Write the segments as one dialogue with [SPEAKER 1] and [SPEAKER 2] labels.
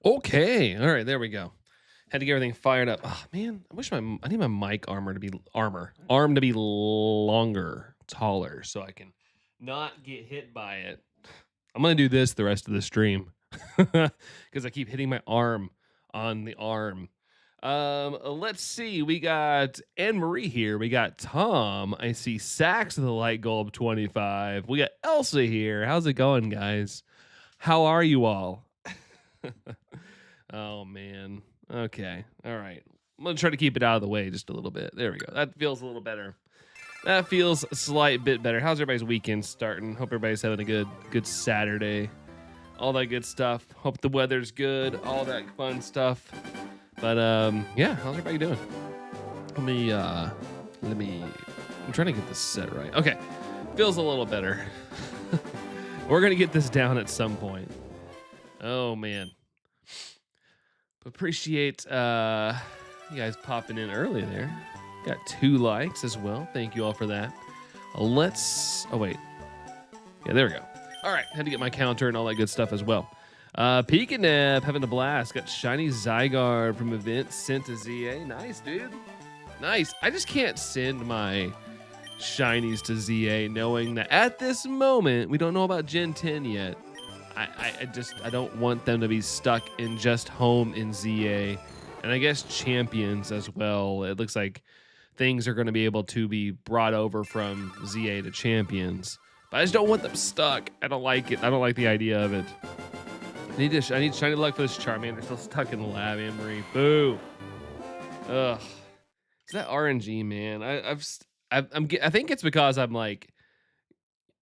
[SPEAKER 1] Okay. All right. There we go. Had to get everything fired up. Oh man, I need my mic arm to be longer, taller, so I can not get hit by it. I'm gonna do this the rest of the stream because I keep hitting my arm on the arm. Let's see. We got Anne Marie here. We got Tom. I see Sax with the light gold 25. We got Elsa here. How's it going, guys? How are you all? Oh man. Okay. All right. I'm gonna try to keep it out of the way just a little bit. There we go. That feels a little better. That feels a slight bit better. How's everybody's weekend starting? Hope everybody's having a good Saturday. All that good stuff. Hope the weather's good. All that fun stuff. But yeah, how's everybody doing? Let me I'm trying to get this set right. Okay. Feels a little better. We're gonna get this down at some point. Oh man. Appreciate you guys popping in early there. Got 2 likes as well. Thank you all for that. Oh wait. Yeah, there we go. All right, had to get my counter and all that good stuff as well. Peekaneb having a blast. Got shiny Zygarde from event sent to ZA. Nice, dude. Nice. I just can't send my shinies to ZA knowing that at this moment we don't know about Gen 10 yet. I don't want them to be stuck in just home in ZA, and I guess champions as well. It looks like things are going to be able to be brought over from ZA to champions, but I just don't want them stuck. I don't like it. I don't like the idea of it. I need shiny luck for this Charmander still stuck in the lab. Anne-Marie, boo. Ugh, it's that RNG, man. I think it's because I'm like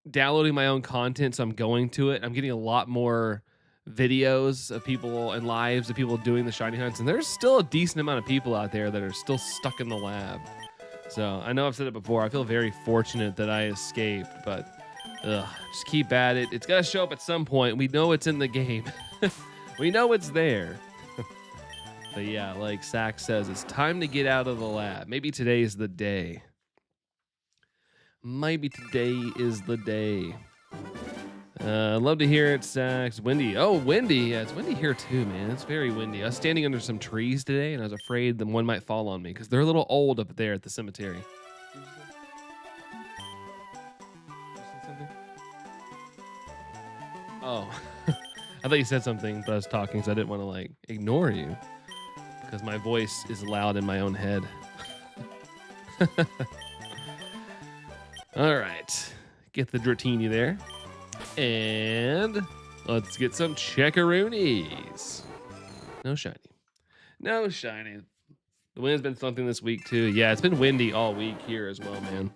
[SPEAKER 1] downloading my own content, so I'm going to it. I'm getting a lot more videos of people and lives of people doing the shiny hunts, and there's still a decent amount of people out there that are still stuck in the lab. So I know I've said it before. I feel very fortunate that I escaped, but just keep at it. It's got to show up at some point. We know it's in the game. We know it's there. But yeah, like Sax says, it's time to get out of the lab. Maybe today's the day. Maybe today is the day. Love to hear it, Sax. Windy. Oh, windy. Yeah, it's windy here too, man. It's very windy. I was standing under some trees today, and I was afraid that one might fall on me because they're a little old up there at the cemetery. Did you say something? Oh, I thought you said something, but I was talking, so I didn't want to like ignore you because my voice is loud in my own head. All right, get the Dratini there. And let's get some checkaroonies. No shiny. No shiny. The wind's been something this week too. Yeah, it's been windy all week here as well, man.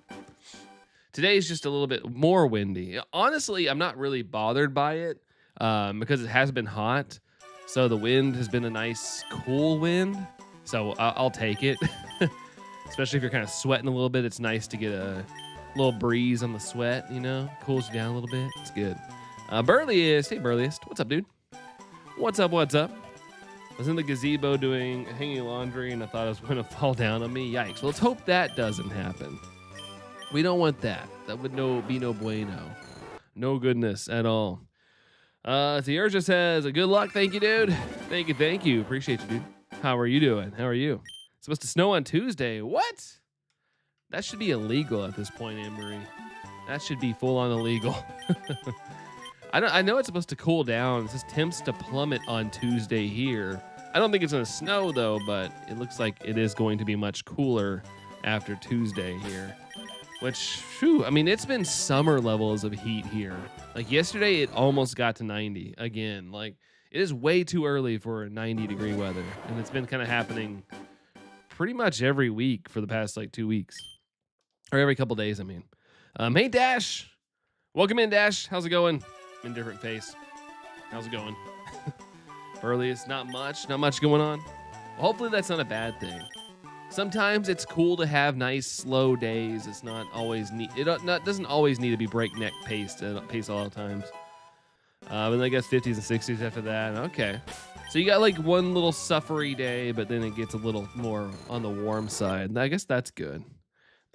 [SPEAKER 1] Today's just a little bit more windy. Honestly, I'm not really bothered by it because it has been hot. So the wind has been a nice cool wind. So I'll take it. Especially if you're kind of sweating a little bit. It's nice to get a little breeze on the sweat, you know, cools you down a little bit. It's good. Burliest, hey Burliest, what's up, dude? What's up? I was in the gazebo doing hanging laundry, and I thought it was going to fall down on me. Yikes! Well, let's hope that doesn't happen. We don't want that. That would be no bueno. No goodness at all. Tierja says, "Good luck, thank you, dude. Thank you. Appreciate you, dude. How are you doing? How are you? It's supposed to snow on Tuesday. What? That should be illegal at this point, Anne-Marie. That should be full-on illegal." I know it's supposed to cool down. It says temps to plummet on Tuesday here. I don't think it's going to snow, though, but it looks like it is going to be much cooler after Tuesday here. Which, I mean, it's been summer levels of heat here. Like, yesterday, it almost got to 90 again. Like, it is way too early for 90-degree weather, and it's been kind of happening pretty much every week for the past, like, 2 weeks. Or every couple days, I mean. Hey, Dash. Welcome in, Dash. How's it going? I'm in different face. How's it going? Earliest, not much going on. Well, hopefully that's not a bad thing. Sometimes it's cool to have nice, slow days. It's not always neat. It doesn't always need to be breakneck pace all the times. But then I guess 50s and 60s after that. Okay. So you got like one little suffery day, but then it gets a little more on the warm side. I guess that's good.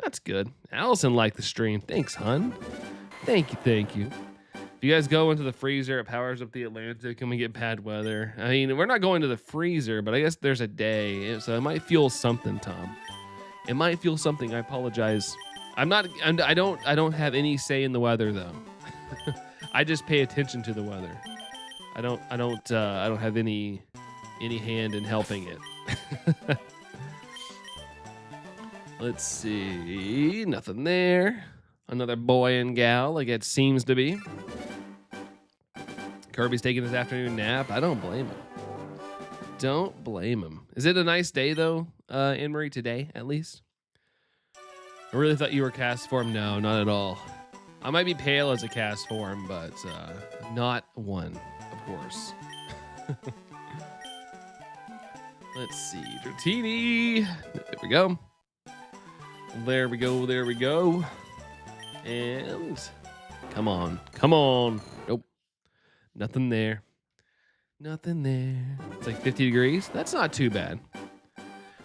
[SPEAKER 1] That's good. Allison liked the stream. Thanks, hun. Thank you. If you guys go into the freezer, it powers up the Atlantic and we get bad weather. I mean, we're not going to the freezer, but I guess there's a day. So it might fuel something, Tom. It might fuel something. I apologize. I don't have any say in the weather though. I just pay attention to the weather. I don't have any hand in helping it. Let's see. Nothing there. Another boy and gal, like it seems to be. Kirby's taking his afternoon nap. I don't blame him. Don't blame him. Is it a nice day though, Anne-Marie, today at least? I really thought you were cast form. No, not at all. I might be pale as a cast form, but not one, of course. Let's see. Dratini. There we go. There we go. There we go. And come on. Come on. Nope. Nothing there. Nothing there. It's like 50 degrees. That's not too bad.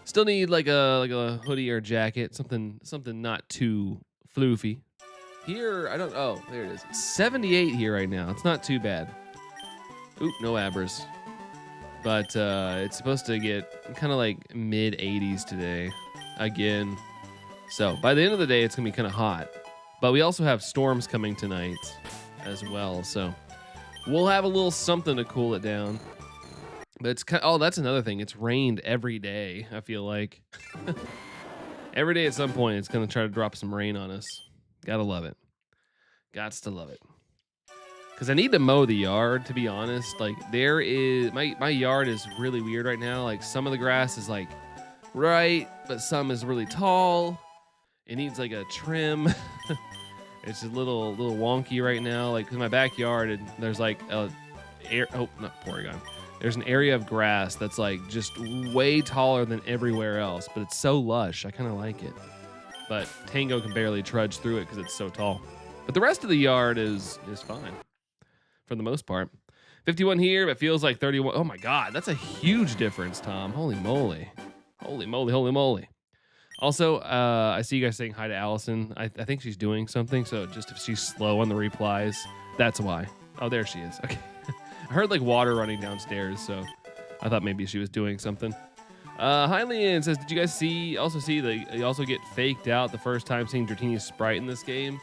[SPEAKER 1] Still need like a hoodie or jacket. Something not too floofy. Here, I don't. Oh, there it is. It's 78 here right now. It's not too bad. Oop, no Abras. But it's supposed to get kind of like mid 80s today again. So by the end of the day, it's gonna be kind of hot. But we also have storms coming tonight as well. So we'll have a little something to cool it down. But it's kind of, oh, that's another thing. It's rained every day, I feel like. Every day at some point, it's gonna try to drop some rain on us. Gotta love it. Gots to love it. Because I need to mow the yard, to be honest. Like, there is... My yard is really weird right now. Like, some of the grass is, like, right, but some is really tall. It needs, like, a trim. It's a little wonky right now. Like, in my backyard, and there's, like, a... oh, not Porygon. There's an area of grass that's, like, just way taller than everywhere else. But it's so lush. I kind of like it. But Tango can barely trudge through it because it's so tall. But the rest of the yard is fine. For the most part. 51 here, but feels like 31. Oh my God, that's a huge difference, Tom. Holy moly. Holy moly, holy moly. Also, I see you guys saying hi to Allison. I think she's doing something, so just if she's slow on the replies, that's why. Oh, there she is. Okay. I heard like water running downstairs, so I thought maybe she was doing something. Hylian says, did you guys also see that you also get faked out the first time seeing Dratini's sprite in this game?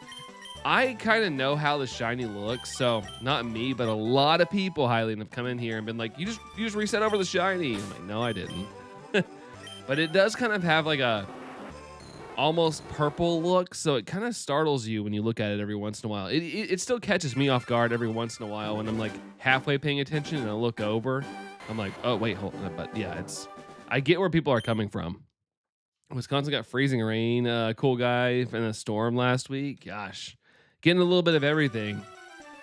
[SPEAKER 1] I kind of know how the shiny looks, so not me, but a lot of people, Hylian, have come in here and been like, you just reset over the shiny. I'm like, no, I didn't. But it does kind of have like a almost purple look, so it kind of startles you when you look at it every once in a while. It still catches me off guard every once in a while when I'm like halfway paying attention and I look over. I'm like, oh, wait, hold on. But yeah, I get where people are coming from. Wisconsin got freezing rain, cool guy in a storm last week. Gosh. Getting a little bit of everything.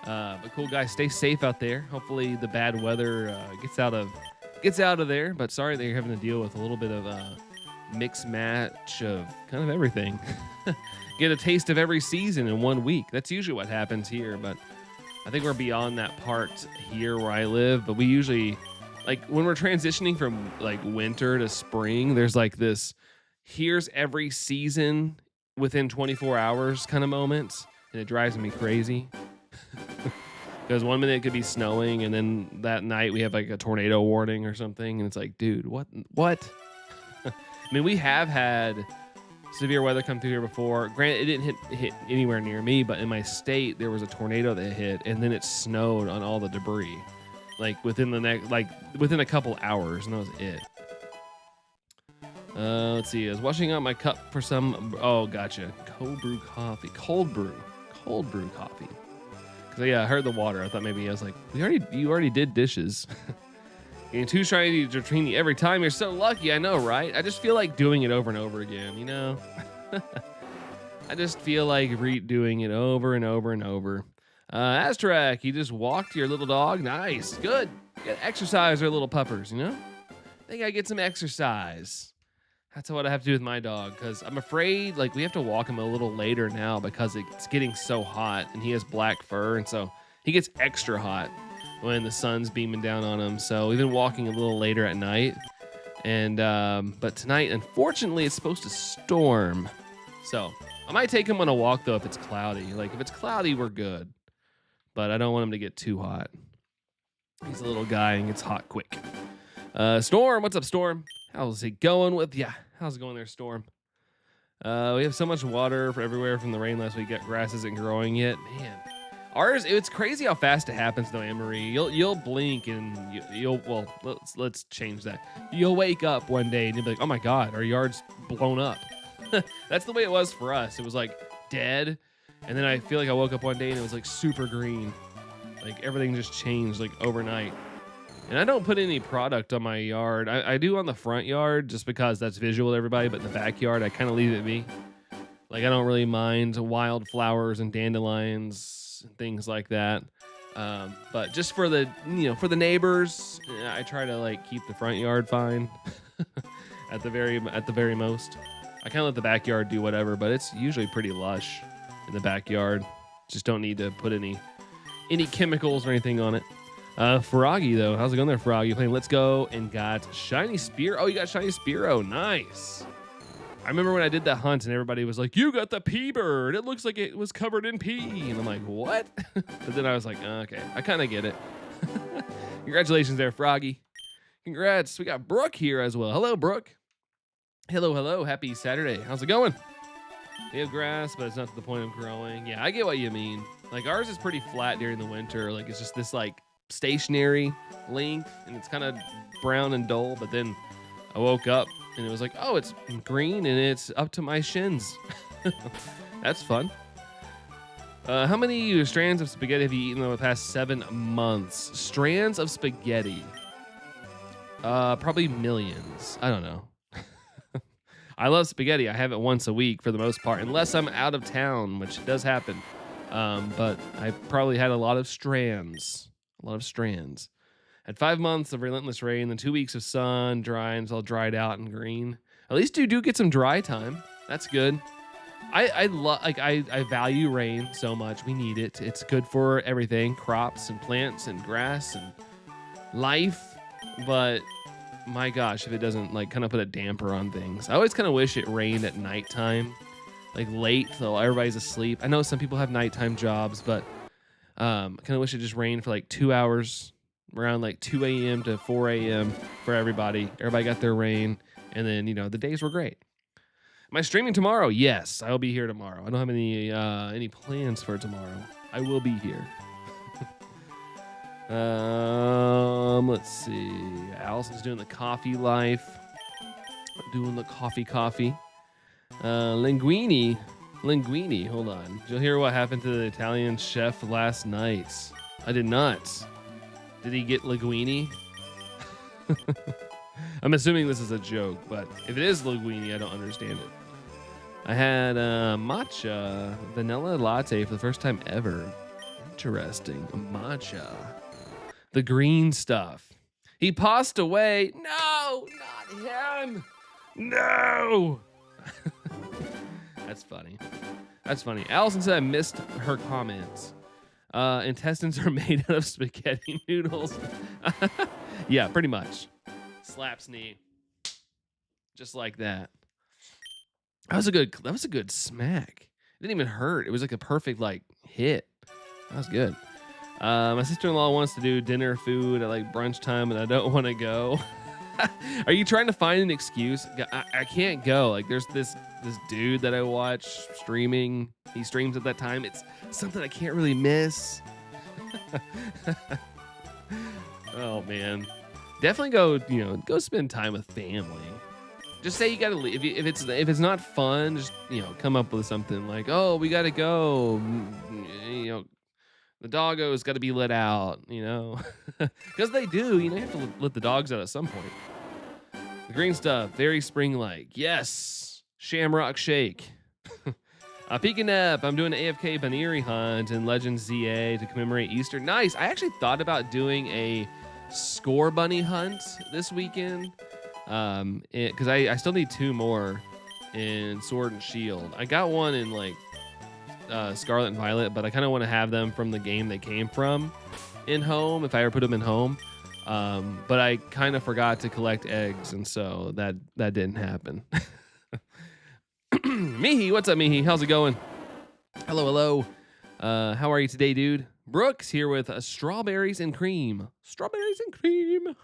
[SPEAKER 1] But cool guys, stay safe out there. Hopefully the bad weather gets out of there. But sorry that you're having to deal with a little bit of a mixed match of kind of everything. Get a taste of every season in 1 week. That's usually what happens here. But I think we're beyond that part here where I live. But we usually, like when we're transitioning from like winter to spring, there's like this, here's every season within 24 hours kind of moments. And it drives me crazy because 1 minute it could be snowing and then that night we have like a tornado warning or something. And it's like, dude, what? I mean, we have had severe weather come through here before. Granted, it didn't hit anywhere near me, but in my state, there was a tornado that hit and then it snowed on all the debris, like within a couple hours, and that was it. Let's see. I was washing out my cup for some. Oh, gotcha. Cold brew coffee. Cold brew coffee. Because yeah, I heard the water. I thought maybe I was like, you already did dishes. Getting 2 shiny Dratini every time. You're so lucky. I know, right? I just feel like doing it over and over again. You know. I just feel like doing it over and over and over. Aztrak, you just walked your little dog. Nice, good. Get exercise our little puppers. You know. I think I get some exercise. That's what I have to do with my dog, because I'm afraid like we have to walk him a little later now because it's getting so hot and he has black fur, and so he gets extra hot when the sun's beaming down on him. So we've been walking a little later at night, and but tonight, unfortunately, it's supposed to storm. So I might take him on a walk though if it's cloudy. Like if it's cloudy, we're good. but I don't want him to get too hot. He's a little guy and gets hot quick. Storm, what's up, Storm? How's it going with ya? How's it going there, Storm? We have so much water for everywhere from the rain last week. Grass isn't growing yet. Man, ours, it's crazy how fast it happens though, Anne-Marie. You'll blink and you'll well, let's change that. You'll wake up one day and you'll be like, oh my God, our yard's blown up. That's the way it was for us. It was like dead. And then I feel like I woke up one day and it was like super green. Like everything just changed like overnight. And I don't put any product on my yard. I do on the front yard just because that's visual to everybody, but in the backyard, I kind of leave it be. Like I don't really mind wildflowers and dandelions and things like that. But just for the, for the neighbors, I try to like keep the front yard fine at the very most. I kind of let the backyard do whatever, but it's usually pretty lush in the backyard. Just don't need to put any chemicals or anything on it. Froggy though, how's it going there, Froggy? Playing Let's Go and got Shiny Spear. Oh, you got Shiny Spearow, nice. I remember when I did that hunt and everybody was like, you got the pea bird. It looks like it was covered in pea. And I'm like, what? But then I was like, okay, I kind of get it. Congratulations there, Froggy. Congrats. We got Brooke here as well. Hello, Brooke. Hello. Happy Saturday. How's it going? We have grass, but it's not to the point of growing. Yeah, I get what you mean. Like ours is pretty flat during the winter. Like it's just this like stationary length and it's kind of brown and dull, but then I woke up and it was like, oh, it's green and it's up to my shins. That's fun. How many strands of spaghetti have you eaten over the past 7 months? Strands of spaghetti. Probably millions. I don't know. I love spaghetti. I have it once a week for the most part, unless I'm out of town, which does happen. But I probably had a lot of strands. Had 5 months of relentless rain, then 2 weeks of sun, dry until dried out and green. At least you do get some dry time. That's good. I value rain so much. We need it. It's good for everything, crops and plants and grass and life. But my gosh, if it doesn't like kind of put a damper on things. I always kind of wish it rained at nighttime, like late, so everybody's asleep. I know some people have nighttime jobs, but I kind of wish it just rained for like 2 hours, around like 2 a.m. to 4 a.m. for everybody. Everybody got their rain, and then the days were great. Am I streaming tomorrow? Yes, I'll be here tomorrow. I don't have any plans for tomorrow. I will be here. Let's see. Allison's doing the coffee life. Doing the coffee. Linguini. Hold on. Did you hear what happened to the Italian chef last night? I did not. Did he get linguini? I'm assuming this is a joke, but if it is linguini, I don't understand it. I had matcha vanilla latte for the first time ever. Interesting. Matcha. The green stuff. He passed away. No, not him. No. That's funny. Allison said I missed her comments. Intestines are made out of spaghetti noodles. Yeah, pretty much. Slaps knee. Just like that. That was a good smack. It didn't even hurt. It was like a perfect hit. That was good. My sister-in-law wants to do dinner food at brunch time, and I don't want to go. Are you trying to find an excuse? I can't go. There's this dude that I watch streaming. He streams at that time. It's something I can't really miss. Oh man, definitely go spend time with family. Just say you gotta leave. If it's not fun, just come up with something like, oh, we gotta go. The doggo's got to be let out, because they do. You have to let the dogs out at some point. The green stuff, very spring-like. Yes, Shamrock Shake. Peeking up. I'm doing an AFK Baneri hunt in Legends ZA to commemorate Easter. Nice. I actually thought about doing a Score Bunny hunt this weekend, because I still need 2 more in Sword and Shield. I got one in Scarlet and Violet, but I kind of want to have them from the game they came from in home if I ever put them in home. But I kind of forgot to collect eggs, and so that didn't happen. Mihi, what's up, Mihi? How's it going? Hello. How are you today, dude? Brooks here with strawberries and cream. Strawberries and cream.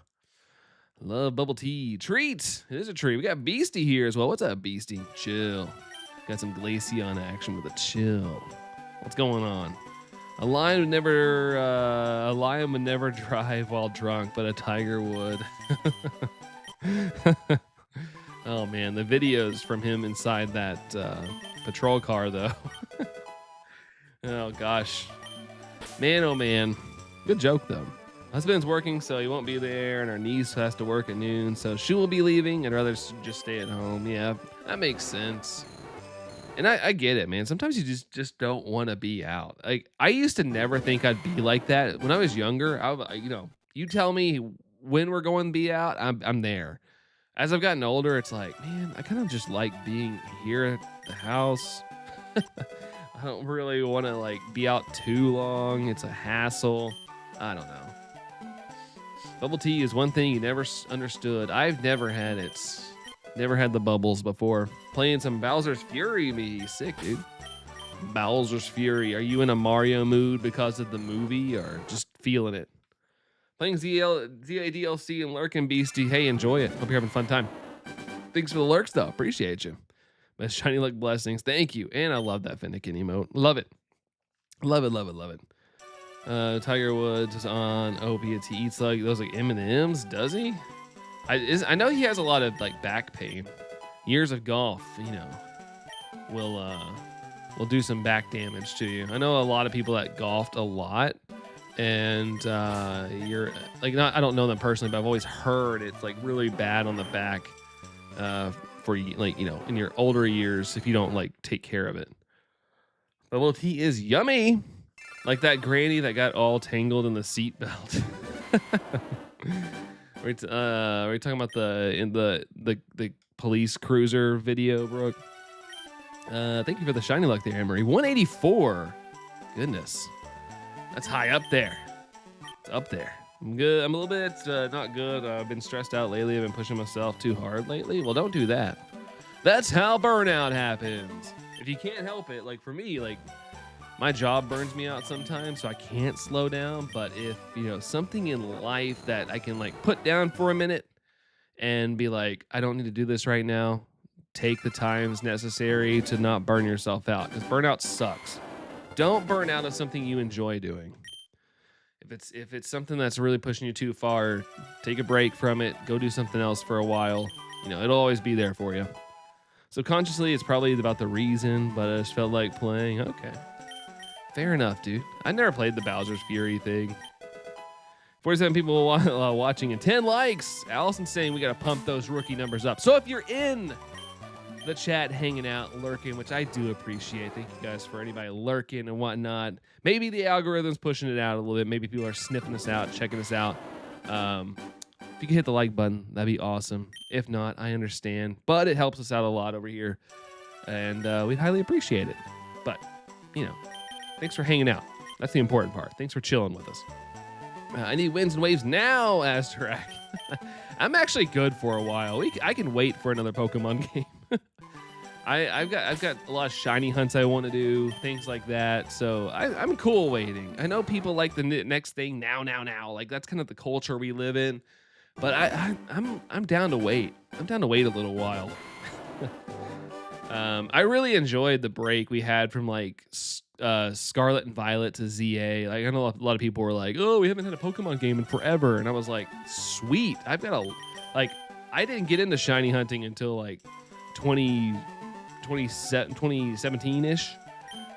[SPEAKER 1] Love bubble tea. Treat. It is a treat. We got Beastie here as well. What's up, Beastie? Chill. Got some Glaceon action with a chill. What's going on? A lion would never drive while drunk, but a tiger would. Oh man, the videos from him inside that patrol car though. Oh gosh. Man, oh man. Good joke though. Husband's working, so he won't be there, and our niece has to work at noon, so she will be leaving. I'd rather just stay at home. Yeah, that makes sense. And I get it, man. Sometimes you just don't want to be out. Like I used to never think I'd be like that when I was younger. You tell me when we're going to be out, I'm there. As I've gotten older, it's like, man, I kind of just like being here at the house. I don't really want to like be out too long. It's a hassle. I don't know. Bubble tea is one thing you never understood. I've never had it. Never had the bubbles before. Playing some Bowser's Fury be sick, dude. Bowser's Fury. Are you in a Mario mood because of the movie or just feeling it? Playing ZA DLC and lurking Beastie. Hey, enjoy it. Hope you're having a fun time. Thanks for the lurks, though. Appreciate you. Best shiny luck blessings. Thank you. And I love that Finnegan emote. Love it. Love it, love it, love it. Tiger Woods is on opiates. He eats like those like M&Ms. Does he? I know he has a lot of like back pain. Years of golf, will do some back damage to you. I know a lot of people that golfed a lot, and you're like I don't know them personally, but I've always heard it's like really bad on the back for like in your older years if you don't like take care of it. Bubble tea is yummy, like that granny that got all tangled in the seat belt. We're talking about the police cruiser video, Brooke. Thank you for the shiny luck there, Emery. 184. Goodness, that's high up there. It's up there. I'm good. I'm a little bit not good. I've been stressed out lately. I've been pushing myself too hard lately. Well, don't do that. That's how burnout happens. If you can't help it, like for me, like my job burns me out sometimes, so I can't slow down. But if something in life that I can like put down for a minute and be like, I don't need to do this right now. Take the times necessary to not burn yourself out, because burnout sucks. Don't burn out of something you enjoy doing. If it's something that's really pushing you too far, take a break from it. Go do something else for a while. It'll always be there for you. Subconsciously, it's probably about the reason, but I just felt like playing. Okay. Fair enough, dude. I never played the Bowser's Fury thing. 47 people watching and 10 likes. Allison's saying we got to pump those rookie numbers up. So if you're in the chat hanging out, lurking, which I do appreciate. Thank you guys for anybody lurking and whatnot. Maybe the algorithm's pushing it out a little bit. Maybe people are sniffing us out, checking us out. If you could hit the like button, that'd be awesome. If not, I understand. But it helps us out a lot over here. And we'd highly appreciate it. But, thanks for hanging out. That's the important part. Thanks for chilling with us. I need wins and waves now, Asterak. I'm actually good for a while. I can wait for another Pokemon game. I've got a lot of shiny hunts I want to do, things like that. So I'm cool waiting. I know people like the next thing now. Like that's kind of the culture we live in. But I'm down to wait. I'm down to wait a little while. I really enjoyed the break we had from like Scarlet and Violet to ZA. Like I know a lot of people were like, "Oh, we haven't had a Pokemon game in forever," and I was like, "Sweet! I've got I didn't get into shiny hunting until like 2017-ish,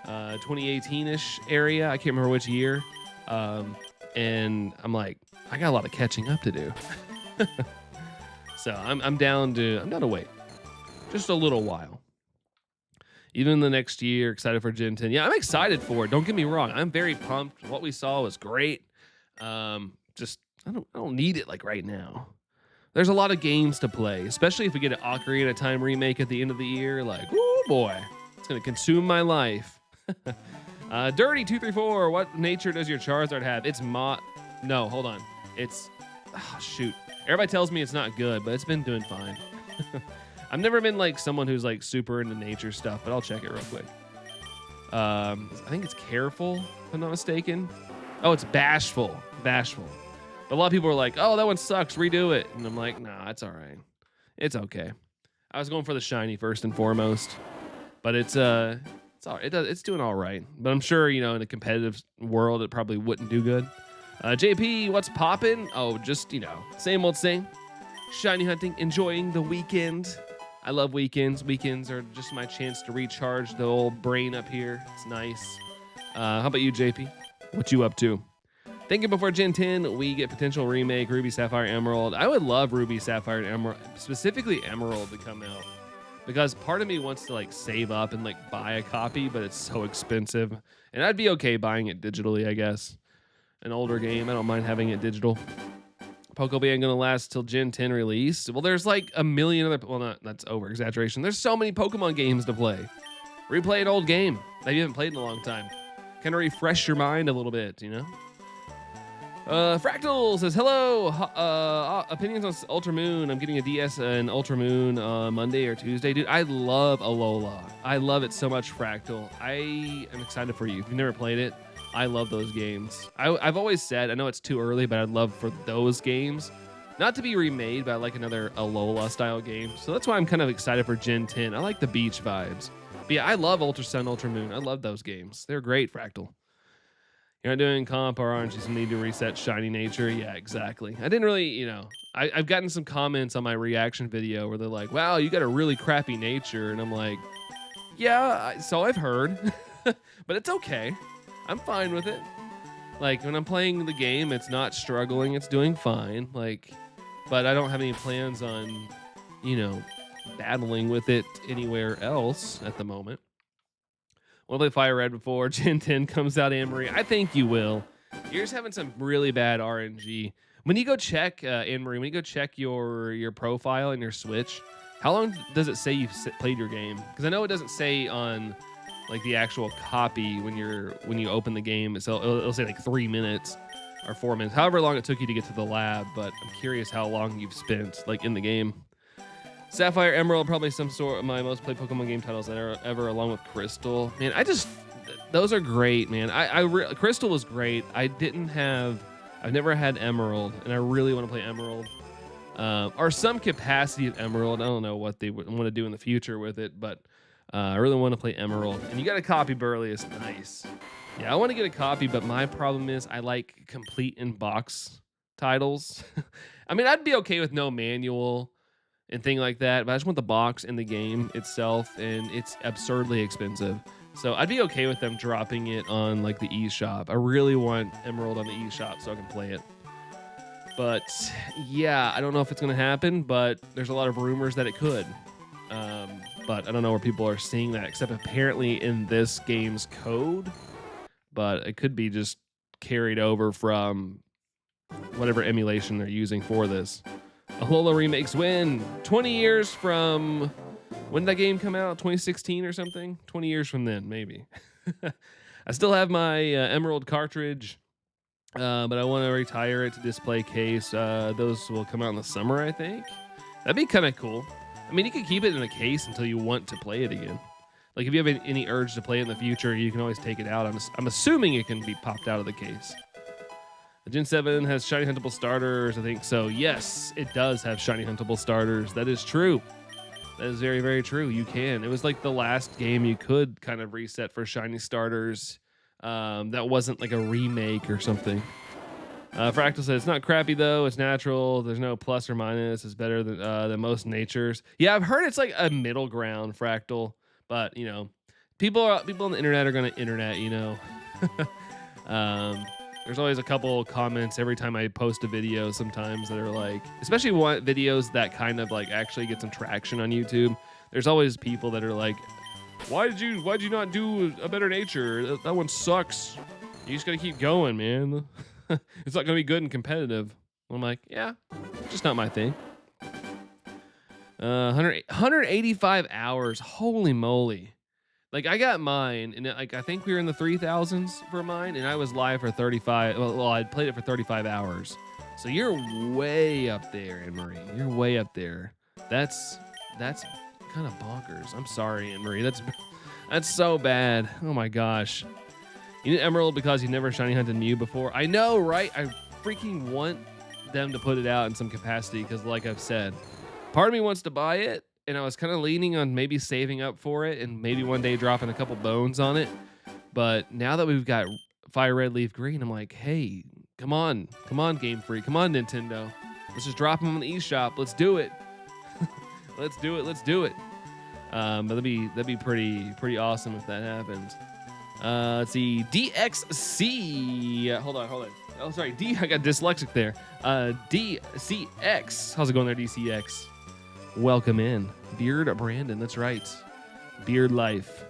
[SPEAKER 1] 2018-ish area. I can't remember which year. And I'm like, I got a lot of catching up to do. So I'm down to wait just a little while. Even the next year, excited for Gen 10. Yeah, I'm excited for it. Don't get me wrong. I'm very pumped. What we saw was great. Just I don't need it like right now. There's a lot of games to play, especially if we get an Ocarina of Time remake at the end of the year. Like, oh boy, it's gonna consume my life. Dirty234. What nature does your Charizard have? It's No, hold on. It's shoot. Everybody tells me it's not good, but it's been doing fine. I've never been like someone who's like super into nature stuff, but I'll check it real quick. I think it's careful, if I'm not mistaken. Oh, it's bashful. Bashful. But a lot of people are like, oh, that one sucks. Redo it. And I'm like, nah, it's all right. It's okay. I was going for the shiny first and foremost. But it's all right. It's doing all right. But I'm sure, in a competitive world, it probably wouldn't do good. JP, what's poppin'? Oh, just, same old same. Shiny hunting, enjoying the weekend. I love weekends. Weekends are just my chance to recharge the old brain up here. It's nice. How about you, JP? What you up to? Thinking before Gen 10, we get potential remake Ruby, Sapphire, Emerald. I would love Ruby, Sapphire, and Emerald, specifically Emerald, to come out. Because part of me wants to save up and buy a copy, but it's so expensive. And I'd be okay buying it digitally, I guess. An older game, I don't mind having it digital. Pokemon ain't gonna last till Gen 10 release. Well, there's a million other, well, not, that's over exaggeration. There's so many Pokemon games to play. Replay an old game that you haven't played in a long time. Kind of refresh your mind a little bit, Fractal says, hello, opinions on Ultra Moon. I'm getting a DS and Ultra Moon Monday or Tuesday. Dude, I love Alola. I love it so much, Fractal. I am excited for you. If you've never played it, I love those games. I've always said, I know it's too early, but I'd love for those games not to be remade, but I like another Alola style game. So that's why I'm kind of excited for Gen 10. I like the beach vibes. But yeah, I love Ultra Sun, Ultra Moon. I love those games. They're great, Fractal. You're not doing comp or aren't you? Some need to reset shiny nature. Yeah, exactly. I didn't really, I've gotten some comments on my reaction video where they're like, wow, you got a really crappy nature. And I'm like, yeah, so I've heard, but it's okay. I'm fine with it. When I'm playing the game, it's not struggling. It's doing fine. But I don't have any plans on, battling with it anywhere else at the moment. Want to play Fire Red before Gen 10 comes out, Anne-Marie? I think you will. You're just having some really bad RNG. When you go check, Anne-Marie, when you go check your profile and your Switch, how long does it say you've played your game? Because I know it doesn't say on the actual copy when you open the game. It'll say 3 minutes or 4 minutes, however long it took you to get to the lab. But I'm curious how long you've spent in the game. Sapphire, Emerald, probably some sort of my most played Pokemon game titles ever, along with Crystal. Man, those are great, man. Crystal was great. I've never had Emerald, and I really want to play Emerald. Or some capacity of Emerald. I don't know what they would want to do in the future with it, but I really want to play Emerald. And you got a copy, Burley. It's nice. Yeah, I want to get a copy, but my problem is I like complete in-box titles. I mean, I'd be okay with no manual and thing like that, but I just want the box and the game itself, and it's absurdly expensive. So I'd be okay with them dropping it on the eShop. I really want Emerald on the eShop so I can play it. But yeah, I don't know if it's going to happen, but there's a lot of rumors that it could. But I don't know where people are seeing that, except apparently in this game's code. But it could be just carried over from whatever emulation they're using for this. Alola remakes win. 20 years from when did that game come out? 2016 or something? 20 years from then, maybe. I still have my Emerald cartridge, but I want to retire it to display case. Those will come out in the summer, I think. That'd be kind of cool. I mean, you could keep it in a case until you want to play it again. If you have any urge to play it in the future, you can always take it out. I'm assuming it can be popped out of the case. The Gen 7 has shiny huntable starters, I think so. Yes, it does have shiny huntable starters. That is true. That is very, very true. You can. It was the last game you could kind of reset for shiny starters. That wasn't a remake or something. Fractal says, it's not crappy, though. It's natural. There's no plus or minus. It's better than most natures. Yeah, I've heard it's a middle ground, Fractal. But, people on the internet are going to internet, There's always a couple comments every time I post a video sometimes that are especially videos that kind of actually get some traction on YouTube. There's always people that are like, why'd you not do a better nature? That one sucks. You just gotta keep going, man. It's not gonna be good and competitive. I'm like, yeah, just not my thing. 185 hours. Holy moly. I got mine, and I think we were in the 3,000s for mine, and I was live for 35. Well, I played it for 35 hours. So you're way up there, Anne-Marie. You're way up there. That's kind of bonkers. I'm sorry, Anne-Marie. That's so bad. Oh my gosh. You need Emerald because you never shiny hunted Mew before. I know, right? I freaking want them to put it out in some capacity because, like I've said, part of me wants to buy it, and I was kind of leaning on maybe saving up for it and maybe one day dropping a couple bones on it. But now that we've got Fire Red, Leaf Green, I'm like, hey, come on, Game Freak, come on, Nintendo. Let's just drop them on the eShop. Let's do it. Let's do it. But that'd be pretty awesome if that happens. Let's see, DXC. Hold on. Oh, sorry, I got dyslexic there. DCX. How's it going there, DCX? Welcome in, Beard Brandon. That's right, Beard Life.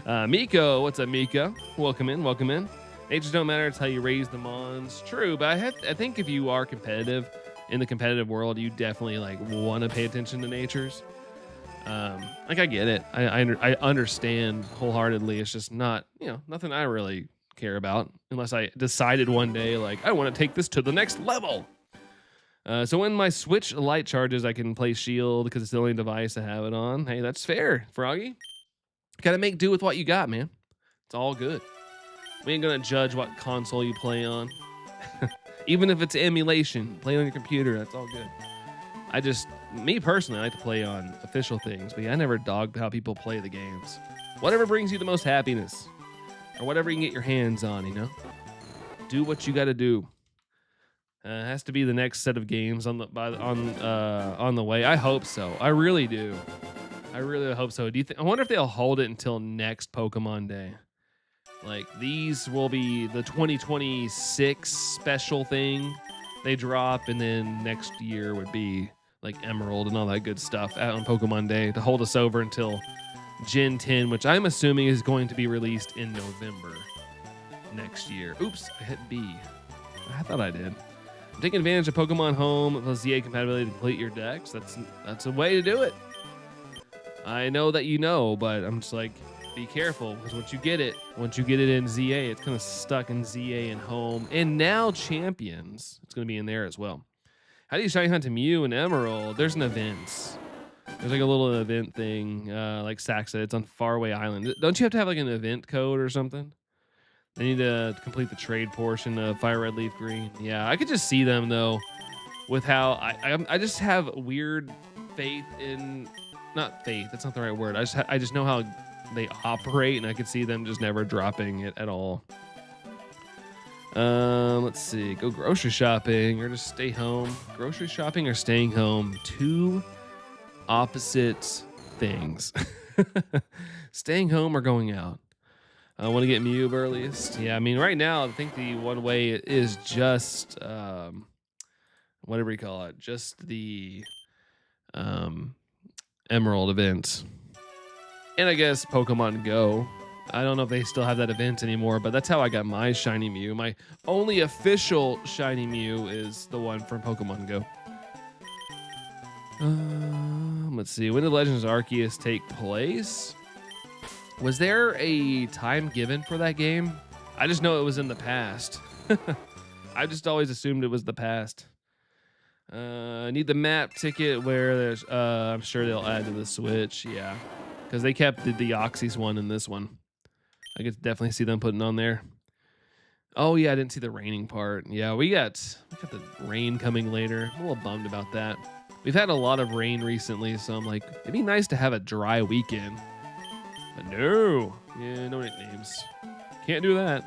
[SPEAKER 1] Miko, what's up, Miko? Welcome in. Natures don't matter. It's how you raise the mons. True, but I think if you are competitive in the competitive world, you definitely like want to pay attention to natures. Like I get it. I understand wholeheartedly. It's just not, nothing I really care about unless I decided one day like I want to take this to the next level. So when my Switch Lite charges, I can play Shield because it's the only device I have it on. Hey, that's fair, Froggy. Gotta make do with what you got, man. It's all good. We ain't gonna judge what console you play on. Even if it's emulation, play on your computer, that's all good. Me personally, I like to play on official things, but I never dog how people play the games. Whatever brings you the most happiness, or whatever you can get your hands on, do what you gotta do. It has to be the next set of games on the way. I hope so. I really do. I really hope so. I wonder if they'll hold it until next Pokemon Day. Like these will be the 2026 special thing they drop, and then next year would be like Emerald and all that good stuff out on Pokemon Day to hold us over until Gen 10, which I'm assuming is going to be released in November next year. Oops, I hit B. I thought I did. I'm taking advantage of Pokemon Home plus ZA compatibility to complete your decks. That's a way to do it. I know that but I'm just like, be careful, because once you get it in ZA, it's kind of stuck in ZA and Home, and now Champions. It's going to be in there as well. How do you shiny hunt a Mew and Emerald? There's an event. There's like a little event thing, like Sack said. It's on Faraway Island. Don't you have to have like an event code or something? They need to complete the trade portion of Fire Red, Leaf Green. Yeah, I could just see them though, with how I just have weird faith in. Not faith, that's not the right word. I just know how they operate, and I could see them just never dropping it at all. Let's see. Go grocery shopping or just stay home. Grocery shopping or staying home. Two opposite things. Staying home or going out. I want to get Mew earliest. Yeah, I mean, right now, I think the one way is just, whatever you call it, just the Emerald event. And I guess Pokemon Go. I don't know if they still have that event anymore, but that's how I got my shiny Mew. My only official shiny Mew is the one from Pokemon Go. Let's see. When did Legends Arceus take place? Was there a time given for that game? I just know it was in the past. I just always assumed it was the past. I need the map ticket where there's, I'm sure they'll add to the Switch. Yeah. Because they kept the Deoxys one in this one. I could definitely see them putting on there. Oh, yeah, I didn't see the raining part. Yeah, we got the rain coming later. I'm a little bummed about that. We've had a lot of rain recently, so I'm like, it'd be nice to have a dry weekend. But no. Yeah, no nicknames. Can't do that.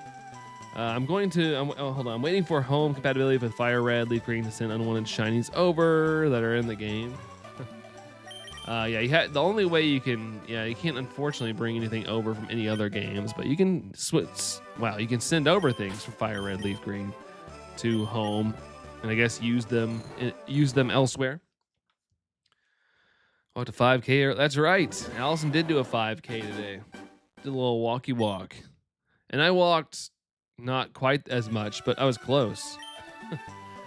[SPEAKER 1] Hold on. I'm waiting for home compatibility with Fire Red, Leaf Green to send unwanted shinies over that are in the game. Yeah, the only way you can't unfortunately bring anything over from any other games, but you can switch. Wow, you can send over things from Fire Red, Leaf Green to home, and I guess use them elsewhere. Oh, to 5K. That's right. Allison did do a 5K today. Did a little walkie walk, and I walked not quite as much, but I was close.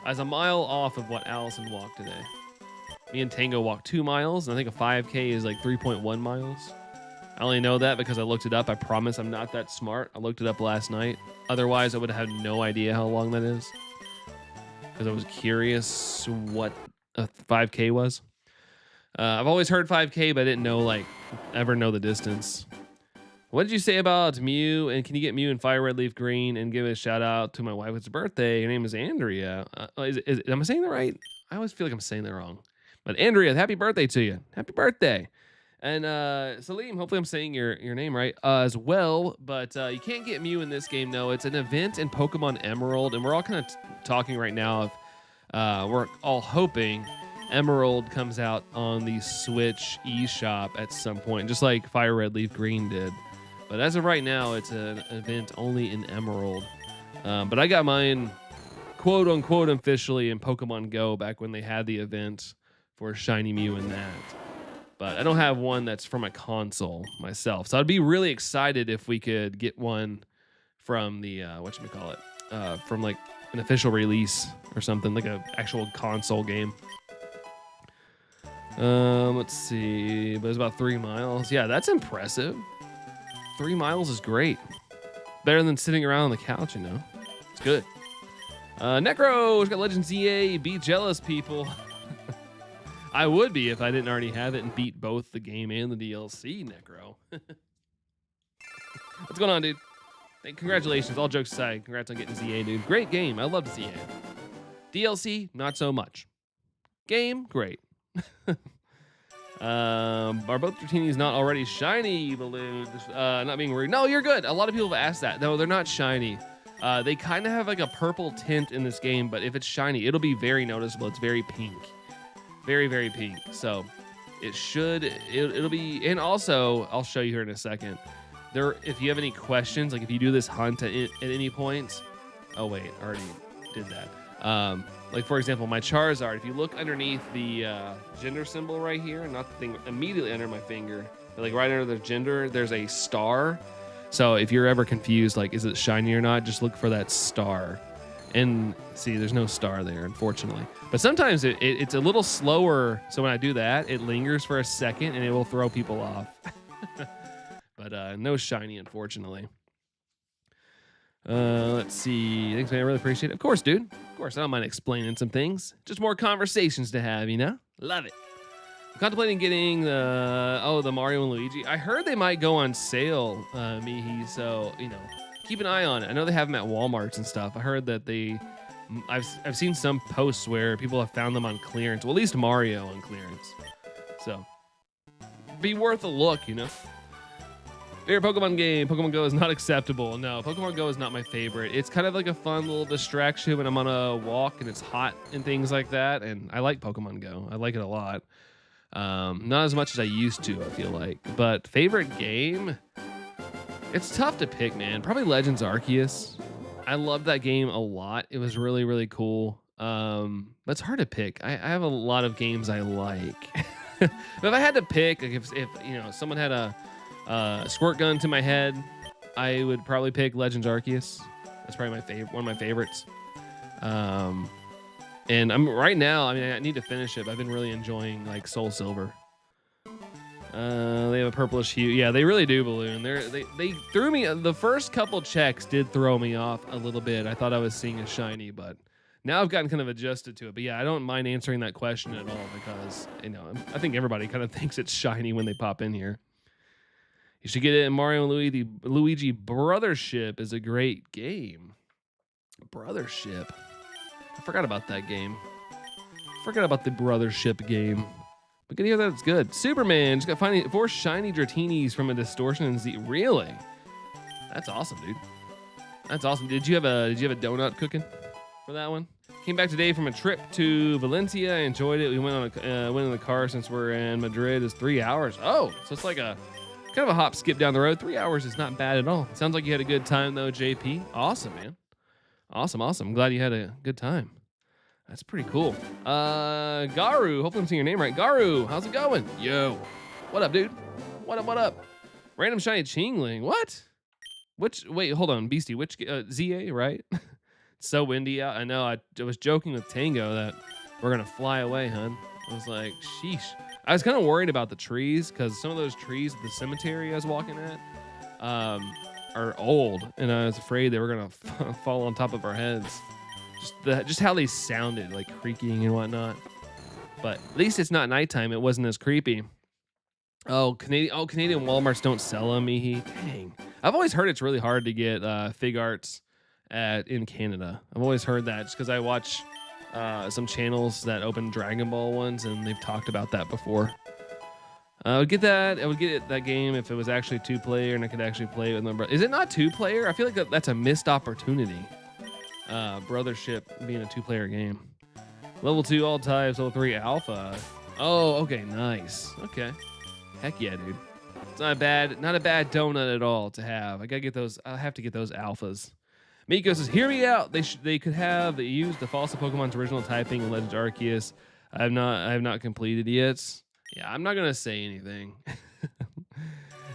[SPEAKER 1] I was a mile off of what Allison walked today. Me and Tango walked 2 miles, and I think a 5K is like 3.1 miles. I only know that because I looked it up. I promise I'm not that smart. I looked it up last night. Otherwise, I would have had no idea how long that is, because I was curious what a 5K was. I've always heard 5K, but I didn't know ever know the distance. What did you say about Mew? And can you get Mew in Fire Red Leaf Green and give a shout out to my wife? It's her birthday. Her name is Andrea. Am I saying that right? I always feel like I'm saying that wrong. But Andrea, happy birthday to you. Happy birthday. And Salim, hopefully I'm saying your name right as well. But you can't get Mew in this game. No, it's an event in Pokemon Emerald. And we're all kind of talking right now of we're all hoping Emerald comes out on the Switch eShop at some point, just like Fire Red Leaf Green did. But as of right now, it's an event only in Emerald. But I got mine, quote unquote, officially in Pokemon Go back when they had the event for Shiny Mew and that. But I don't have one that's from a console myself. So I'd be really excited if we could get one from the, whatchamacallit, from like an official release or something, like an actual console game. Let's see. But it's about 3 miles. Yeah, that's impressive. 3 miles is great. Better than sitting around on the couch, you know. It's good. Necro's got Legend ZA. Be jealous, people. I would be if I didn't already have it and beat both the game and the DLC, Necro. What's going on, dude? Congratulations. All jokes aside, congrats on getting ZA, dude. Great game. I love ZA. DLC, not so much. Game, great. Are both Dratinis not already shiny, Balloon? Not being rude. No, you're good. A lot of people have asked that. No, they're not shiny. They kind of have like a purple tint in this game, but if it's shiny, it'll be very noticeable. It's very pink. Very, very pink. So it'll be, and also I'll show you here in a second. If you have any questions, like if you do this hunt at any point, oh wait, I already did that. Like for example, my Charizard, if you look underneath the gender symbol right here, not the thing immediately under my finger, but like right under the gender, there's a star. So if you're ever confused, like is it shiny or not, just look for that star. And see, there's no star there, unfortunately. But sometimes it's a little slower. So when I do that, it lingers for a second and it will throw people off. But no shiny, unfortunately. Let's see. Thanks, man. I really appreciate it. Of course, dude. Of course, I don't mind explaining some things. Just more conversations to have, you know? Love it. I'm contemplating getting the Mario and Luigi. I heard they might go on sale, Mihi. So, you know, keep an eye on it. I know they have them at Walmarts and stuff. I heard that I've seen some posts where people have found them on clearance. Well, at least Mario on clearance. So, be worth a look, you know? Favorite Pokemon game. Pokemon Go is not acceptable. No, Pokemon Go is not my favorite. It's kind of like a fun little distraction when I'm on a walk and it's hot and things like that. And I like Pokemon Go. I like it a lot. Not as much as I used to, I feel like. But favorite game? It's tough to pick, man. Probably Legends Arceus. I loved that game a lot. It was really, really cool. But it's hard to pick. I have a lot of games I like. But if I had to pick, like if you know, someone had a squirt gun to my head, I would probably pick Legends Arceus. That's probably one of my favorites. And I'm right now, I mean, I need to finish it, but I've been really enjoying like Soul Silver. They have a purplish hue. Yeah, they really do, Balloon. They threw me, the first couple checks did throw me off a little bit. I thought I was seeing a shiny, but now I've gotten kind of adjusted to it. But yeah, I don't mind answering that question at all because, you know, I think everybody kind of thinks it's shiny when they pop in here. You should get it in Mario and Luigi. The Luigi Brothership is a great game. Brothership. I forgot about that game. Forgot about the Brothership game. But good to hear that it's good. Superman just got 4 shiny Dratinis from a Distortion and Z. Really? That's awesome, dude. That's awesome. Did you have a donut cooking for that one? Came back today from a trip to Valencia. I enjoyed it. We went in the car since we're in Madrid. It's 3 hours. Oh, so it's like a kind of a hop skip down the road. 3 hours is not bad at all. Sounds like you had a good time though, JP. Awesome, man. Awesome. I'm glad you had a good time. That's pretty cool. Garu, hopefully I'm saying your name right. Garu, how's it going? Yo. What up, dude? What up? Random shiny Chingling. What? Wait, hold on, Beastie. Which, ZA, right? It's so windy out. I know, I was joking with Tango that we're gonna fly away, hun. I was like, sheesh. I was kind of worried about the trees because some of those trees at the cemetery I was walking at are old, and I was afraid they were gonna fall on top of our heads. Just how they sounded, like creaking and whatnot. But at least it's not nighttime. It wasn't as creepy. Canadian Walmarts don't sell them. Dang. I've always heard it's really hard to get fig arts in Canada. I've always heard that just because I watch some channels that open Dragon Ball ones, and they've talked about that before. I would get that. I would get that game if it was actually 2-player and I could actually play it with my brother. Is it not 2-player? I feel like that's a missed opportunity. Brothership being a 2-player game. Level 2 all types, level 3 alpha. Oh, okay, nice. Okay. Heck yeah, dude. It's not a bad donut at all to have. I gotta get those. I'll have to get those alphas. Miko says, "Hear me out. They could have used the False Pokemon's original typing in Legends Arceus. I have not completed yet. Yeah, I'm not gonna say anything.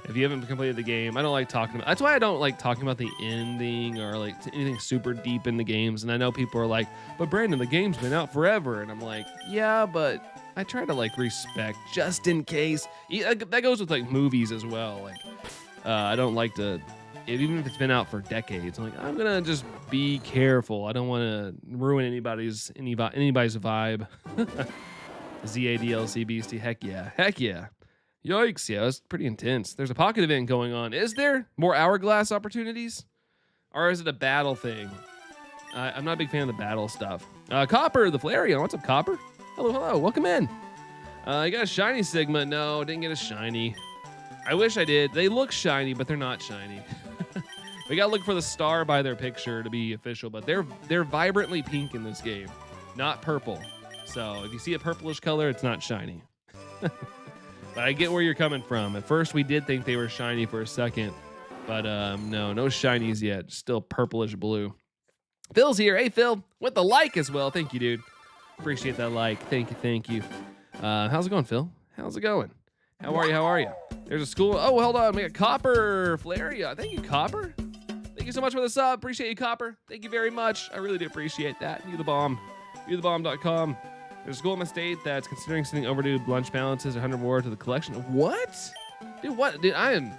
[SPEAKER 1] If you haven't completed the game, I don't like talking about. That's why I don't like talking about the ending or like anything super deep in the games. And I know people are like, "But Brandon, the game's been out forever," and I'm like, "Yeah, but." I try to like respect just in case. That goes with like movies as well. Like I don't like to, even if it's been out for decades. I'm like, I'm gonna just be careful. I don't want to ruin anybody's vibe. ZADLC Beastie, heck yeah, yikes, yeah, that's pretty intense. There's a pocket event going on. Is there more hourglass opportunities, or is it a battle thing? I'm not a big fan of the battle stuff. Copper the Flareon, what's up, Copper? Hello, welcome in. I got a shiny Sigma. No, didn't get a shiny. I wish I did. They look shiny, but they're not shiny. We gotta look for the star by their picture to be official, but they're vibrantly pink in this game, not purple. So if you see a purplish color, it's not shiny. But I get where you're coming from. At first, we did think they were shiny for a second, but no shinies yet. Still purplish blue. Phil's here. Hey, Phil, with the like as well. Thank you, dude. Appreciate that like. Thank you. How's it going, Phil? How's it going? How are you? There's a school. Oh, hold on. We got Copper Flaria. Thank you, Copper. Thank you so much for the sub. Appreciate you, Copper. Thank you very much. I really do appreciate that. You the bomb. YoutheBomb.com. There's a school in my state that's considering sending overdue lunch balances 100 more to the collection. What? Dude, what? Dude, I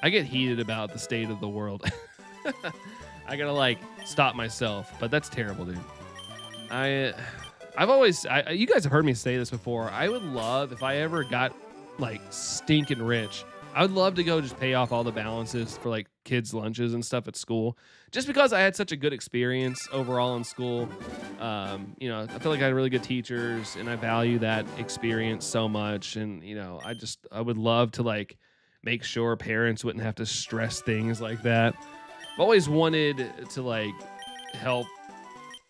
[SPEAKER 1] get heated about the state of the world. I gotta like stop myself, but that's terrible, dude. You guys have heard me say this before. I would love if I ever got like stinking rich. I would love to go just pay off all the balances for like kids' lunches and stuff at school, just because I had such a good experience overall in school. I feel like I had really good teachers, and I value that experience so much. And I would love to like make sure parents wouldn't have to stress things like that. I've always wanted to like help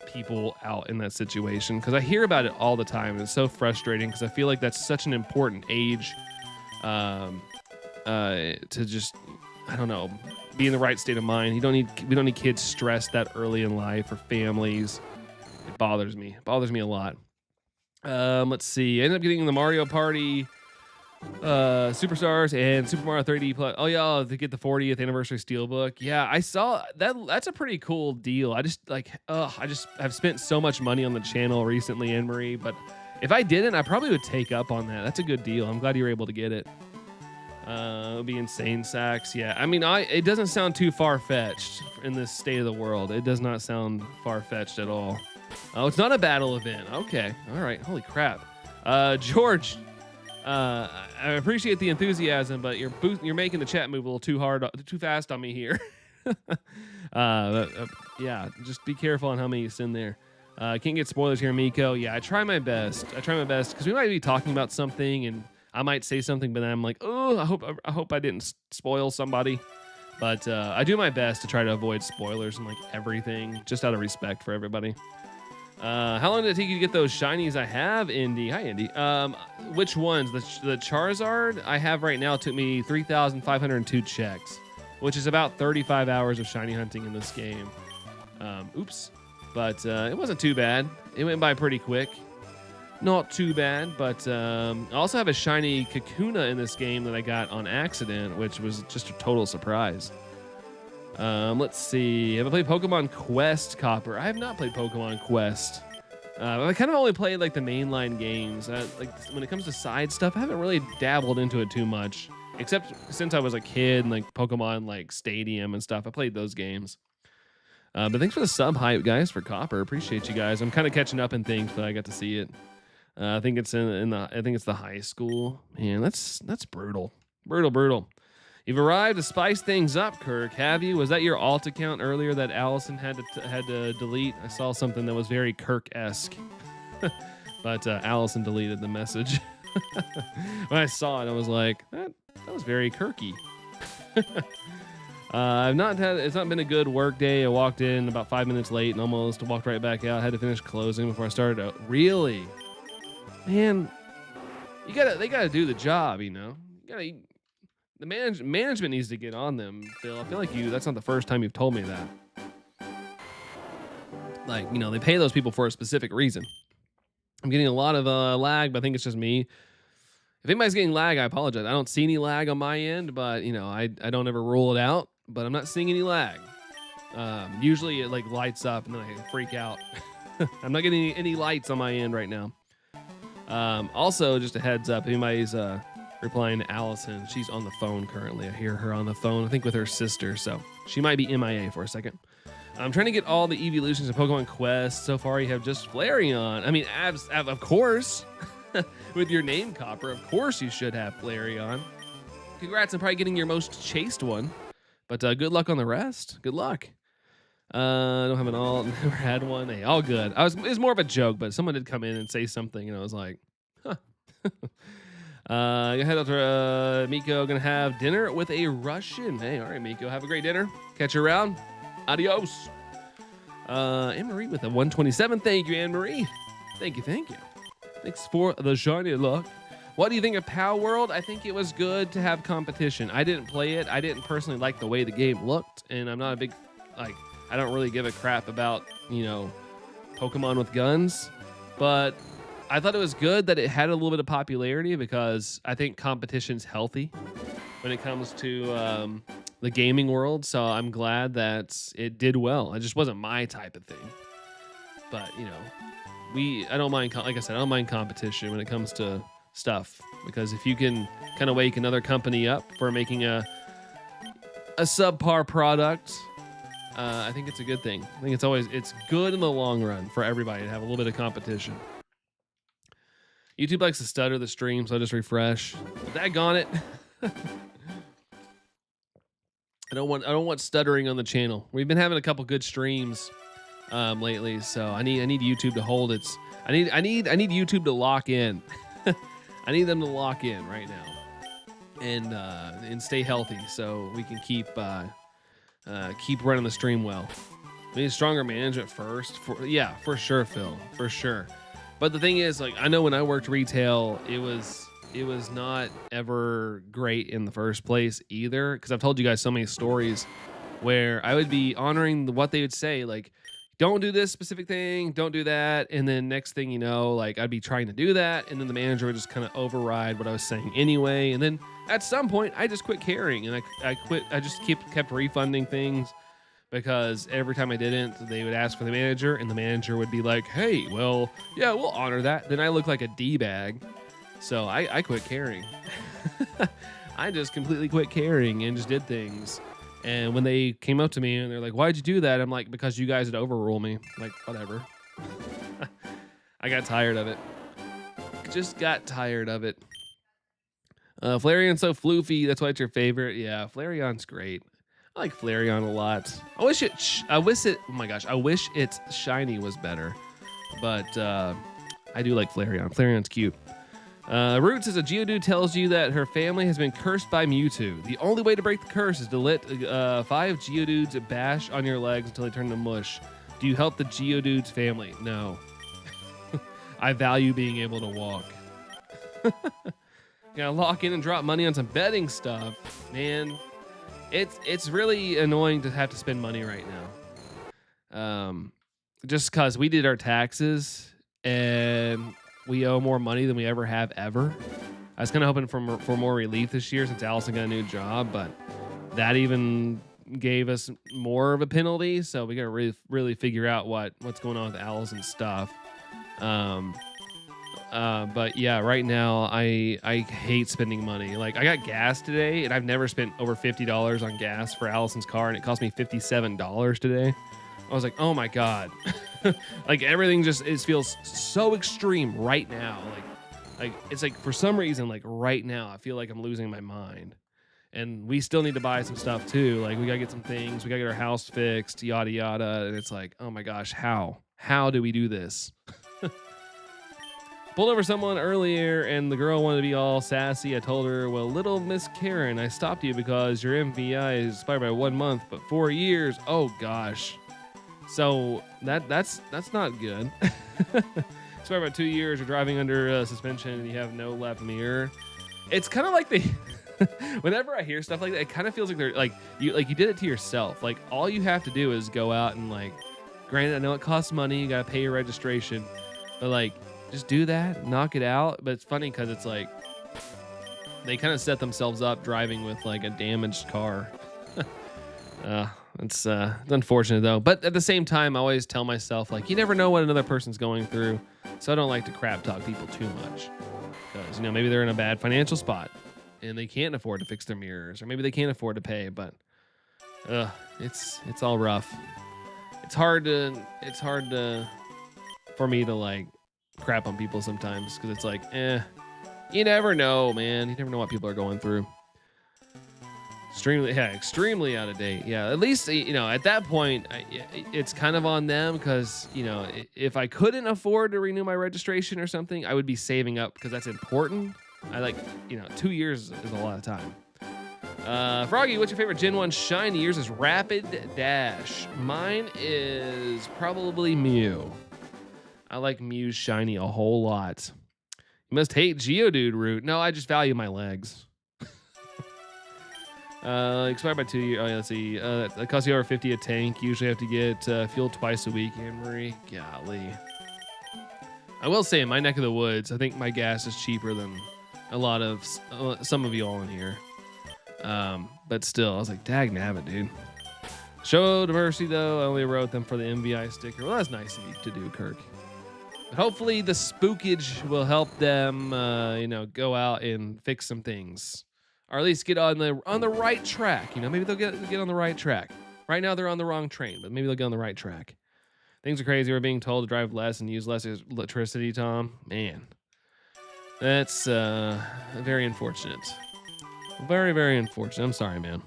[SPEAKER 1] people out in that situation because I hear about it all the time, and it's so frustrating because I feel like that's such an important age to just, I don't know, be in the right state of mind. We don't need kids stressed that early in life, or families. It bothers me a lot. Let's see. I ended up getting the Mario Party Superstars and Super Mario 3D Plus. Oh yeah, to get the 40th anniversary steelbook. Yeah, I saw that. That's a pretty cool deal. I've spent so much money on the channel recently, Anne Marie, but if I didn't, I probably would take up on that. That's a good deal. I'm glad you were able to get it. It would be insane, Sacks. Yeah, I mean, it doesn't sound too far-fetched in this state of the world. It does not sound far-fetched at all. Oh, it's not a battle event. Okay, all right. Holy crap, George. I appreciate the enthusiasm, but you're making the chat move a little too fast on me here. Yeah, just be careful on how many you send there. Can't get spoilers here, Miko. Yeah, I try my best because we might be talking about something and I might say something, but then I'm like, oh, I hope I didn't spoil somebody. But I do my best to try to avoid spoilers and like everything, just out of respect for everybody. How long did it take you to get those shinies I have, Indy? Hi, Indy. Which ones? The Charizard I have right now took me 3,502 checks, which is about 35 hours of shiny hunting in this game. Oops. But it wasn't too bad. It went by pretty quick. Not too bad, but I also have a shiny Kakuna in this game that I got on accident, which was just a total surprise. Let's see. Have I played Pokemon Quest, Copper? I have not played Pokemon Quest. I kind of only played like the mainline games. Like when it comes to side stuff, I haven't really dabbled into it too much, except since I was a kid and like Pokemon like Stadium and stuff. I played those games. But thanks for the sub hype, guys, for Copper. Appreciate you guys. I'm kind of catching up in things, but I got to see it. I think it's in the I think it's the high school. Man, that's brutal, brutal. You've arrived to spice things up, Kirk. Have you? Was that your alt account earlier that Allison had to delete? I saw something that was very Kirk-esque, but Allison deleted the message. When I saw it, I was like, that was very Kirky. It's not been a good work day. I walked in about 5 minutes late and almost walked right back out. Had to finish closing before I started out. Really? Man, they gotta do the job, you know? The management needs to get on them, Phil. I feel like that's not the first time you've told me that. Like, you know, they pay those people for a specific reason. I'm getting a lot of lag, but I think it's just me. If anybody's getting lag, I apologize. I don't see any lag on my end, but you know, I don't ever rule it out, but I'm not seeing any lag. Usually it like lights up and then I freak out. I'm not getting any lights on my end right now. Also, just a heads up, anybody's replying to Allison, she's on the phone currently. I hear her on the phone, I think with her sister, so she might be MIA for a second. I'm trying to get all the evolutions in Pokemon Quest. So far, you have just Flareon. I mean, of course. With your name, Copper, of course you should have Flareon. Congrats on probably getting your most chased one. But good luck on the rest. Good luck. I don't have an alt. Never had one. Hey, all good. It was more of a joke, but someone did come in and say something, and I was like, huh. Gonna head out to Miko. Gonna have dinner with a Russian. Hey, all right, Miko. Have a great dinner. Catch you around. Adios. Anne-Marie with a 127. Thank you, Anne-Marie. Thank you. Thanks for the shiny luck. What do you think of Pow World? I think it was good to have competition. I didn't play it. I didn't personally like the way the game looked, and I'm not a big, I don't really give a crap about, you know, Pokemon with guns, but I thought it was good that it had a little bit of popularity because I think competition's healthy when it comes to the gaming world. So I'm glad that it did well. It just wasn't my type of thing, but you know, I don't mind. Like I said, I don't mind competition when it comes to stuff because if you can kind of wake another company up for making a subpar product, I think it's a good thing. I think it's good in the long run for everybody to have a little bit of competition. YouTube likes to stutter the stream, so I just refresh. Daggone it. I don't want stuttering on the channel. We've been having a couple good streams lately, so I need YouTube to hold its. I need YouTube to lock in. I need them to lock in right now, and stay healthy so we can keep running the stream well. We need stronger management first. For sure, Phil, for sure. But the thing is, like, I know when I worked retail, it was not ever great in the first place either. Because I've told you guys so many stories where I would be honoring what they would say, like, don't do this specific thing, don't do that. And then next thing you know, like, I'd be trying to do that. And then the manager would just kind of override what I was saying anyway. And then at some point, I just quit caring. And I quit. I just kept refunding things. Because every time I didn't, they would ask for the manager, and the manager would be like, hey, well, yeah, we'll honor that. Then I look like a D-bag. So I quit caring. I just completely quit caring and just did things. And when they came up to me and they're like, why'd you do that? I'm like, because you guys had overruled me. I'm like, whatever. I got tired of it. Just got tired of it. Flareon's so floofy. That's why it's your favorite. Yeah, Flareon's great. I like Flareon a lot. I wish its shiny was better, but I do like Flareon. Flareon's cute. Roots says a Geodude tells you that her family has been cursed by Mewtwo. The only way to break the curse is to let 5 Geodudes bash on your legs until they turn to mush. Do you help the Geodude's family? No. I value being able to walk. Gotta lock in and drop money on some betting stuff, man. It's really annoying to have to spend money right now. Just because we did our taxes and we owe more money than we ever have ever. I was kind of hoping for more relief this year since Allison got a new job, but that even gave us more of a penalty. So we got to really figure out what's going on with Allison's stuff. But yeah, right now I hate spending money. Like, I got gas today and I've never spent over $50 on gas for Allison's car, and it cost me $57 today. I was like, oh my God. Like everything just it feels so extreme right now. Like it's like for some reason, like right now, I feel like I'm losing my mind. And we still need to buy some stuff too. Like we gotta get some things, we gotta get our house fixed, yada yada. And it's like, oh my gosh, how? How do we do this? Pulled over someone earlier and the girl wanted to be all sassy. I told her, well, little Miss Karen, I stopped you because your MVI is expired by 1 month, but 4 years. Oh gosh. So that's not good. Expired by 2 years, you're driving under suspension and you have no left mirror. It's kind of like whenever I hear stuff like that, it kind of feels like they're like you did it to yourself. Like all you have to do is go out and like, granted, I know it costs money, you gotta pay your registration, but like just do that, knock it out. But it's funny because it's like they kind of set themselves up driving with like a damaged car. It's unfortunate though. But at the same time, I always tell myself like you never know what another person's going through, so I don't like to crap talk people too much because maybe they're in a bad financial spot and they can't afford to fix their mirrors, or maybe they can't afford to pay. But it's all rough. It's hard for me to like crap on people sometimes because it's like, you never know, man. You never know what people are going through. Extremely out of date. Yeah, at least at that point, it's kind of on them because if I couldn't afford to renew my registration or something, I would be saving up because that's important. I like 2 years is a lot of time. Froggy, what's your favorite Gen 1 shiny? Yours is Rapid Dash. Mine is probably Mew. I like Mew's shiny a whole lot. You must hate Geodude route. No, I just value my legs. Expired by 2 years. Oh, yeah, let's see. That costs you over 50 a tank. Usually have to get fuel twice a week, Anne-Marie. Golly. I will say in my neck of the woods, I think my gas is cheaper than a lot of some of you all in here. But still, I was like, dag nabbit, dude. Show to Mercy, though. I only wrote them for the MVI sticker. Well, that's nice of you to do, Kirk. But hopefully the spookage will help them, go out and fix some things. Or at least get on the right track. Maybe they'll get on the right track. Right now they're on the wrong train, but maybe they'll get on the right track. Things are crazy. We're being told to drive less and use less electricity, Tom. Man, that's very unfortunate. Very, very unfortunate. I'm sorry, man.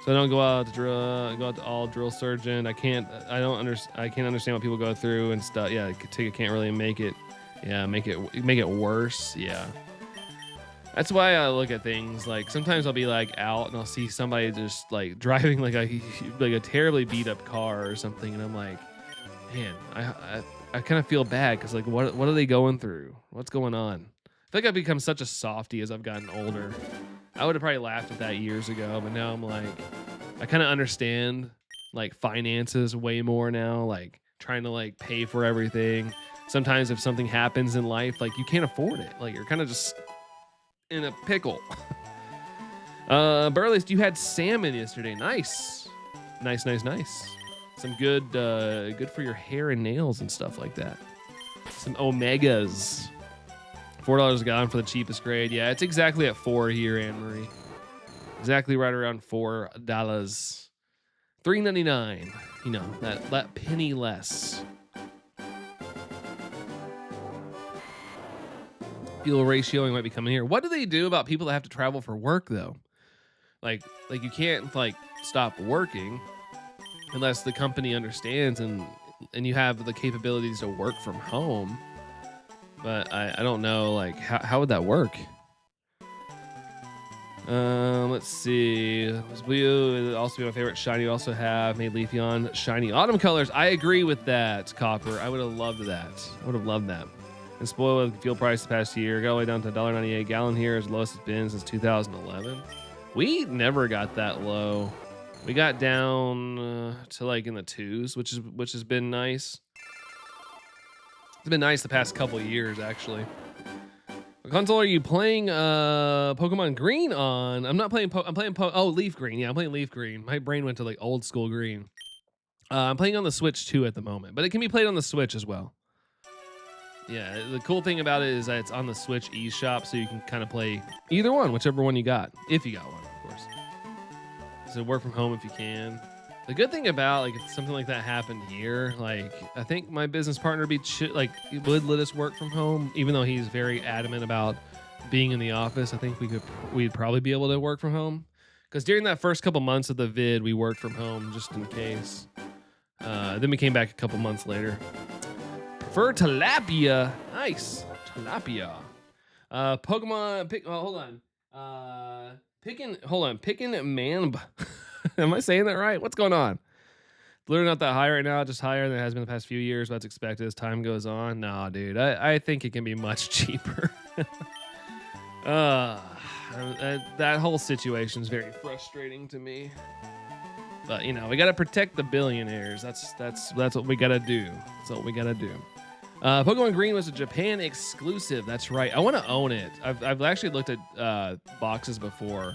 [SPEAKER 1] So I don't go out to all drill surgeon. I can't understand what people go through and stuff. Yeah, ticket can't really make it. Yeah, make it worse. Yeah. That's why I look at things like sometimes I'll be like out and I'll see somebody just like driving like a terribly beat up car or something, and I'm like, man, I kind of feel bad because like what are they going through? What's going on? I feel like I've become such a softie as I've gotten older. I would have probably laughed at that years ago, but now I'm like, I kind of understand like finances way more now, like trying to like pay for everything. Sometimes if something happens in life, like you can't afford it. Like you're kind of just in a pickle. Burleys, you had salmon yesterday. Nice. Some good for your hair and nails and stuff like that. Some omegas. $4 a gallon for the cheapest grade. Yeah, it's exactly at 4 here, Anne-Marie. Exactly right around $4. $3.99. That penny less. Fuel ratioing might be coming here. What do they do about people that have to travel for work though? Like you can't like stop working unless the company understands and you have the capabilities to work from home. But I don't know, like, how would that work? Let's see. Blue would also be my favorite shiny. You also have made Leafeon shiny autumn colors. I agree with that, Copper. I would have loved that. And spoiled with fuel price the past year. Got all the way down to $1.98 a gallon here, as low as it's been since 2011. We never got that low. We got down to like in the twos, which has been nice. It's been nice the past couple of years, actually. What console are you playing Pokemon Green on? I'm not playing Leaf Green. Yeah, I'm playing Leaf Green. My brain went to like old school green. I'm playing on the Switch 2 at the moment, but it can be played on the Switch as well. Yeah, the cool thing about it is that it's on the Switch eShop, so you can kind of play either one, whichever one you got. If you got one, of course. So work from home if you can. The good thing about like if something like that happened here, like I think my business partner would let us work from home, even though he's very adamant about being in the office. I think we'd probably be able to work from home because during that first couple months of the vid, we worked from home just in case. Then we came back a couple months later. Prefer tilapia, nice tilapia. Pokemon pick. Oh, hold on. Picking man. Am I saying that right? What's going on? Literally not that high right now, just higher than it has been the past few years. That's expected as time goes on. No, dude, I think it can be much cheaper. uh, that whole situation is very frustrating to me. But you know, we gotta protect the billionaires. That's what we gotta do. That's what we gotta do. Pokemon Green was a Japan exclusive. That's right. I want to own it. I've actually looked at boxes before,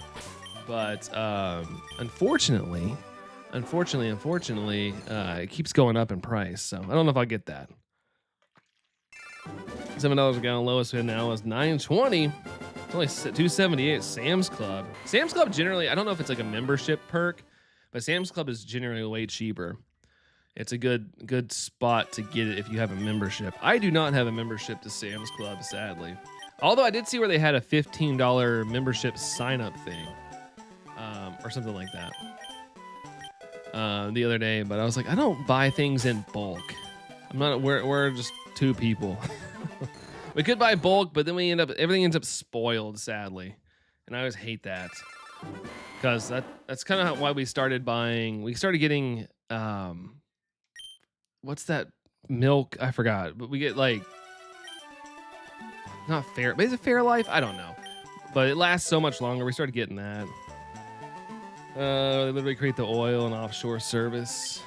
[SPEAKER 1] but unfortunately, it keeps going up in price. So I don't know if I'll get that. $7 a gallon. Lowest we had now is $9.20. It's only $2.78 at Sam's Club. Sam's Club generally, I don't know if it's like a membership perk, but Sam's Club is generally way cheaper. It's a good spot to get it if you have a membership. I do not have a membership to Sam's Club, sadly. Although I did see where they had a $15 membership sign-up thing, or something like that, the other day. But I was like, I don't buy things in bulk. We're just two people. We could buy bulk, but then everything ends up spoiled, sadly, and I always hate that because that's kind of why we started buying. We started getting. What's that milk? I forgot, but we get like not fair. But is it Fairlife? I don't know, but it lasts so much longer. We started getting that. They literally create the oil and offshore service,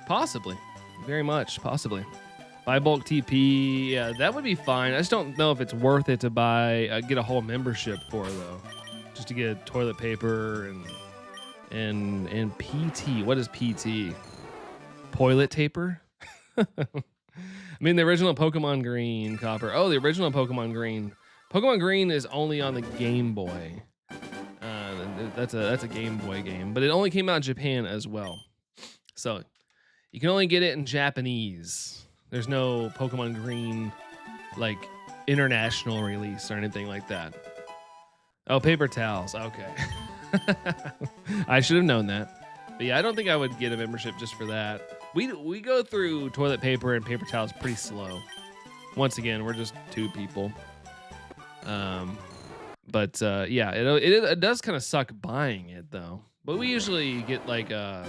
[SPEAKER 1] possibly, very much possibly. Buy bulk TP, yeah, that would be fine. I just don't know if it's worth it to buy get a whole membership for though, just to get toilet paper and PT. What is PT? Toilet taper. I mean, the original Pokemon Green, Copper. Oh, the original Pokemon Green. Pokemon Green is only on the Game Boy. That's a Game Boy game, but it only came out in Japan as well. So you can only get it in Japanese. There's no Pokemon Green like international release or anything like that. Oh, paper towels. Okay. I should have known that. But yeah, I don't think I would get a membership just for that. We go through toilet paper and paper towels pretty slow. Once again, we're just two people. But yeah, it does kind of suck buying it though. But we usually get like a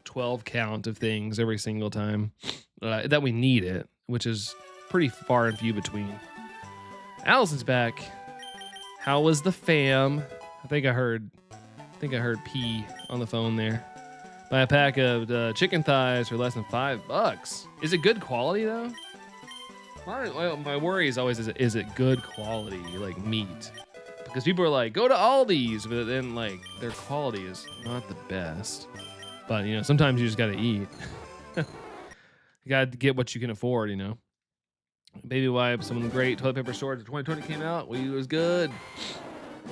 [SPEAKER 1] 12 count of things every single time that we need it, which is pretty far and few between. Allison's back. How was the fam? I think I heard P on the phone there. Buy a pack of chicken thighs for less than $5. Is it good quality though? My worry is always, is it good quality, like meat? Because people are like, go to Aldi's, but then like their quality is not the best. But you know, sometimes you just gotta eat. You gotta get what you can afford, you know. Baby wipes, some great toilet paper storage. 2020 came out, it was good.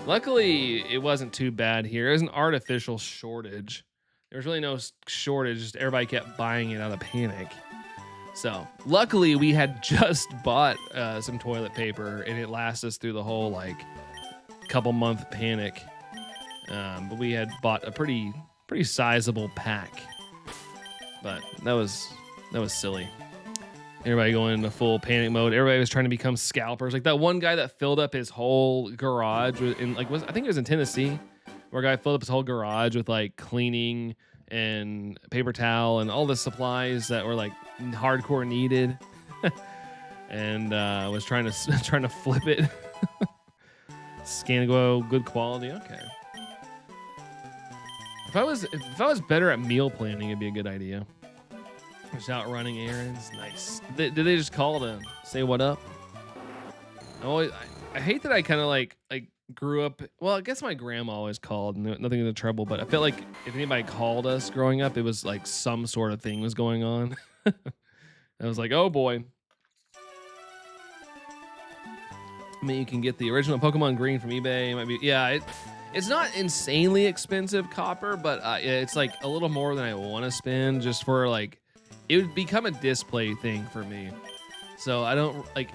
[SPEAKER 1] Luckily, it wasn't too bad here. It was an artificial shortage. There was really no shortage, just everybody kept buying it out of panic. So luckily we had just bought some toilet paper and it lasted us through the whole like couple month panic. But we had bought a pretty sizable pack. But that was silly. Everybody going into full panic mode. Everybody was trying to become scalpers. Like that one guy that filled up his whole garage I think it was in Tennessee, where a guy filled up his whole garage with like cleaning and paper towel and all the supplies that were like hardcore needed, and was trying to flip it. Scan Go, good quality. Okay. If I was better at meal planning, it'd be a good idea. Just out running errands. Nice. Did they just call to say what up? I hate that I kind of like grew up. Well, I guess my grandma always called. Nothing in the trouble, but I felt like if anybody called us growing up, it was like some sort of thing was going on. I was like, oh boy. I mean, you can get the original Pokemon Green from eBay. It might be, yeah. It's not insanely expensive copper, but it's like a little more than I want to spend just for like, it would become a display thing for me. So I don't like,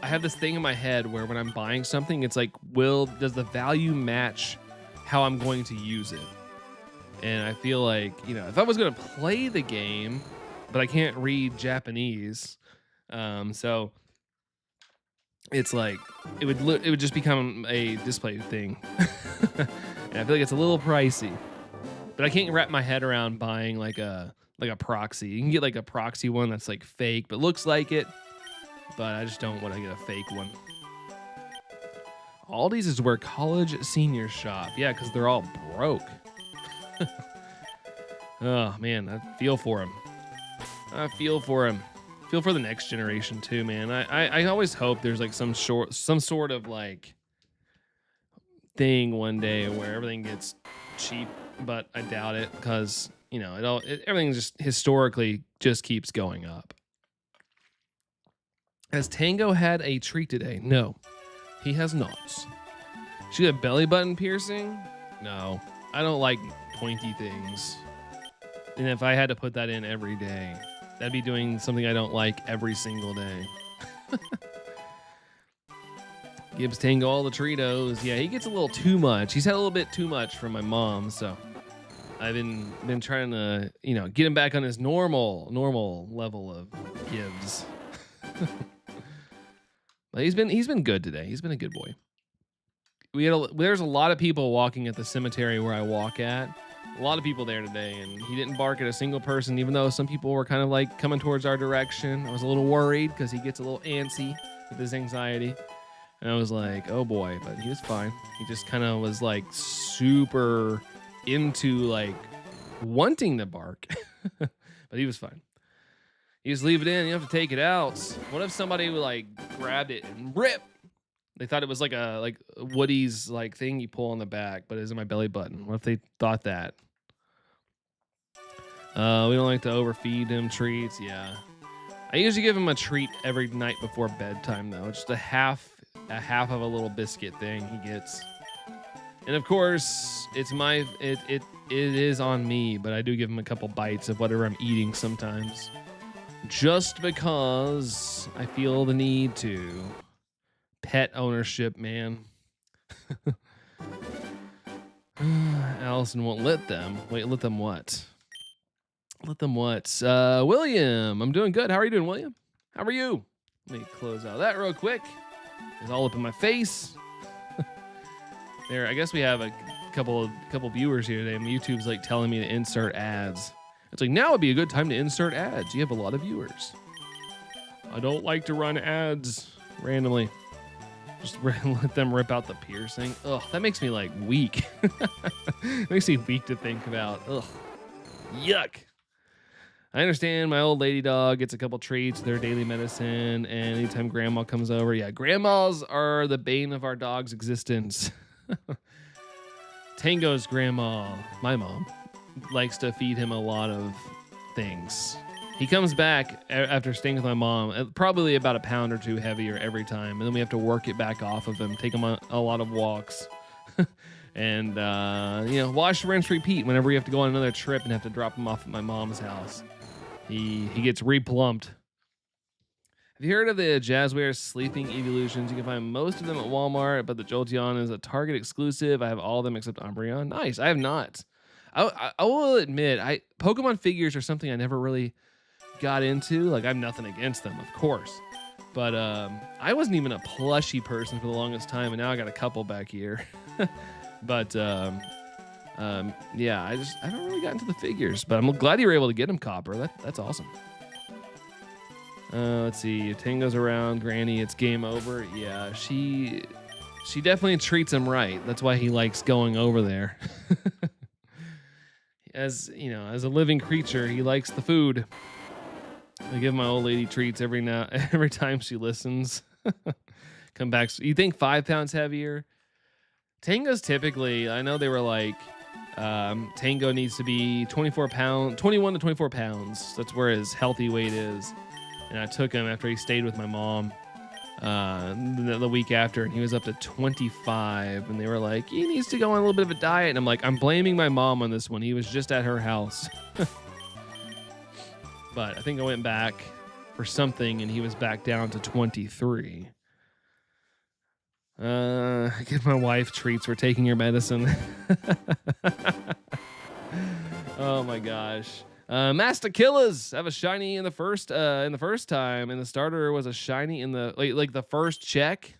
[SPEAKER 1] I have this thing in my head where when I'm buying something, it's like, does the value match how I'm going to use it? And I feel like, if I was going to play the game, but I can't read Japanese, so it's like it would just become a display thing. And I feel like it's a little pricey, but I can't wrap my head around buying like a proxy. You can get like a proxy one that's like fake but looks like it, but I just don't want to get a fake one. Aldi's is where college seniors shop. Yeah, because they're all broke. Oh man, I feel for him. Feel for the next generation too, man. I always hope there's like some sort of like thing one day where everything gets cheap, but I doubt it because everything just historically just keeps going up. Has Tango had a treat today? No, he has not. She got a belly button piercing? No, I don't like pointy things. And if I had to put that in every day, that'd be doing something I don't like every single day. Gives Tango all the Treatos. Yeah, he gets a little too much. He's had a little bit too much from my mom, so I've been trying to, get him back on his normal level of gives. But he's been good today. He's been a good boy. There's a lot of people walking at the cemetery where I walk at. A lot of people there today, and he didn't bark at a single person, even though some people were kind of like coming towards our direction. I was a little worried because he gets a little antsy with his anxiety. And I was like, oh boy, but he was fine. He just kind of was like super into like wanting to bark, but he was fine. You just leave it in, you have to take it out. What if somebody like grabbed it and rip? They thought it was like Woody's like thing you pull on the back, but it's in my belly button. What if they thought that? We don't like to overfeed him treats. Yeah, I usually give him a treat every night before bedtime, though. Just a half of a little biscuit thing he gets. And of course, it is on me, but I do give him a couple bites of whatever I'm eating sometimes, just because I feel the need to. Pet ownership, man. Allison won't let them. Wait, let them what? Let them what? William, I'm doing good. How are you doing, William? How are you? Let me close out that real quick. It's all up in my face. There, I guess we have a couple viewers here today, and YouTube's like telling me to insert ads. It's like, now would be a good time to insert ads. You have a lot of viewers. I don't like to run ads randomly. Just let them rip out the piercing. Ugh, that makes me like weak. It makes me weak to think about. Ugh, yuck. I understand my old lady dog gets a couple treats, their daily medicine, and anytime grandma comes over. Yeah, grandmas are the bane of our dog's existence. Tango's grandma, my mom, likes to feed him a lot of things. He comes back after staying with my mom, probably about a pound or two heavier every time. And then we have to work it back off of him, take him on a lot of walks. And, wash, rinse, repeat whenever we have to go on another trip and have to drop him off at my mom's house. He gets replumped. Have you heard of the Jazzware sleeping evolutions? You can find most of them at Walmart, but the Jolteon is a Target exclusive. I have all of them except Umbreon. Nice. I have not. I will admit, Pokemon figures are something I never really got into. Like, I have nothing against them, of course, but I wasn't even a plushie person for the longest time, and now I got a couple back here. But yeah, I haven't really gotten to the figures, but I'm glad you were able to get them, Copper. That's awesome. Let's see, if Tango's around Granny, it's game over. Yeah, she definitely treats him right. That's why he likes going over there. As a living creature, he likes the food. I give my old lady treats every time she listens. Come back. You think 5 pounds heavier? Tango's typically, I know they were like, Tango needs to be 21 to 24 pounds. That's where his healthy weight is. And I took him after he stayed with my mom. the week after, and he was up to 25, and they were like, he needs to go on a little bit of a diet. And I'm like, I'm blaming my mom on this one. He was just at her house. But I think I went back for something, and he was back down to 23. I give my wife treats for taking your medicine. Oh my gosh. Master Killers have a shiny in the first time, and the starter was a shiny in the like the first check.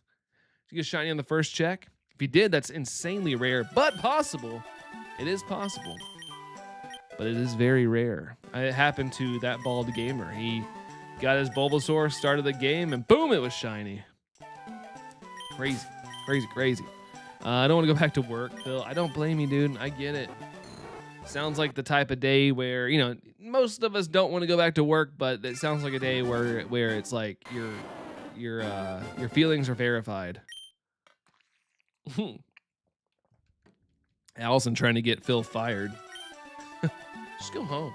[SPEAKER 1] You get a shiny on the first check. If you did, that's insanely rare, but possible. It is possible, but it is very rare. It happened to that bald gamer. He got his Bulbasaur, started the game, and boom, it was shiny. Crazy, crazy, crazy. I don't want to go back to work, Phil. I don't blame you, dude. I get it. Sounds like the type of day where, you know, most of us don't want to go back to work, but it sounds like a day where it's like your feelings are verified. Allison trying to get Phil fired. Just go home.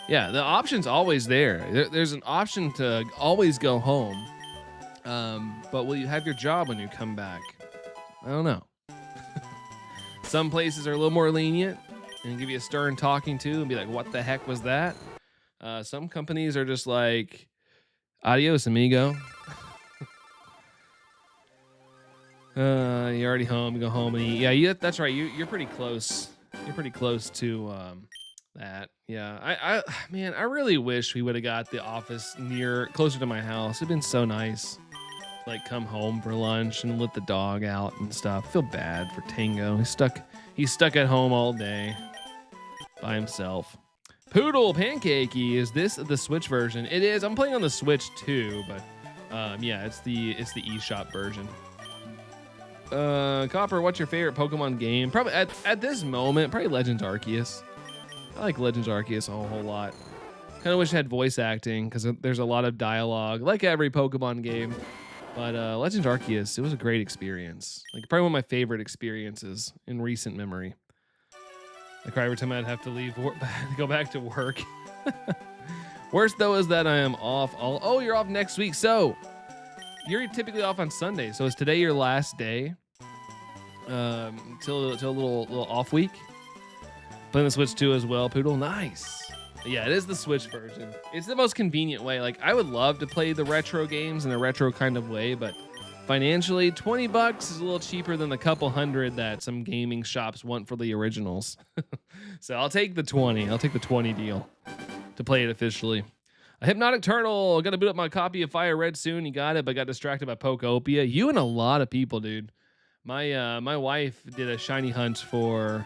[SPEAKER 1] Yeah, the option's always there. There's an option to always go home. But will you have your job when you come back? I don't know. Some places are a little more lenient and give you a stern talking to and be like, what the heck was that? Some companies are just like, adios, amigo. You're already home. You go home and eat. Yeah, that's right. You're pretty close. You're pretty close to that. Yeah, man, I really wish we would have got the office closer to my house. It'd been so nice. Like come home for lunch and let the dog out and stuff. I feel bad for Tango. He's stuck at home all day by himself. Poodle Pancakey, is this the Switch version? It is. I'm playing on the Switch too, but yeah, it's the eShop version. Copper, what's your favorite Pokemon game? Probably at this moment, probably Legends Arceus. I like Legends Arceus a whole lot. Kind of wish it had voice acting because there's a lot of dialogue, like every Pokemon game. But Legends Arceus, it was a great experience. Like probably one of my favorite experiences in recent memory. I cry every time I'd have to leave, go back to work. Worst though is that I am off. Oh, you're off next week. So you're typically off on Sunday. So is today your last day? Till a little off week. Playing the Switch 2 as well, Poodle. Nice. Yeah, it is the Switch version. It's the most convenient way. Like, I would love to play the retro games in a retro kind of way, but financially, $20 is a little cheaper than the couple hundred that some gaming shops want for the originals. So I'll take the 20. I'll take the 20 deal to play it officially. A Hypnotic Turtle. Got to boot up my copy of Fire Red soon. You got it, but got distracted by Pokopia. You and a lot of people, dude. My wife did a shiny hunt for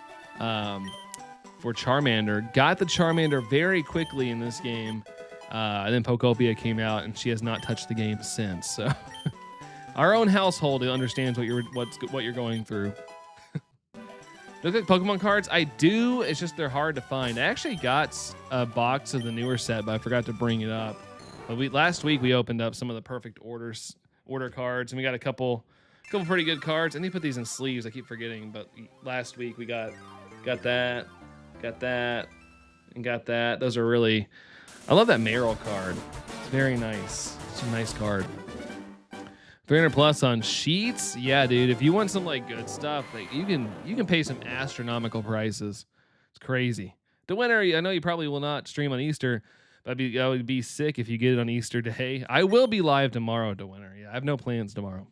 [SPEAKER 1] Charmander, got the Charmander very quickly in this game, and then Pokopia came out, and she has not touched the game since. So, our own household understands what you're going through. Look like Pokemon cards. I do. It's just they're hard to find. I actually got a box of the newer set, but I forgot to bring it up. But last week we opened up some of the perfect order cards, and we got a couple pretty good cards. I need to put these in sleeves. I keep forgetting, but last week we got that. Got that, and got that. Those are really, I love that Meryl card. It's very nice. It's a nice card. 300 plus on sheets. Yeah, dude. If you want some like good stuff, like you can pay some astronomical prices. It's crazy. The winner, I know you probably will not stream on Easter, but I would be sick if you get it on Easter Day. I will be live tomorrow, the winner. Yeah, I have no plans tomorrow.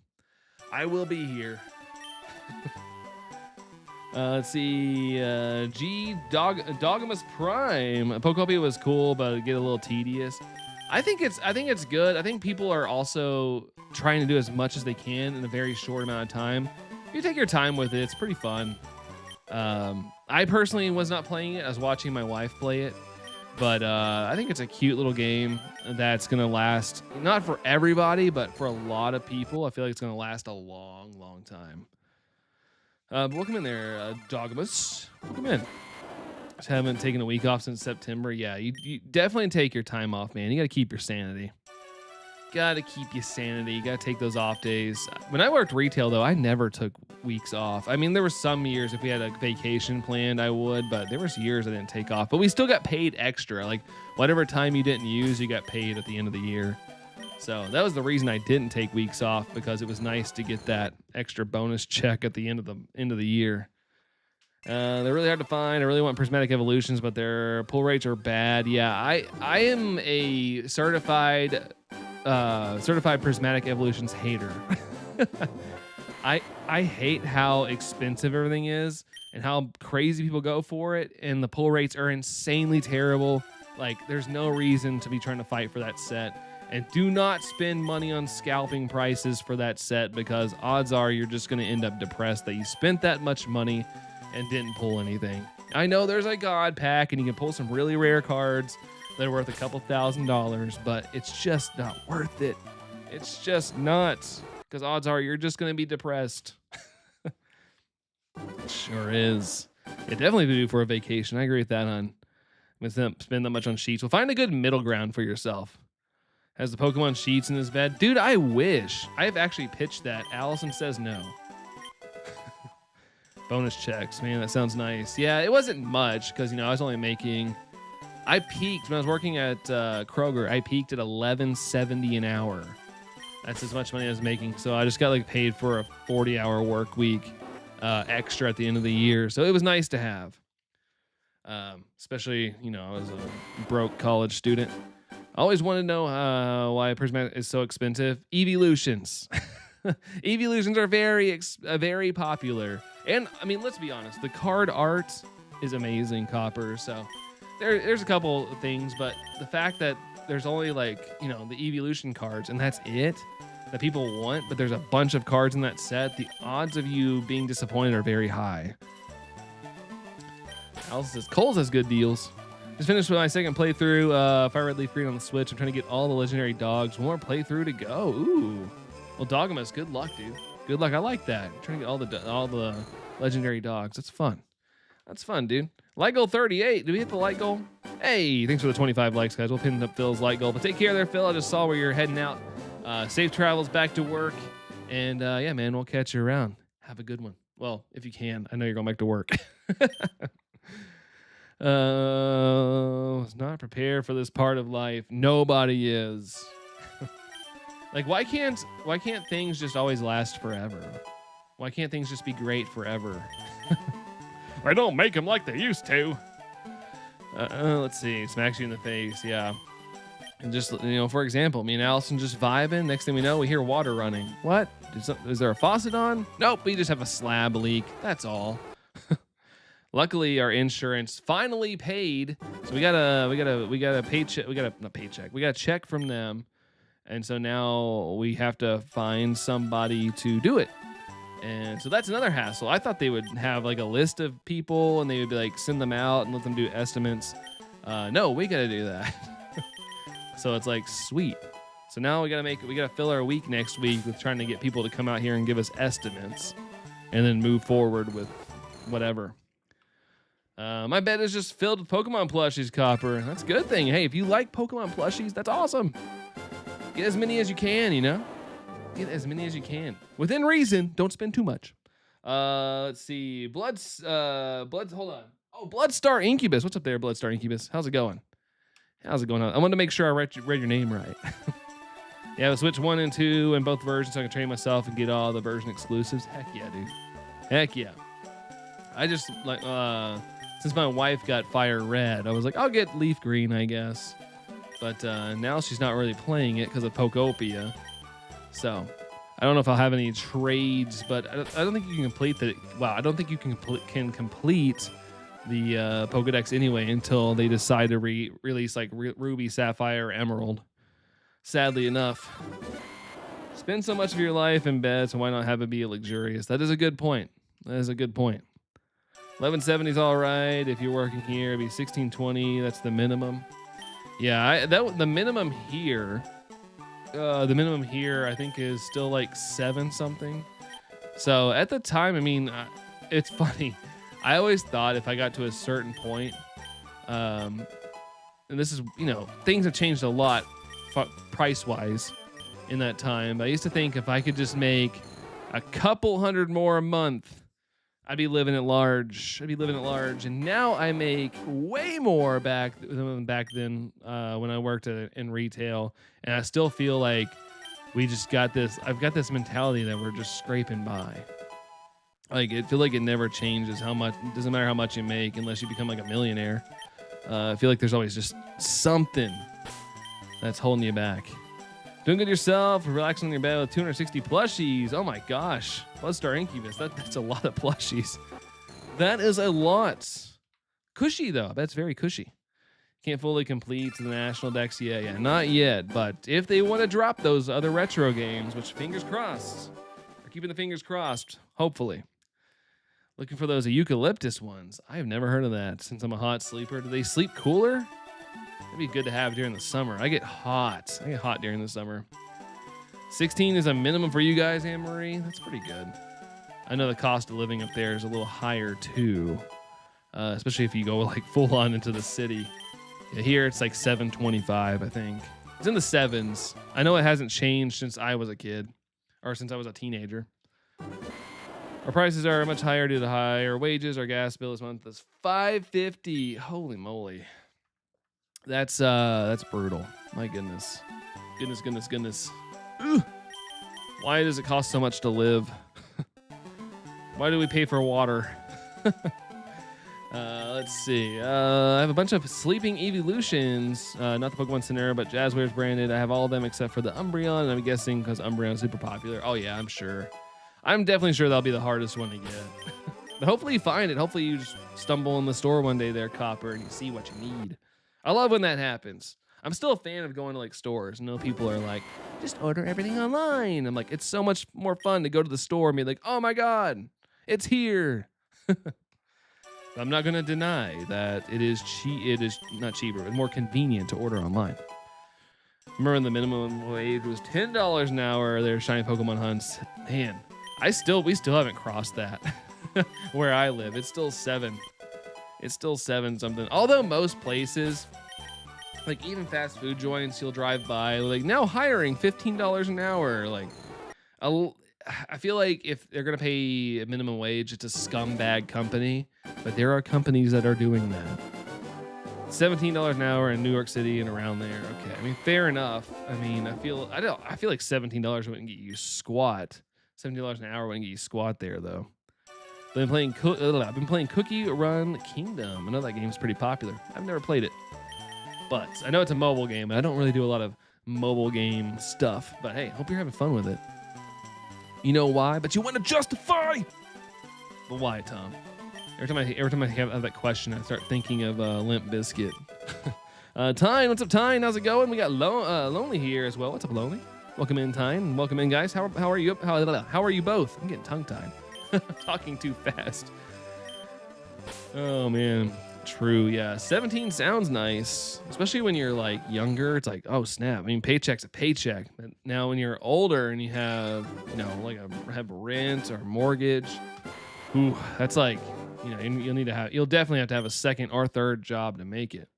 [SPEAKER 1] I will be here. Let's see. Dogamus Prime. Pokopia was cool, but it get a little tedious. I think it's good. I think people are also trying to do as much as they can in a very short amount of time. If you take your time with it, it's pretty fun. I personally was not playing it. I was watching my wife play it. But I think it's a cute little game that's going to last, not for everybody, but for a lot of people. I feel like it's going to last a long, long time. Welcome in there, Dogamus. Welcome in. Just haven't taken a week off since September. Yeah, you definitely take your time off, man. You got to keep your sanity. Got to keep your sanity. You got to take those off days. When I worked retail, though, I never took weeks off. I mean, there were some years if we had a vacation planned, I would, but there was years I didn't take off. But we still got paid extra. Like, whatever time you didn't use, you got paid at the end of the year. So that was the reason I didn't take weeks off, because it was nice to get that extra bonus check at the end of the year. They're really hard to find. I really want prismatic evolutions, but their pull rates are bad. Yeah, I am a certified prismatic evolutions hater. I hate how expensive everything is and how crazy people go for it, and the pull rates are insanely terrible. Like, there's no reason to be trying to fight for that set. And do not spend money on scalping prices for that set, because odds are you're just going to end up depressed that you spent that much money and didn't pull anything. I know there's a god pack and you can pull some really rare cards that are worth a couple $1,000s, but it's just not worth it. It's just not, because odds are you're just going to be depressed. Sure is. It definitely do for a vacation. I agree with that, hon. Spend that much on sheets. Well, find a good middle ground for yourself. Has the Pokemon sheets in his bed? Dude, I wish. I've actually pitched that. Allison says no. Bonus checks. Man, that sounds nice. Yeah, it wasn't much because, I was only making... I peaked when I was working at Kroger. I peaked at $11.70 an hour. That's as much money I was making. So I just got paid for a 40-hour work week extra at the end of the year. So it was nice to have. Especially, I was a broke college student. I always wanted to know why Prismatic is so expensive. Evolutions. Evolutions are very popular. And, let's be honest. The card art is amazing, Copper. So there's a couple of things. But the fact that there's only, the evolution cards, and that's it, that people want, but there's a bunch of cards in that set, the odds of you being disappointed are very high. Alice says, Coles has good deals. Just finished with my second playthrough, Fire Red Leaf Green on the Switch. I'm trying to get all the legendary dogs. One more playthrough to go. Ooh. Well, Dogmas, good luck, dude. Good luck. I like that. I'm trying to get all the legendary dogs. That's fun. That's fun, dude. Light goal 38. Did we hit the light goal? Hey, thanks for the 25 likes, guys. We'll pin up Phil's light goal. But take care there, Phil. I just saw where you're heading out. Safe travels back to work. And, yeah, man, we'll catch you around. Have a good one. Well, if you can. I know you're going back to work. Was not prepared for this part of life. Nobody is. Why can't things just always last forever? Why can't things just be great forever? I don't make them like they used to. Let's see. Smacks you in the face. Yeah. And just, for example, me and Allison just vibing. Next thing we know, we hear water running. What? Is there a faucet on? Nope. We just have a slab leak. That's all. Luckily, our insurance finally paid, so we got a paycheck. We got a check from them, and so now we have to find somebody to do it. And so that's another hassle. I thought they would have a list of people, and they would be send them out and let them do estimates. No, we got to do that. So it's sweet. So now we got to fill our week next week with trying to get people to come out here and give us estimates, and then move forward with whatever. My bed is just filled with Pokemon plushies, Copper. That's a good thing. Hey, if you like Pokemon plushies, that's awesome. Get as many as you can, Get as many as you can. Within reason, don't spend too much. Let's see. Hold on. Oh, Bloodstar Incubus. What's up there, Bloodstar Incubus? How's it going? I wanted to make sure I read your name right. Yeah, I Switch 1 and 2 in both versions so I can train myself and get all the version exclusives. Heck yeah, dude. Heck yeah. I just, since my wife got Fire Red, I was like, I'll get Leaf Green, I guess. But now she's not really playing it because of Pokopia. So I don't know if I'll have any trades, but I don't think you can complete the. Wow, I don't think you can complete the Pokedex anyway until they decide to release Ruby, Sapphire, Emerald. Sadly enough, spend so much of your life in bed, so why not have it be luxurious? That is a good point. 1170 is all right. If you're working here, it'd be 1620. That's the minimum. Yeah, the minimum here. The minimum here, I think, is still 7 something. So at the time, it's funny. I always thought if I got to a certain point, and this is, things have changed a lot price-wise in that time. But I used to think if I could just make a couple hundred more a month, I'd be living at large. And now I make way more back then when I worked in retail, and I still feel like we just got this. I've got this mentality that we're just scraping by. Like it feel like it never changes how much. It doesn't matter how much you make unless you become like a millionaire. I feel like there's always just something that's holding you back. Doing good yourself, relaxing on your bed with 260 plushies. Oh my gosh. Bloodstar Incubus. That's a lot of plushies. That is a lot. Cushy though. That's very cushy. Can't fully complete the national decks yet. Yeah, not yet. But if they want to drop those other retro games, which fingers crossed, we're keeping the fingers crossed, hopefully. Looking for those eucalyptus ones. I have never heard of that since I'm a hot sleeper. Do they sleep cooler? That'd be good to have during the summer. I get hot during the summer. 16 is a minimum for you guys, Anne-Marie. That's pretty good. I know the cost of living up there is a little higher too, especially if you go like full on into the city. Yeah, here it's like $7.25, I think. It's in the sevens. I know it hasn't changed since I was a kid or since I was a teenager. Our prices are much higher due to higher wages. Our gas bill this month is $5.50. Holy moly. That's brutal. My goodness. Goodness. Ugh. Why does it cost so much to live? Why do we pay for water? Let's see. I have a bunch of sleeping evolutions. Not the Pokemon Center, but Jazzwares branded. I have all of them except for the Umbreon. And I'm guessing because Umbreon is super popular. Oh yeah, I'm sure. I'm definitely sure that'll be the hardest one to get. But hopefully you find it. Hopefully you just stumble in the store one day there, Copper, and you see what you need. I love when that happens. I'm still a fan of going to like stores. I know people are like, just order everything online. I'm like, it's so much more fun to go to the store and be like, oh my God, it's here. I'm not going to deny that it is not cheaper, but more convenient to order online. Remember when the minimum wage was $10 an hour, they're shiny Pokemon hunts. Man, we still haven't crossed that where I live. It's still 7. It's still 7 something. Although most places, like even fast food joints, you'll drive by, like now hiring $15 an hour. Like, I feel like if they're gonna pay a minimum wage, it's a scumbag company. But there are companies that are doing that. $17 an hour in New York City and around there. Okay, I mean fair enough. I mean I feel like $17 wouldn't get you squat. $17 an hour wouldn't get you squat there though. I've been playing Cookie Run Kingdom. I know that game's pretty popular. I've never played it, but I know it's a mobile game, and I don't really do a lot of mobile game stuff. But hey, hope you're having fun with it. You know why? But you want to justify. But why, Tom? Every time I have that question, I start thinking of Limp Bizkit. Tyne, what's up, Tyne? How's it going? We got Lonely here as well. What's up, Lonely? Welcome in, Tyne. Welcome in, guys. How are you? How are you both? I'm getting tongue-tied. Talking too fast. Oh man, true. Yeah, 17 sounds nice, especially when you're like younger. It's like, oh snap. I mean, paycheck's a paycheck. But now when you're older and you have, have rent or mortgage, ooh, that's like, you'll definitely have to have a second or third job to make it.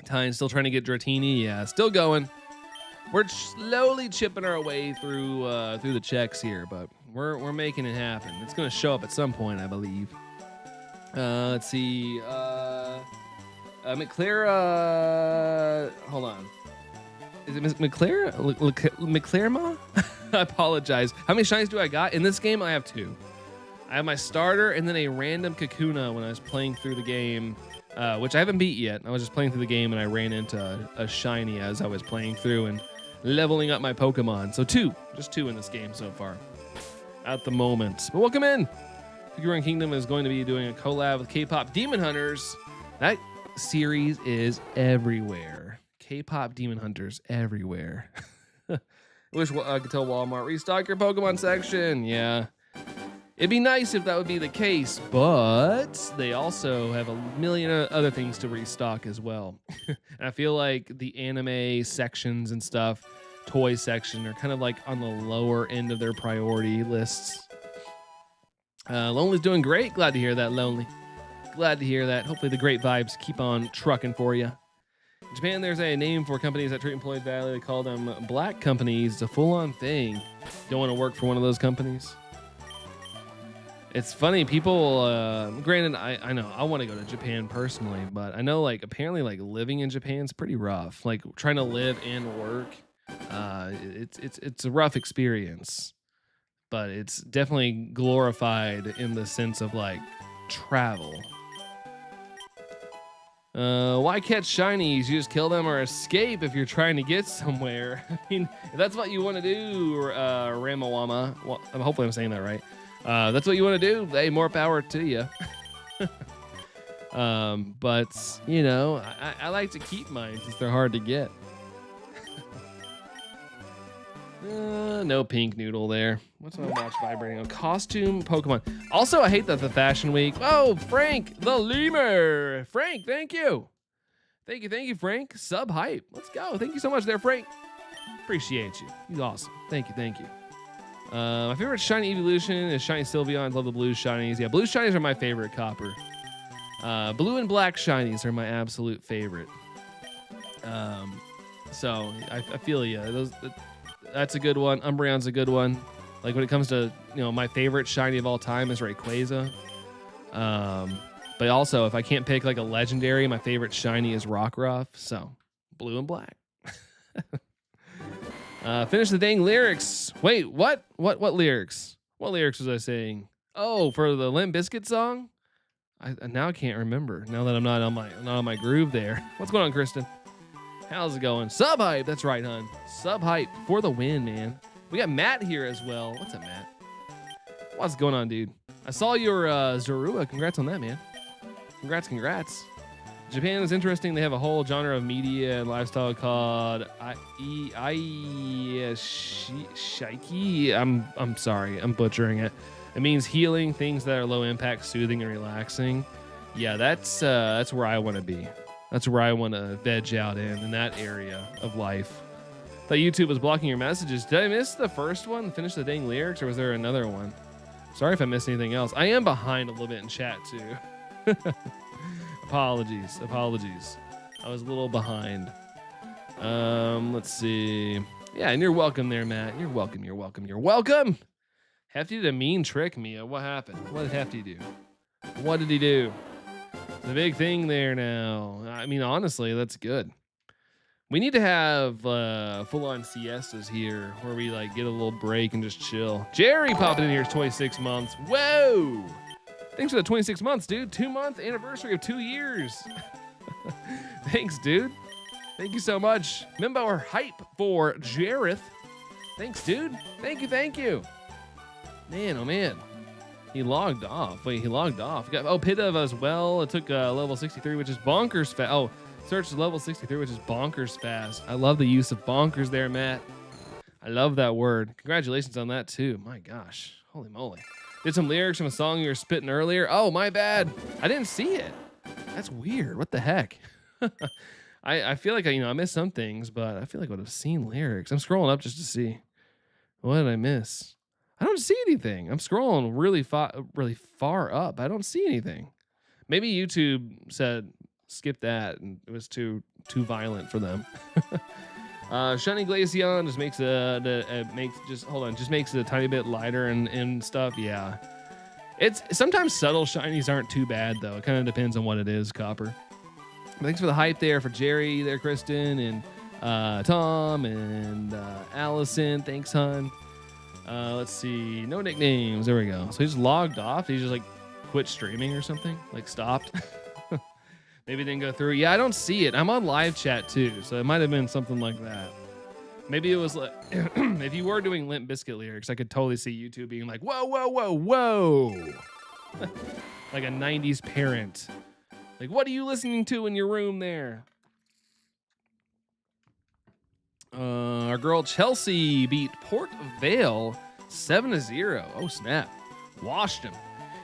[SPEAKER 1] Tyne's still trying to get Dratini. Yeah, still going. We're slowly chipping our way through the checks here, but we're making it happen. It's going to show up at some point, I believe. Let's see. McClara. Hold on. Is it McClara? McClarema? I apologize. How many shinies do I got? In this game, I have 2. I have my starter and then a random Kakuna when I was playing through the game, which I haven't beat yet. I was just playing through the game and I ran into a shiny as I was playing through and leveling up my Pokemon. So 2. Just 2 in this game so far at the moment. But welcome in. Cookie Run Kingdom is going to be doing a collab with K-pop Demon Hunters. That series is everywhere. K-pop Demon Hunters everywhere. I wish I could tell Walmart, restock your Pokemon section. Yeah. It'd be nice if that would be the case, but they also have a million other things to restock as well. And I feel like the anime sections and stuff, toy section, are kind of like on the lower end of their priority lists. Lonely's doing great. Glad to hear that, Lonely. Glad to hear that. Hopefully the great vibes keep on trucking for you. In Japan, there's a name for companies that treat employees badly. They call them black companies. It's a full-on thing. Don't want to work for one of those companies. It's funny, people, granted, I know I want to go to Japan personally, but I know like apparently like living in Japan's pretty rough. Like trying to live and work, it's a rough experience, but it's definitely glorified in the sense of like travel. Why catch shinies? You just kill them or escape if you're trying to get somewhere. I mean, if that's what you want to do, Ramawama. Well, hopefully I'm saying that right. That's what you want to do. Hey, more power to you. But you know, I like to keep mine since they're hard to get. No pink noodle there. What's my watch vibrating on? Costume Pokemon. Also, I hate that the Fashion Week. Oh, Frank, the lemur. Frank, thank you. Thank you, Frank. Sub hype. Let's go. Thank you so much there, Frank. Appreciate you. He's awesome. Thank you. My favorite shiny evolution is shiny Sylveon. Love the blue shinies. Yeah, blue shinies are my favorite, Copper. Blue and black shinies are my absolute favorite. So I feel you. That's a good one. Umbreon's a good one. Like when it comes to, you know, my favorite shiny of all time is Rayquaza. But also if I can't pick like a legendary, my favorite shiny is Rockruff. So blue and black. Finish the dang lyrics. Wait, what? What lyrics? What lyrics was I saying? Oh, for the Limp Bizkit song? I now can't remember. Now that I'm not on my groove there. What's going on, Kristen? How's it going? Sub hype. That's right, hun. Sub hype for the win, man. We got Matt here as well. What's up, Matt? What's going on, dude? I saw your Zorua. Congrats on that, man. Congrats. Japan is interesting. They have a whole genre of media and lifestyle called Shiki. I'm sorry. I'm butchering it. It means healing, things that are low impact, soothing, and relaxing. Yeah, that's where I want to be. That's where I want to veg out in that area of life. Thought YouTube was blocking your messages. Did I miss the first one? Finish the dang lyrics, or was there another one? Sorry if I missed anything else. I am behind a little bit in chat too. Apologies. I was a little behind. Let's see. Yeah, and you're welcome there, Matt. You're welcome. Hefty did a mean trick, Mia. What happened? What did Hefty do? What did he do? It's a big thing there now. I mean, honestly, that's good. We need to have full-on siestas here where we like get a little break and just chill. Jerry popping in here is 26 months. Whoa! Thanks for the 26 months, dude. 2-month anniversary of 2 years. Thanks, dude. Thank you so much. Mimbo or hype for Jareth. Thanks, dude. Thank you. Man, oh man. He logged off. Wait, he logged off. Got Pidav as well. It took level 63, which is bonkers fast. Oh, search level 63, which is bonkers fast. I love the use of bonkers there, Matt. I love that word. Congratulations on that too. My gosh. Holy moly. Did some lyrics from a song you were spitting earlier. Oh, my bad. I didn't see it. That's weird. What the heck? I feel like I missed some things, but I feel like I would have seen lyrics. I'm scrolling up just to see. What did I miss? I don't see anything. I'm scrolling really far up. I don't see anything. Maybe YouTube said skip that and it was too violent for them. Shiny Glaceon just makes just makes it a tiny bit lighter and stuff. Yeah. It's sometimes subtle shinies aren't too bad though. It kind of depends on what it is, Copper. Thanks for the hype there for Jerry there, Kristen, and Tom and Allison. Thanks, hun. Let's see. No nicknames. There we go. So he just logged off. He just like quit streaming or something. Like stopped. Maybe it didn't go through. Yeah, I don't see it. I'm on live chat too, so it might have been something like that. Maybe it was like if you were doing Limp Bizkit lyrics, I could totally see YouTube being like, whoa, whoa, whoa, whoa. Like a 90s parent. Like, what are you listening to in your room there? Our girl Chelsea beat Port Vale 7-0. Oh, snap. Washed him.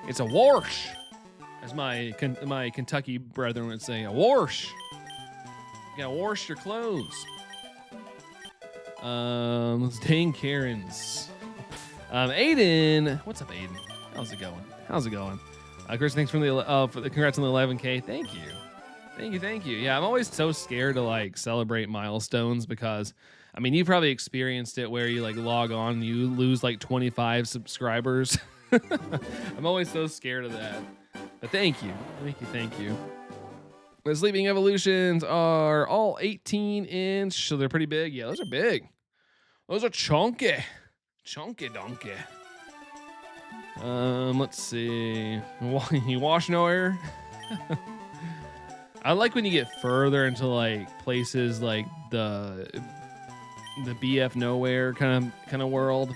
[SPEAKER 1] It's a wash. As my Kentucky brethren would say, a wash. You gotta wash your clothes. Dang Karens. Aiden. What's up, Aiden? How's it going? Chris, thanks for the congrats on the 11K. Thank you. Yeah, I'm always so scared to like celebrate milestones because I mean, you probably experienced it where you like log on and you lose like 25 subscribers I'm always so scared of that. But thank you. Thank you. The sleeping evolutions are all 18-inch, so they're pretty big. Yeah, those are big. Those are chunky. Chunky donkey. Let's see. You wash nowhere. I like when you get further into like places like the BF nowhere kind of world,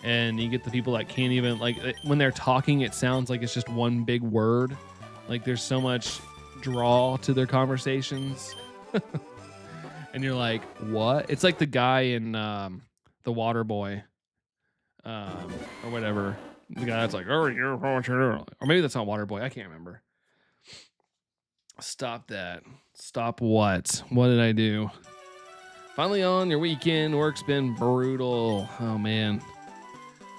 [SPEAKER 1] and you get the people that can't even like when they're talking. It sounds like it's just one big word. Like there's so much draw to their conversations, and you're like, what? It's like the guy in the Water Boy, or whatever. The guy that's like, oh, or maybe that's not Water Boy. I can't remember. Stop that. Stop what? What did I do? Finally on your weekend. Work's been brutal. Oh man.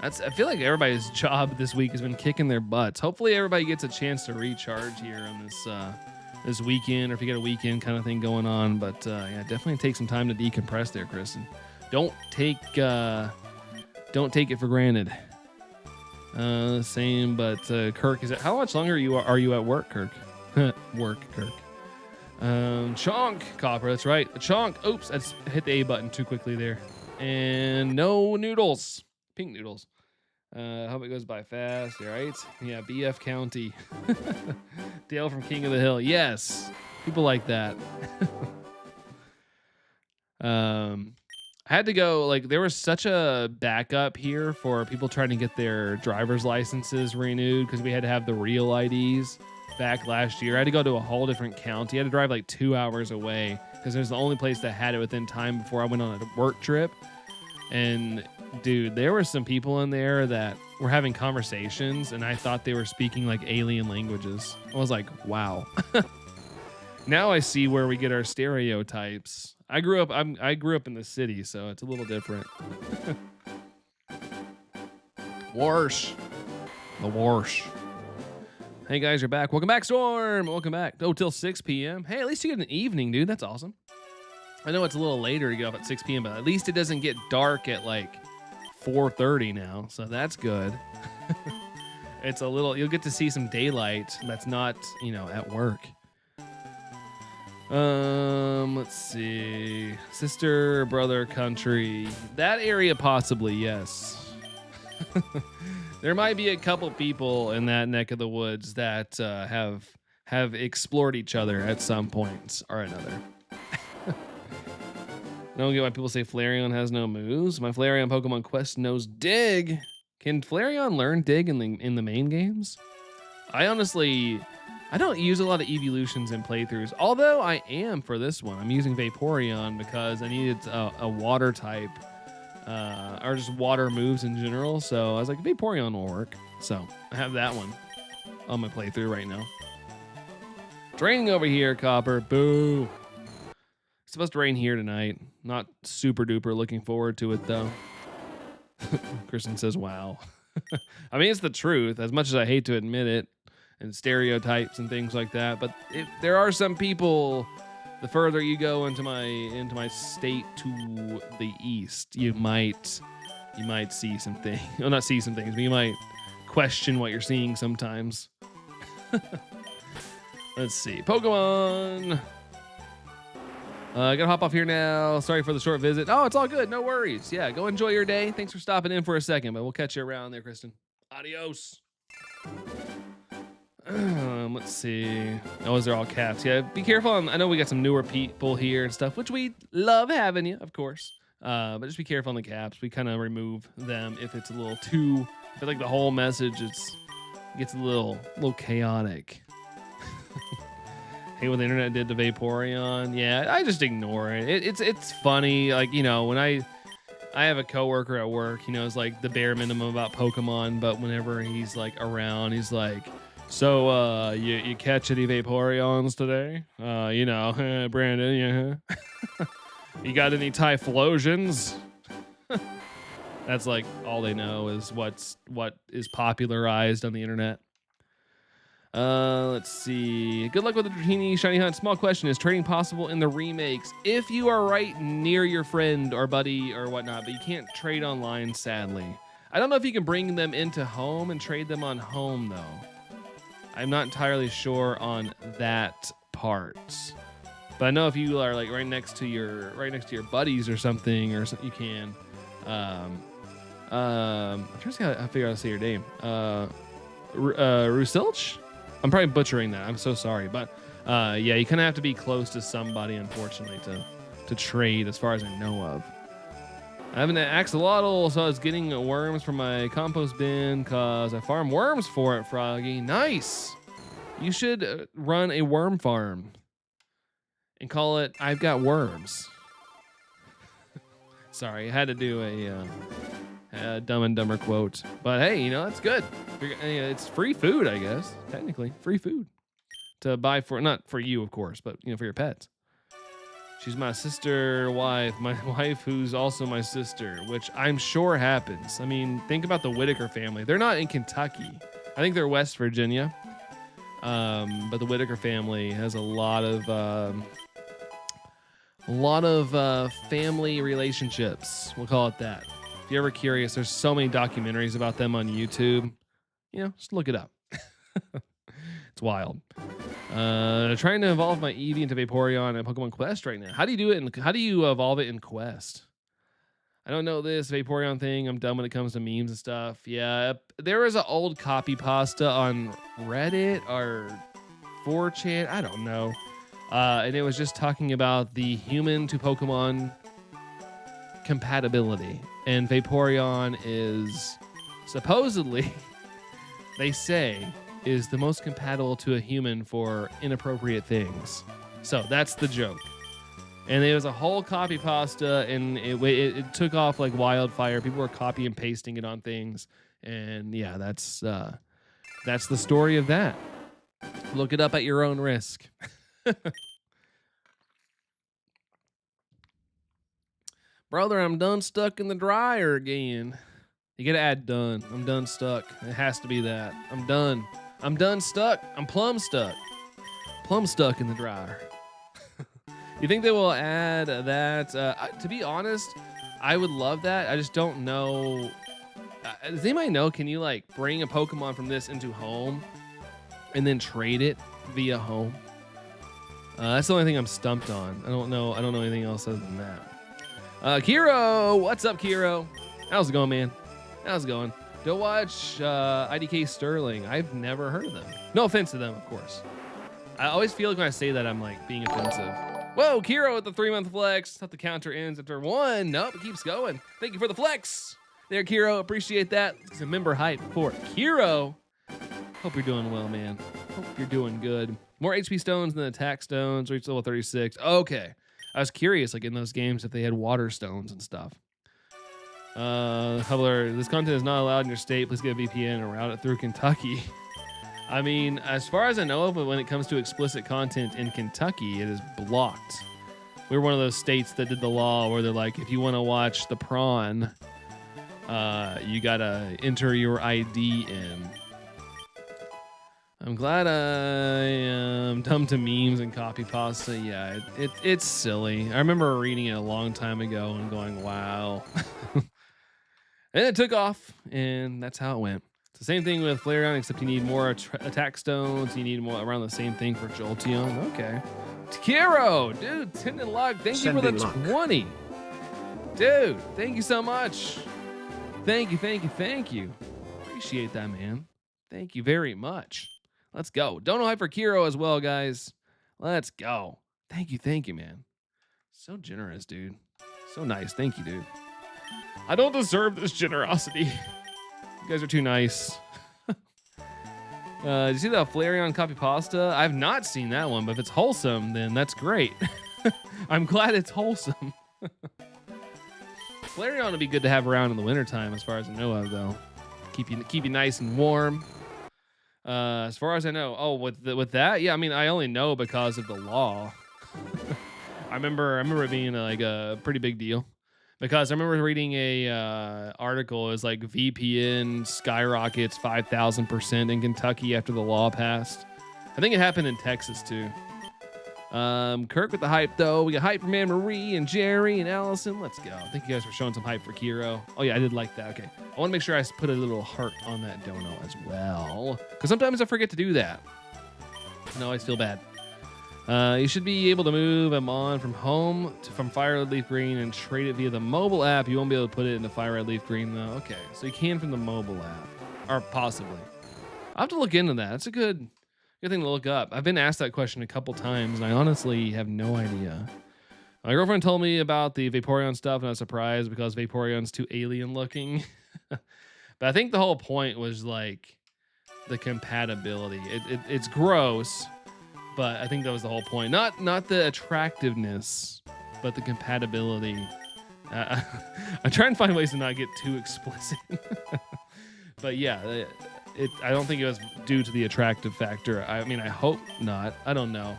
[SPEAKER 1] I feel like everybody's job this week has been kicking their butts. Hopefully everybody gets a chance to recharge here on this weekend, or if you get a weekend kind of thing going on. But yeah, definitely take some time to decompress there, Kristen. Don't take it for granted. Same, but Kirk, how much longer are you at work, Kirk? Work, Kirk. Chonk, Copper, that's right. A chonk. Oops, I just hit the A button too quickly there. And no noodles. Pink noodles. Hope it goes by fast, right? Yeah, BF County. Dale from King of the Hill. Yes, people like that. I had to go, like, there was such a backup here for people trying to get their driver's licenses renewed because we had to have the real IDs back last year. I had to go to a whole different county. I had to drive like 2 hours away because there's the only place that had it within time before I went on a work trip. And dude, there were some people in there that were having conversations and I thought they were speaking like alien languages. I was like, wow. Now I see where we get our stereotypes. I grew up in the city, so it's a little different. Warsh. The Warsh. Hey guys, you're back. Welcome back, Storm. Welcome back. Oh, till 6 p.m. Hey, at least you get an evening, dude. That's awesome. I know it's a little later to get up at 6 p.m., but at least it doesn't get dark at like 4:30 now, so that's good. It's a little, you'll get to see some daylight that's not, at work. Let's see. Sister, brother, country. That area possibly, yes. There might be a couple people in that neck of the woods that have explored each other at some point or another. I don't get why people say Flareon has no moves. My Flareon Pokemon Quest knows Dig. Can Flareon learn Dig in the main games? I don't use a lot of evolutions in playthroughs, although I am for this one. I'm using Vaporeon because I needed a water type, or just water moves in general. So I was like, Vaporeon will work. So I have that one on my playthrough right now. It's raining over here, Copper. Boo. It's supposed to rain here tonight. Not super duper looking forward to it, though. Kristen says, wow. I mean, it's the truth, as much as I hate to admit it, and stereotypes and things like that. But there are some people, the further you go into my state to the east, you might see some things. Well, not see some things, but you might question what you're seeing sometimes. Let's see. Pokemon. I gotta hop off here now. Sorry for the short visit. Oh, it's all good. No worries. Yeah, go enjoy your day. Thanks for stopping in for a second, but we'll catch you around there, Kristen. Adios. Let's see. Oh, those are all caps. Yeah, be careful. I know we got some newer people here and stuff, which we love having you, of course. But just be careful on the caps. We kind of remove them if it's a little too. I feel like the whole message gets a little chaotic. Hey, what the internet did to Vaporeon. Yeah, I just ignore it. It's funny. Like, when I have a coworker at work, he knows like the bare minimum about Pokemon, but whenever he's like around, he's like, so you catch any Vaporeons today? Brandon, yeah. You got any Typhlosions? That's like all they know is what is popularized on the internet. Let's see. Good luck with the Dratini Shiny Hunt. Small question: is trading possible in the remakes if you are right near your friend or buddy or whatnot? But you can't trade online, sadly. I don't know if you can bring them into home and trade them on home though. I'm not entirely sure on that part. But I know if you are like right next to your buddies or something, you can. I'm trying to see how I figure out how to say your name. Rusilch? I'm probably butchering that. I'm so sorry, but yeah, you kind of have to be close to somebody, unfortunately, to trade, as far as I know of. I have an axolotl, so I was getting worms from my compost bin because I farm worms for it, Froggy. Nice. You should run a worm farm and call it "I've Got Worms." Sorry, I had to do a Dumb and Dumber quote, but hey, you know that's good. It's free food, I guess. Technically, free food to buy for, not for you, of course, but you know, for your pets. She's my sister wife, my wife who's also my sister, which I'm sure happens. I mean, think about the Whitaker family. They're not in Kentucky. I think they're West Virginia. But the Whitaker family has a lot of family relationships. We'll call it that. If you're ever curious, there's so many documentaries about them on YouTube. You know, just look it up. It's wild. Trying to evolve my Eevee into Vaporeon in Pokemon Quest right now. How do you do it? How do you evolve it in Quest? I don't know this Vaporeon thing. I'm dumb when it comes to memes and stuff. Yeah, there was an old copy pasta on Reddit or 4chan. I don't know. And it was just talking about the human to Pokemon compatibility. And Vaporeon is supposedly, they say, is the most compatible to a human for inappropriate things. So that's the joke. And there was a whole copy pasta, and it took off like wildfire. People were copy and pasting it on things. And yeah, that's the story of that. Look it up at your own risk. Brother, I'm done stuck in the dryer again. You gotta add done. I'm done stuck. It has to be that. I'm done. I'm done stuck. I'm plumb stuck. Plumb stuck in the dryer. You think they will add that? To be honest, I would love that. I just don't know. Does anybody know? Can you like bring a Pokemon from this into home and then trade it via home? That's the only thing I'm stumped on. I don't know anything else other than that. Kiro, what's up, Kiro? How's it going, man? How's it going? Go watch IDK Sterling. I've never heard of them. No offense to them, of course. I always feel like when I say that, I'm like being offensive. Whoa, Kiro with the 3-month flex. Thought the counter ends after 1. Nope, it keeps going. Thank you for the flex. There, Kiro. Appreciate that. It's a member hype for Kiro. Hope you're doing well, man. Hope you're doing good. More HP stones than attack stones. Reach level 36. Okay. I was curious, like in those games, if they had water stones and stuff. Hubler, this content is not allowed in your state. Please get a VPN and route it through Kentucky. I mean, as far as I know of, when it comes to explicit content in Kentucky, it is blocked. We're one of those states that did the law where they're like, if you want to watch the prawn, you gotta enter your ID in. I'm glad I am dumb to memes and copy pasta. Yeah, it's silly. I remember reading it a long time ago and going, wow. And it took off, and that's how it went. It's the same thing with Flareon, except you need more attack stones. You need more around the same thing for Jolteon. Okay. Takiro, dude, Tendon Luck, thank you for the 20. Dude, thank you so much. Thank you. Appreciate that, man. Thank you very much. Let's go. Don't know hype for Kiro as well, guys. Let's go. Thank you, man. So generous, dude. So nice. Thank you, dude. I don't deserve this generosity. You guys are too nice. Did you see that Flareon copy pasta? I've not seen that one, but if it's wholesome, then that's great. I'm glad it's wholesome. Flareon would be good to have around in the wintertime, as far as I know of, though. Keep you nice and warm. As far as I know, with that, yeah. I mean, I only know because of the law. I remember it being like a pretty big deal, because I remember reading a article. It was like VPN skyrockets 5,000% in Kentucky after the law passed. I think it happened in Texas too. Kirk with the hype, though. We got hype from Anne-Marie and Jerry and Allison. Let's go. Thank you guys for showing some hype for Kiro. Oh, yeah, I did like that. Okay. I want to make sure I put a little heart on that dono as well, because sometimes I forget to do that. No, I always feel bad. You should be able to move them on from home from Fire Red Leaf Green and trade it via the mobile app. You won't be able to put it into Fire Red Leaf Green, though. Okay, so you can from the mobile app, or possibly. I'll have to look into that. That's a good thing to look up. I've been asked that question a couple times, and I honestly have no idea. My girlfriend told me about the Vaporeon stuff, and I was surprised because Vaporeon's too alien looking. But I think the whole point was like the compatibility. It's gross, but I think that was the whole point. Not the attractiveness, but the compatibility. I'm trying to find ways to not get too explicit. But yeah, I don't think it was due to the attractive factor. I mean, I hope not. I don't know.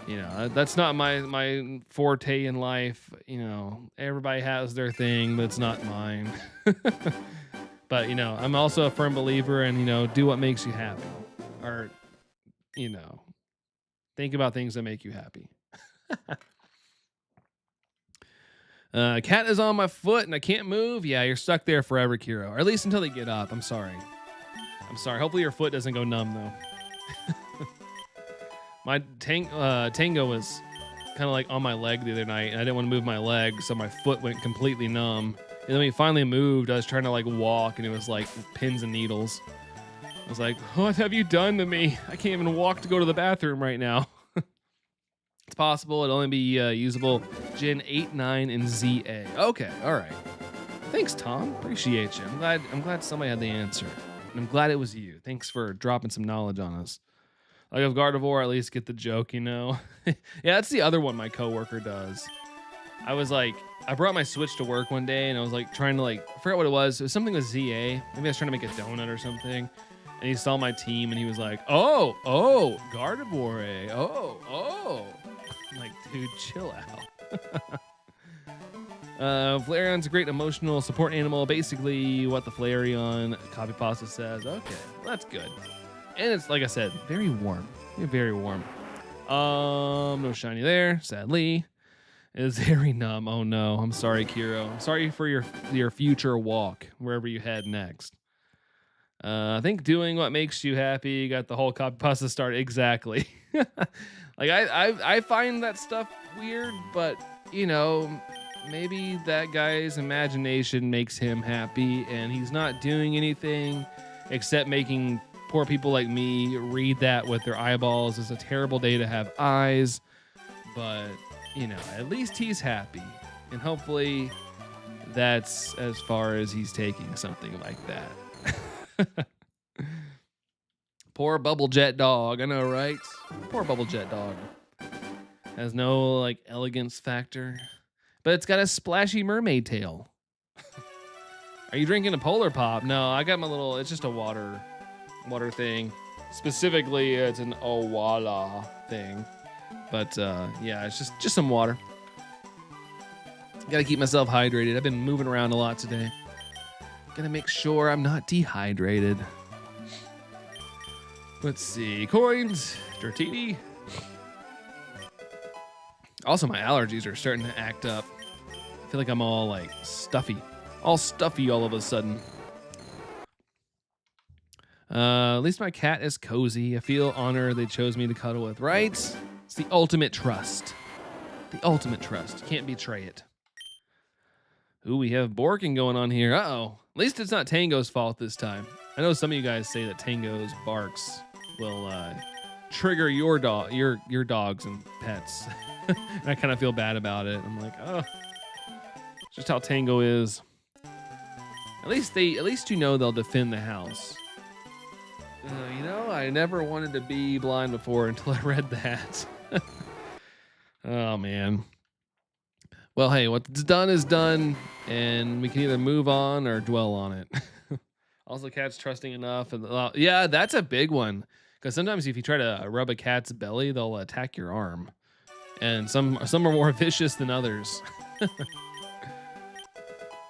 [SPEAKER 1] You know, that's not my forte in life. You know, everybody has their thing, but it's not mine. But, you know, I'm also a firm believer in, you know, do what makes you happy. Or, you know, think about things that make you happy. Cat is on my foot and I can't move. Yeah, you're stuck there forever, Kiro. Or at least until they get up. I'm sorry. Hopefully your foot doesn't go numb, though. My Tango was kind of like on my leg the other night, and I didn't want to move my leg, so my foot went completely numb. And then when he finally moved, I was trying to like walk, and it was like pins and needles. I was like, what have you done to me? I can't even walk to go to the bathroom right now. It's possible. It'll only be usable Gen 8, 9, and ZA. Okay, all right. Thanks, Tom. Appreciate you. I'm glad somebody had the answer. And I'm glad it was you. Thanks for dropping some knowledge on us. Like if Gardevoir, at least get the joke, you know? Yeah, that's the other one my coworker does. I was like, I brought my Switch to work one day, and I was like trying to like, I forgot what it was. It was something with ZA. Maybe I was trying to make a donut or something. And he saw my team, and he was like, oh, Gardevoir, oh. I'm like, dude, chill out. Flareon's a great emotional support animal. Basically what the Flareon copy pasta says. Okay, well, that's good. And it's, like I said, very warm. Very warm. No shiny there, sadly. It is very numb. Oh no, I'm sorry, Kiro. I'm sorry for your future walk, wherever you head next. I think doing what makes you happy. Got the whole copy pasta start. Exactly. Like I find that stuff weird, but you know, maybe that guy's imagination makes him happy, and he's not doing anything except making poor people like me read that with their eyeballs. It's a terrible day to have eyes, but you know, at least he's happy, and hopefully that's as far as he's taking something like that. Poor Bubble Jet dog, I know, right? Poor Bubble Jet dog. Has no like elegance factor, but it's got a splashy mermaid tail. Are you drinking a Polar Pop? No, I got my little, it's just a water thing. Specifically, it's an Owala thing. But yeah, it's just some water. Gotta keep myself hydrated. I've been moving around a lot today. Gotta make sure I'm not dehydrated. Let's see. Coins. Dratini. Also, my allergies are starting to act up. I feel like I'm all like stuffy. All stuffy all of a sudden. At least my cat is cozy. I feel honored they chose me to cuddle with, right? It's the ultimate trust. The ultimate trust. You can't betray it. Ooh, we have Borking going on here. Uh-oh. At least it's not Tango's fault this time. I know some of you guys say that Tango's barks will trigger your dogs and pets. And I kind of feel bad about it. I'm like, oh, just how Tango is. At least you know they'll defend the house. You know, I never wanted to be blind before until I read that. Oh man. Well, hey, what's done is done, and we can either move on or dwell on it. Also, cat's trusting enough, and yeah, that's a big one. Because sometimes if you try to rub a cat's belly, they'll attack your arm, and some are more vicious than others.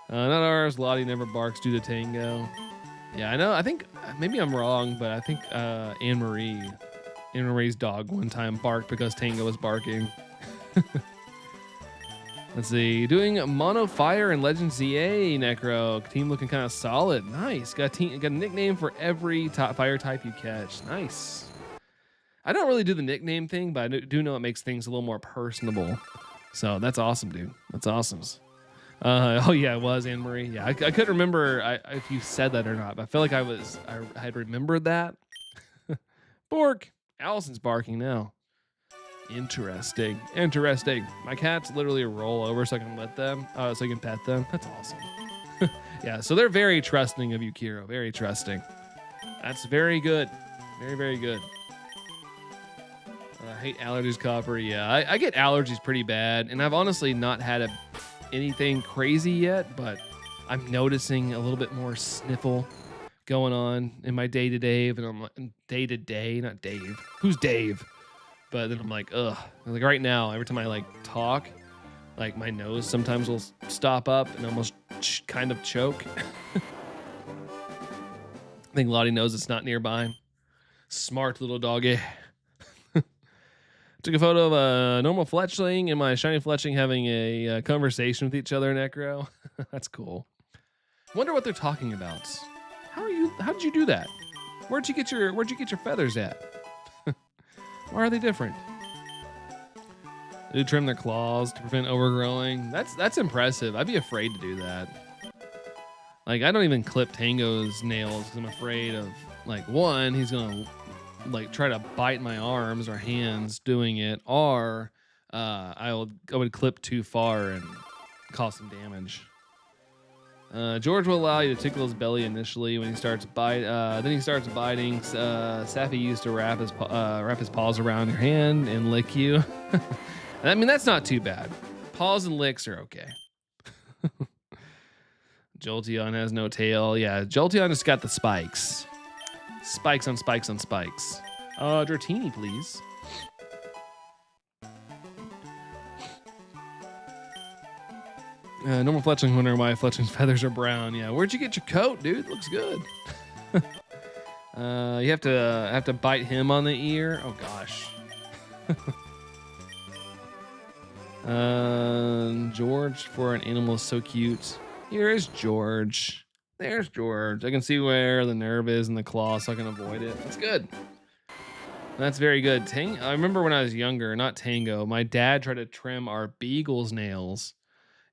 [SPEAKER 1] Not ours. Lottie never barks due to Tango. Yeah, I know. I think maybe I'm wrong, but I think Anne-Marie Anne Marie's dog one time barked because Tango was barking. Let's see. Doing Mono Fire and Legend ZA, Necro. Team looking kind of solid. Nice. Got a nickname for every fire type you catch. Nice. I don't really do the nickname thing, but I do know it makes things a little more personable. So that's awesome, dude. That's awesome. Oh yeah, it was Anne Marie. Yeah, I couldn't remember if you said that or not, but I feel like I had remembered that. Bork. Allison's barking now. Interesting. My cats literally roll over so I can so I can pet them. That's awesome. Yeah, so they're very trusting of you, Kiro. Very trusting. That's very good. Very, very good. I hate allergies, Copper. Yeah, I get allergies pretty bad, and I've honestly not had anything crazy yet, but I'm noticing a little bit more sniffle going on in my day-to-day, and I'm like, day-to-day, not Dave. Who's Dave? But then I'm like, ugh. Like right now, every time I like talk, like my nose sometimes will stop up and almost kind of choke. I think Lottie knows it's not nearby. Smart little doggy. Took a photo of a normal fletchling and my shiny fletchling having a conversation with each other, Necro. That's cool. Wonder what they're talking about. How did you do that? Where'd you get your feathers at? Why are they different? They do trim their claws to prevent overgrowing. That's impressive. I'd be afraid to do that. Like, I don't even clip Tango's nails because I'm afraid of, like, one, he's gonna like try to bite my arms or hands doing it, or I would clip too far and cause some damage. George will allow you to tickle his belly initially when he starts then he starts biting. Sappy used to wrap his paws around your hand and lick you. I mean, that's not too bad. Paws and licks are okay. Jolteon has no tail. Yeah, Jolteon just got the spikes. Spikes on spikes on spikes. Dratini, please. Normal fletchling wondering why fletchling's feathers are brown. Yeah, where'd you get your coat, dude? Looks good. You have to bite him on the ear. Oh gosh. George for an animal is so cute. Here is George. There's George. I can see where the nerve is in the claw, so I can avoid it. That's good. That's very good. I remember when I was younger, not Tango, my dad tried to trim our beagle's nails,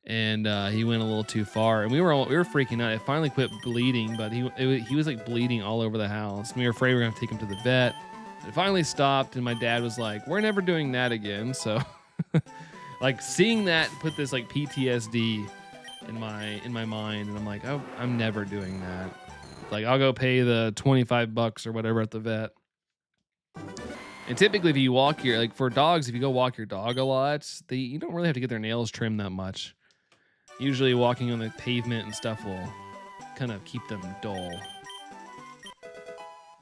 [SPEAKER 1] and he went a little too far, and we were freaking out. It finally quit bleeding, but he was like bleeding all over the house. We were afraid we were gonna take him to the vet. It finally stopped, and my dad was like, "We're never doing that again." So, like seeing that put this like PTSD in my mind, and I'm like, oh, I'm never doing that. Like, I'll go pay the $25 or whatever at the vet. And typically, if you walk for dogs, if you go walk your dog a lot, you don't really have to get their nails trimmed that much. Usually, walking on the pavement and stuff will kind of keep them dull.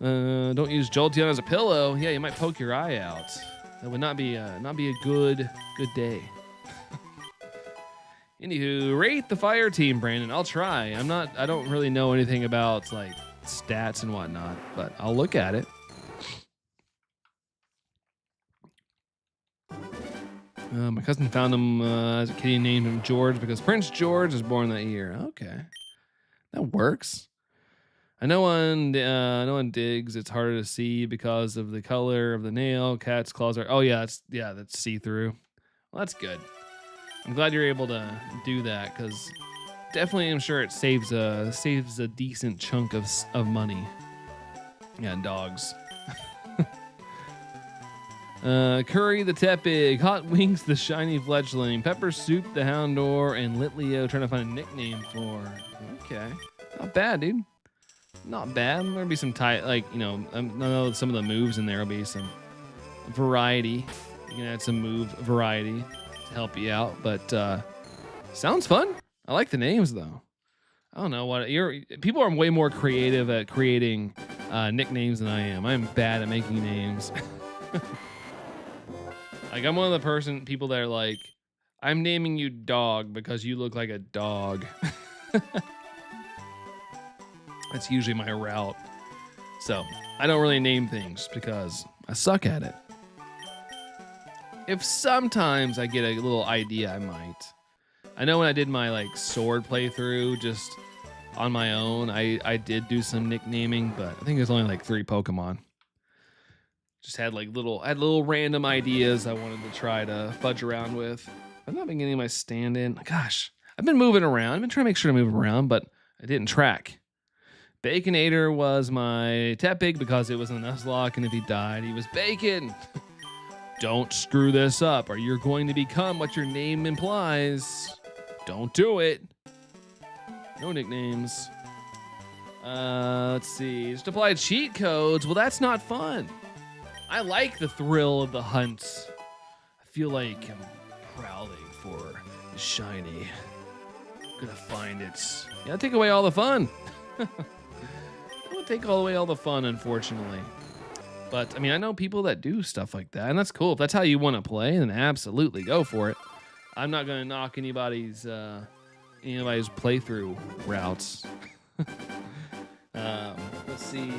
[SPEAKER 1] Don't use Jolteon as a pillow. Yeah, you might poke your eye out. That would not be a good day. Anywho, rate the fire team, Brandon. I'll try. I don't really know anything about like stats and whatnot, but I'll look at it. My cousin found him as a kid. He named him George because Prince George was born that year. Okay, that works. I know on Digs it's harder to see because of the color of the nail. Cat's claws are. Oh yeah, that's see through. Well, that's good. I'm glad you're able to do that because definitely I'm sure it saves a decent chunk of money. Yeah, and dogs. Curry the Tepig, Hot Wings the Shiny Fletchling, Pepper Soup the Houndour, and Litleo trying to find a nickname for. Okay, not bad, dude. Not bad. There'll be some I know some of the moves in there will be some variety. You can add some move variety to help you out, but sounds fun. I like the names though. I don't know what people are way more creative at creating nicknames than I am. I'm bad at making names. Like I'm one of the people that are like, I'm naming you Dog because you look like a dog. That's usually my route. So I don't really name things because I suck at it. If sometimes I get a little idea, I might. I know when I did my like sword playthrough just on my own, I did do some nicknaming, but I think it was only like 3 Pokemon. Just had like little random ideas I wanted to try to fudge around with. I've not been getting my stand in. Gosh, I've been moving around. I've been trying to make sure to move around, but I didn't track. Baconator was my Tepig because it was a Nuzlocke, and if he died, he was Bacon. Don't screw this up, or you're going to become what your name implies. Don't do it. No nicknames. Let's see. Just apply cheat codes. Well, that's not fun. I like the thrill of the hunt. I feel like I'm prowling for the shiny. I'm gonna find it. Yeah, take away all the fun. That would take away all the fun, unfortunately. But I mean, I know people that do stuff like that, and that's cool. If that's how you want to play, then absolutely go for it. I'm not gonna knock anybody's playthrough routes. Let's see.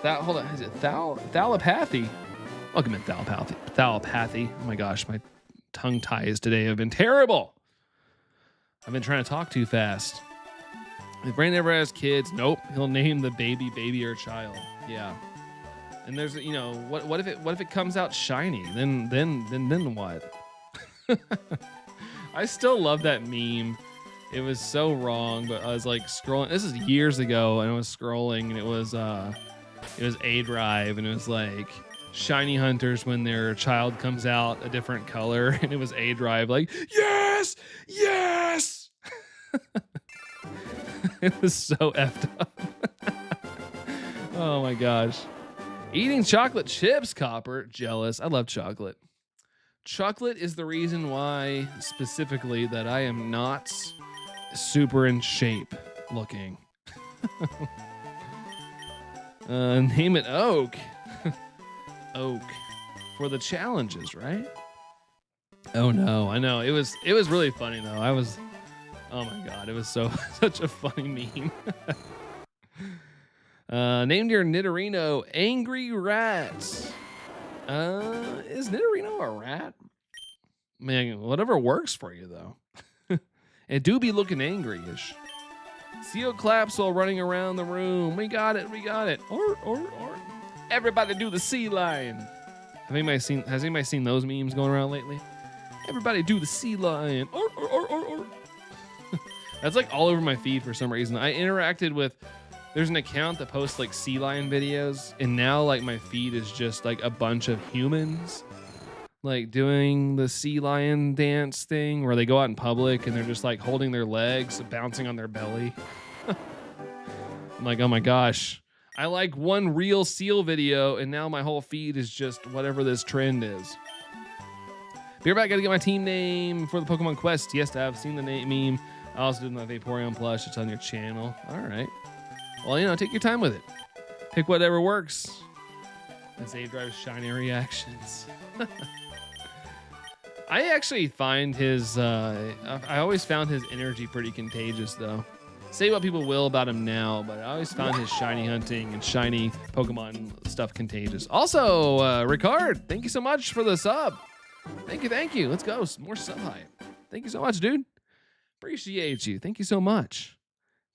[SPEAKER 1] Hold on, is it Thalapathy? Welcome in, Thalapathy. Oh my gosh, my tongue ties today have been terrible. I've been trying to talk too fast. If Brain never has kids, nope. He'll name the baby or child. Yeah. And there's, what if it comes out shiny? Then what? I still love that meme. It was so wrong, but I was like scrolling. This is years ago, and I was scrolling, and it was A Drive, and it was like shiny hunters when their child comes out a different color, and it was A Drive like yes. It was so effed up. Oh my gosh. Eating chocolate chips, Copper. Jealous. I love chocolate. Chocolate is the reason why, specifically, that I am not super in shape looking. Name it Oak. Oak. For the challenges, right? Oh no, I know. It was really funny though. Oh my god, it was such a funny meme. Named your Nidorino Angry Rat. Is Nidorino a rat? Man, whatever works for you though. It do be looking angry-ish. Seal claps while running around the room. We got it. Or. Everybody do the sea lion. Has anybody seen those memes going around lately? Everybody do the sea lion. Or. That's like all over my feed for some reason. I interacted with, there's an account that posts like sea lion videos, and now like my feed is just like a bunch of humans like doing the sea lion dance thing where they go out in public and they're just like holding their legs, bouncing on their belly. I'm like, oh my gosh. I like one real seal video, and now my whole feed is just whatever this trend is. Be right back. Gotta get my team name for the Pokemon Quest. Yes, I've seen the meme. I also did my Vaporeon plush. It's on your channel. All right. Well, take your time with it. Pick whatever works. And Save Drive's shiny reactions. I actually find his, I always found his energy pretty contagious, though. Say what people will about him now, but I always found his shiny hunting and shiny Pokemon stuff contagious. Also, Ricard, thank you so much for the sub. Thank you. Let's go. More sub hype. Thank you so much, dude. Appreciate you. Thank you so much.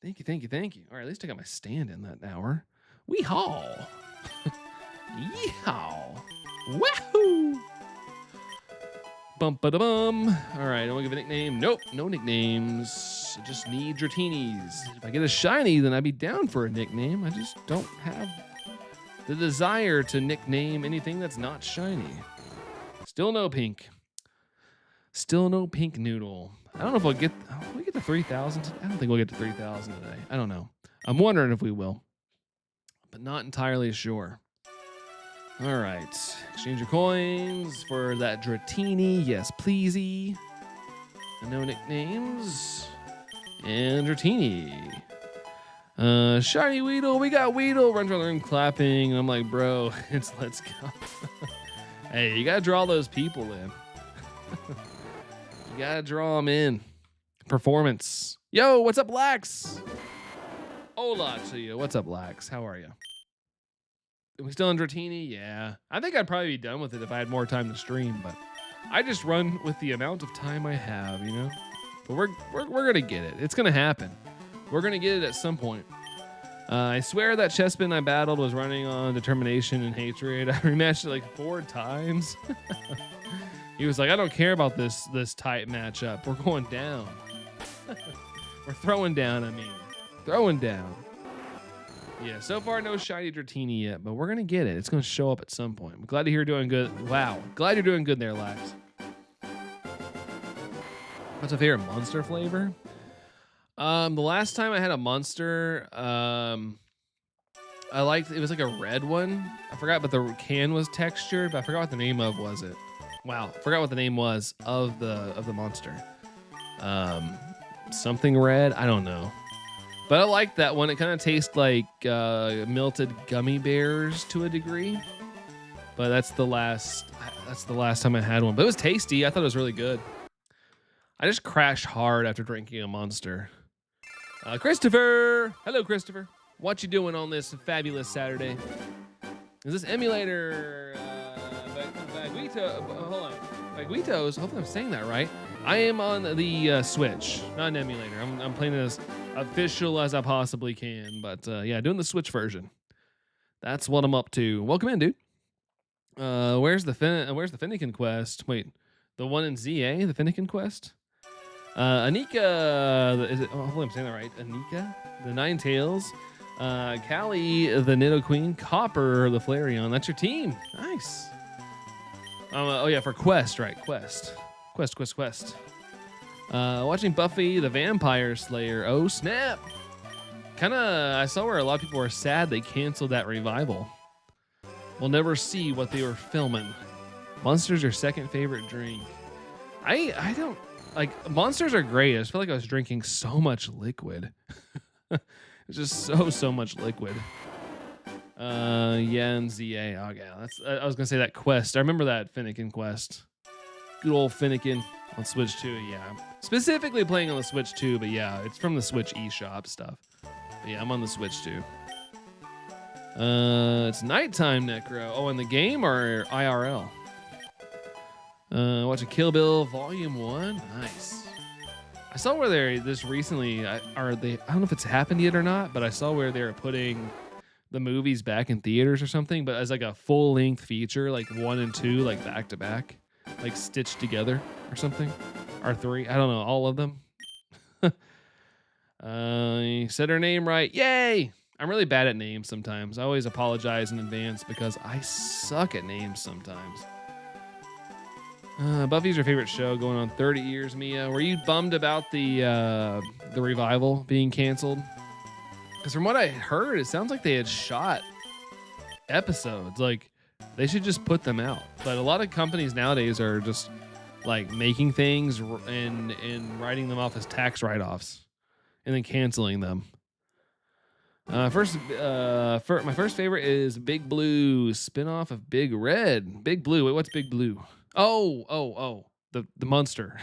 [SPEAKER 1] Thank you. All right, at least I got my stand in that hour. Weehaw. Yeehaw. Wahoo. Bum-ba-da-bum. All right, don't give a nickname. Nope, no nicknames. I just need Dratinis. If I get a shiny, then I'd be down for a nickname. I just don't have the desire to nickname anything that's not shiny. Still no pink. Still no pink noodle. I don't know if we'll get to 3,000. I don't think we'll get to 3,000 today. I don't know. I'm wondering if we will, but not entirely sure. All right. Exchange your coins for that Dratini. Yes, pleasey. No nicknames. And Dratini. Shiny Weedle. We got Weedle. Runs around the room clapping. And I'm like, bro, let's go. Hey, you got to draw those people in. You got to draw them in. Performance. Yo, what's up, Lax? Hola to you. What's up, Lax? How are you? Are we still in Dratini? Yeah. I think I'd probably be done with it if I had more time to stream, but I just run with the amount of time I have, you know? But we're gonna get it. It's gonna happen. We're gonna get it at some point. I swear that Chespin I battled was running on determination and hatred. I rematched it like 4 times. He was like, I don't care about this tight matchup. We're going down. We're throwing down, I mean. Throwing down. Yeah, so far no shiny Dratini yet, but we're gonna get it. It's gonna show up at some point. I'm glad to hear you're doing good. Wow, glad you're doing good there, Lax. What's a favorite monster flavor? The last time I had a monster, I liked it was like a red one. I forgot, but the can was textured, but I forgot what the name of was it. Wow, I forgot what the name was of the monster. Something red. I don't know. But I like that one. It kind of tastes like melted gummy bears to a degree. But that's the last time I had one. But it was tasty. I thought it was really good. I just crashed hard after drinking a monster. Christopher! Hello, Christopher. What you doing on this fabulous Saturday? Is this emulator? Hold on. Baguitos. Hopefully I'm saying that right. I am on the Switch, not an emulator. I'm playing as official as I possibly can, but yeah, doing the Switch version. That's what I'm up to. Welcome in, dude. Where's the Finnegan quest? Wait, the one in ZA, the Finnegan quest? Anika, is it? Oh, hopefully I'm saying that right. Anika, the Ninetales. Callie, the Nidoqueen. Copper, the Flareon. That's your team. Nice. Oh yeah, for Quest, right? Quest. Watching Buffy the Vampire Slayer. Oh snap! I saw where a lot of people were sad they canceled that revival. We'll never see what they were filming. Monsters your second favorite drink. I don't like Monsters are great. I just feel like I was drinking so much liquid. It's just so much liquid. Yeah, and ZA. Oh yeah, I was gonna say that quest. I remember that Finnegan quest. Good old Finnegan on Switch 2. Yeah, specifically playing on the Switch 2, but yeah, it's from the Switch eShop stuff. But yeah, I'm on the Switch 2. It's nighttime, Necro. Oh, in the game or IRL? Watching Kill Bill Volume 1. Nice. I saw where they're this recently. I don't know if it's happened yet or not, but I saw where they're putting the movies back in theaters or something, but as like a full length feature, like 1 and 2, like back to back, like stitched together or something, or 3. I don't know, all of them. You said her name right. Yay! I'm really bad at names sometimes. I always apologize in advance because I suck at names sometimes. Buffy's your favorite show, going on 30 years, Mia. Were you bummed about the revival being canceled? Because from what I heard, it sounds like they had shot episodes. Like, they should just put them out. But a lot of companies nowadays are just, like, making things and writing them off as tax write-offs and then canceling them. My first favorite is Big Blue, spin-off of Big Red. Big Blue. Wait, what's Big Blue? Oh. The monster.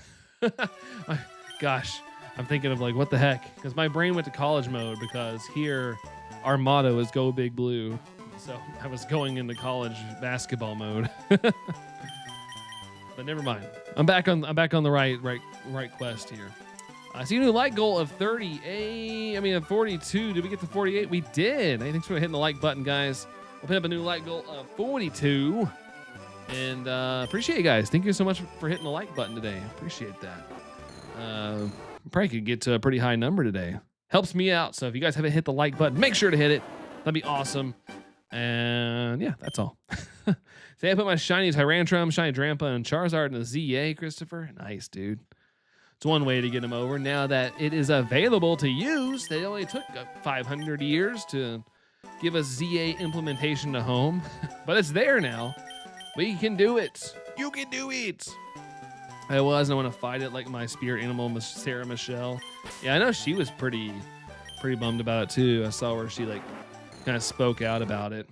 [SPEAKER 1] Gosh. I'm thinking of like, what the heck? Because my brain went to college mode because here our motto is Go Big Blue. So I was going into college basketball mode. But never mind. I'm back on the right quest here. I see a new like goal of 38. I mean, of 42. Did we get to 48? We did. Hey, thanks for hitting the like button, guys. We'll put up a new like goal of 42. And appreciate you guys. Thank you so much for hitting the like button today. Appreciate that. Probably could get to a pretty high number today. Helps me out. So if you guys haven't hit the like button, make sure to hit it. That'd be awesome. And yeah, that's all. Today I put my shiny Tyrantrum, shiny Drampa, and Charizard in the ZA, Christopher. Nice, dude. It's one way to get them over. Now that it is available to use, they only took 500 years to give us ZA implementation to home. But it's there now. We can do it. You can do it. I want to fight it like my spirit animal, Sarah Michelle. Yeah, I know she was pretty bummed about it too. I saw where she like kind of spoke out about it.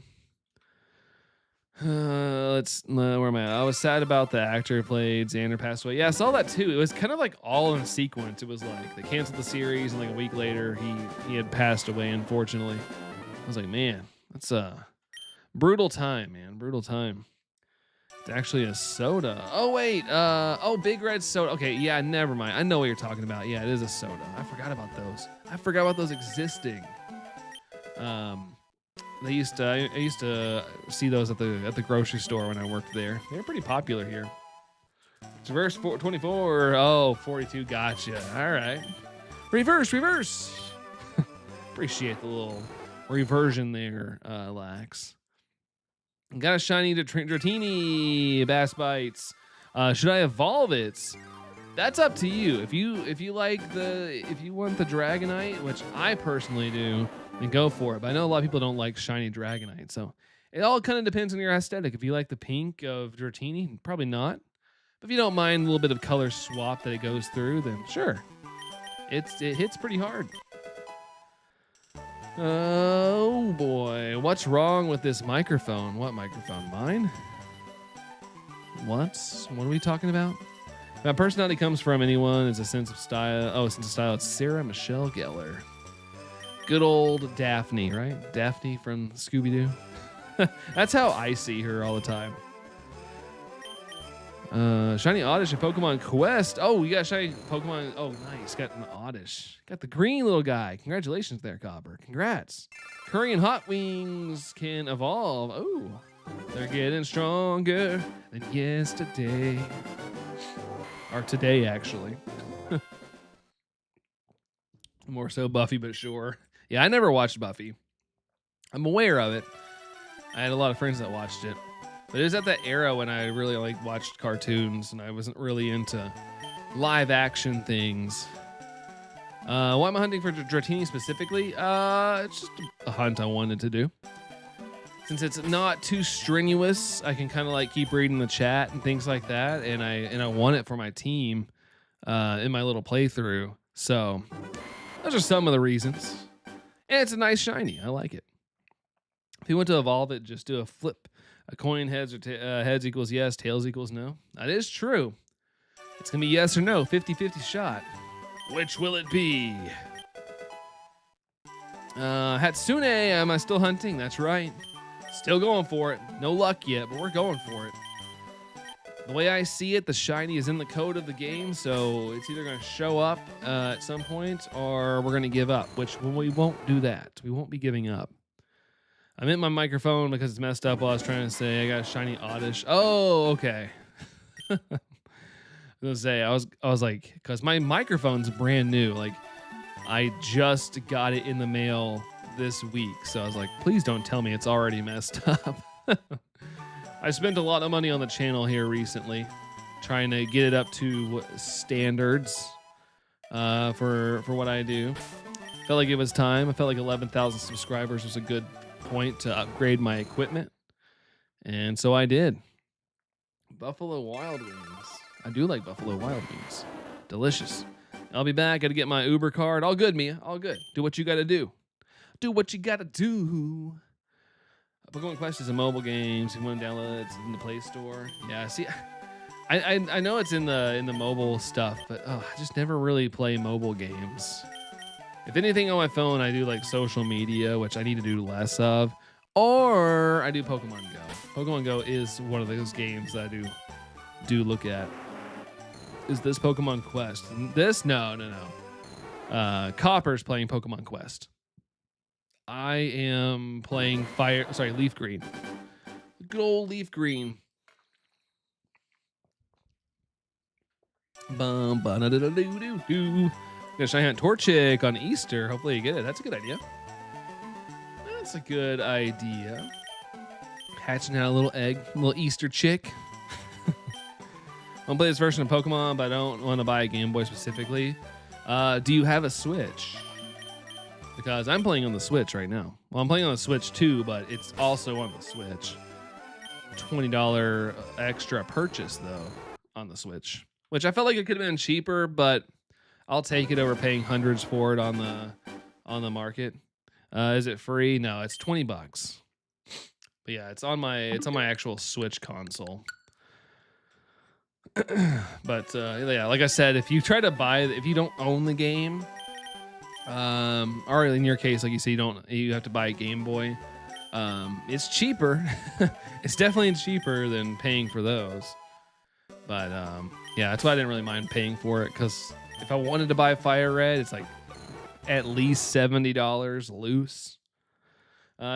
[SPEAKER 1] Where am I at? I was sad about the actor who played Xander passed away. Yeah, I saw that too. It was kind of like all in sequence. It was like they canceled the series and like a week later he had passed away, unfortunately. I was like, man, that's Brutal time, man. Brutal time. It's actually a soda. Oh, wait. Oh, Big Red soda. Okay, yeah, never mind. I know what you're talking about. Yeah, it is a soda. I forgot about those. I forgot about those existing. I used to see those at the grocery store when I worked there. They're pretty popular here. Reverse 24. Oh, 42. Gotcha. All right. Reverse. Appreciate the little reversion there, Lax. Got a shiny Dratini Bass Bites. Should I evolve it? That's up to you. If you want the Dragonite, which I personally do, then go for it. But I know a lot of people don't like shiny Dragonite, so it all kind of depends on your aesthetic. If you like the pink of Dratini, probably not. But if you don't mind a little bit of color swap that it goes through, then sure. It hits pretty hard. Oh boy, what's wrong with this microphone? What microphone? Mine? What are we talking about? My personality comes from anyone is a sense of style. Oh, a sense of style. It's Sarah Michelle Gellar. Good old Daphne, right? Daphne from Scooby-Doo. That's how I see her all the time. Shiny Oddish and Pokemon Quest. Oh, we got shiny Pokemon. Oh, nice. Got an Oddish. Got the green little guy. Congratulations there, Copper. Congrats. Curry and Hot Wings can evolve. Oh, they're getting stronger than yesterday. Or today, actually. More so Buffy, but sure. Yeah, I never watched Buffy. I'm aware of it. I had a lot of friends that watched it. But it was at that era when I really watched cartoons and I wasn't really into live action things. Why am I hunting for Dratini specifically? It's just a hunt I wanted to do. Since it's not too strenuous, I can kind of keep reading the chat and things like that, and I want it for my team in my little playthrough. So those are some of the reasons. And it's a nice shiny. I like it. If you want to evolve it, just do a flip. A coin heads equals yes, tails equals no. That is true. It's going to be yes or no, 50-50 shot. Which will it be? Hatsune, am I still hunting? That's right. Still going for it. No luck yet, but we're going for it. The way I see it, the shiny is in the code of the game, so it's either going to show up at some point or we're going to give up, which we won't do that. We won't be giving up. I meant my microphone because it's messed up while I was trying to say I got a shiny Oddish. Oh, okay. I was gonna say I was like, because my microphone's brand new. I just got it in the mail this week, so I was like, please don't tell me it's already messed up. I spent a lot of money on the channel here recently, trying to get it up to standards for what I do. Felt like it was time. I felt like 11,000 subscribers was a good point to upgrade my equipment, and so I did. Buffalo Wild Wings. I do like Buffalo Wild Wings. Delicious. I'll be back. Got to get my Uber card. All good, Mia. All good. Do what you got to do. Do what you got to do. Pokemon Quest is a mobile game. So you want to download it, it's in the Play Store. Yeah. See, I know it's in the mobile stuff, but I just never really play mobile games. If anything on my phone, I do social media, which I need to do less of, or I do Pokemon Go. Pokemon Go is one of those games that I do look at. Is this Pokemon Quest? This? No. Copper's playing Pokemon Quest. I am playing Leaf Green. Good old Leaf Green. Bum ba da da da doo doo doo. Gonna try hunt Torchic on Easter. Hopefully you get it. That's a good idea. That's a good idea. Hatching out a little egg, a little Easter chick. I want to play this version of Pokemon, but I don't want to buy a Game Boy specifically. Do you have a Switch? Because I'm playing on the Switch right now. Well, I'm playing on the Switch too, but it's also on the Switch. $20 extra purchase though on the Switch, which I felt like it could have been cheaper, but I'll take it over paying hundreds for it on the market. Is it free? No, it's $20. But yeah, it's on my actual Switch console. But yeah, like I said, if you try to if you don't own the game, or in your case, like you say, you have to buy a Game Boy. It's cheaper. It's definitely cheaper than paying for those. But yeah, that's why I didn't really mind paying for it, because if I wanted to buy Fire Red, it's like at least $70 loose.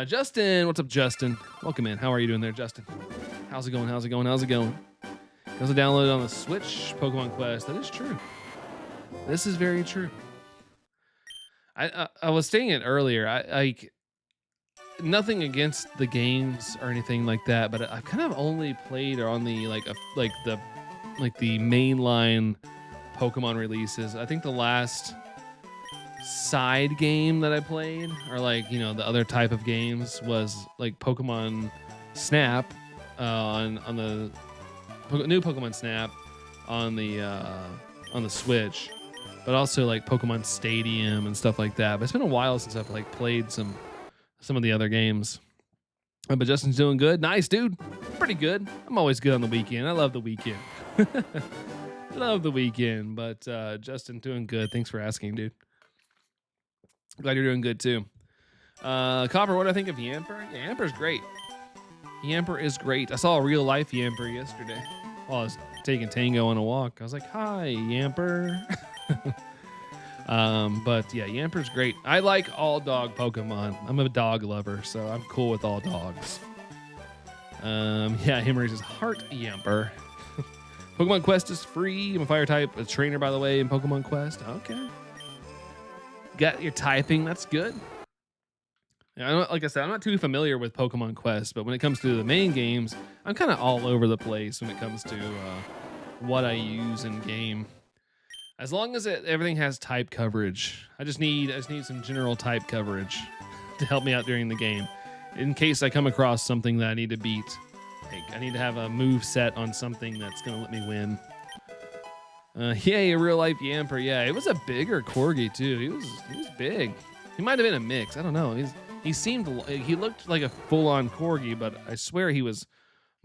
[SPEAKER 1] Justin, what's up, Justin? Welcome in. How are you doing there, Justin? How's it going? How's it going? How's it going? Because I downloaded on the Switch Pokemon Quest. That is true. This is very true. I was saying it earlier. I nothing against the games or anything like that, but I've kind of only played on the the mainline Pokemon releases. I think the last side game that I played, or the other type of games, was like Pokemon Snap on the new Pokemon Snap on the Switch, but also like Pokemon Stadium and stuff like that. But it's been a while since I've played some of the other games. But Justin's doing good. Nice, dude. Pretty good. I'm always good on the weekend. I love the weekend. Love the weekend. But Justin, doing good. Thanks for asking, dude. Glad you're doing good too. Copper, what do I think of Yamper? Yeah, Yamper's great. Yamper is great. I saw a real life Yamper yesterday while I was taking Tango on a walk. I was like, hi, Yamper. But yeah, Yamper's great. I like all dog Pokemon. I'm a dog lover, so I'm cool with all dogs. Yeah, Himmery says heart Yamper. Pokemon Quest is free. I'm a fire type, a trainer, by the way, in Pokemon Quest. Okay. Got your typing. That's good. Yeah, like I said, I'm not too familiar with Pokemon Quest, but when it comes to the main games, I'm kind of all over the place when it comes to what I use in game. As long as everything has type coverage, I just need some general type coverage to help me out during the game, in case I come across something that I need to beat. Like, I need to have a move set on something that's gonna let me win. Yay, a real life Yamper. Yeah, it was a bigger Corgi too. He was big. He might have been a mix. I don't know. He looked like a full on Corgi, but I swear he was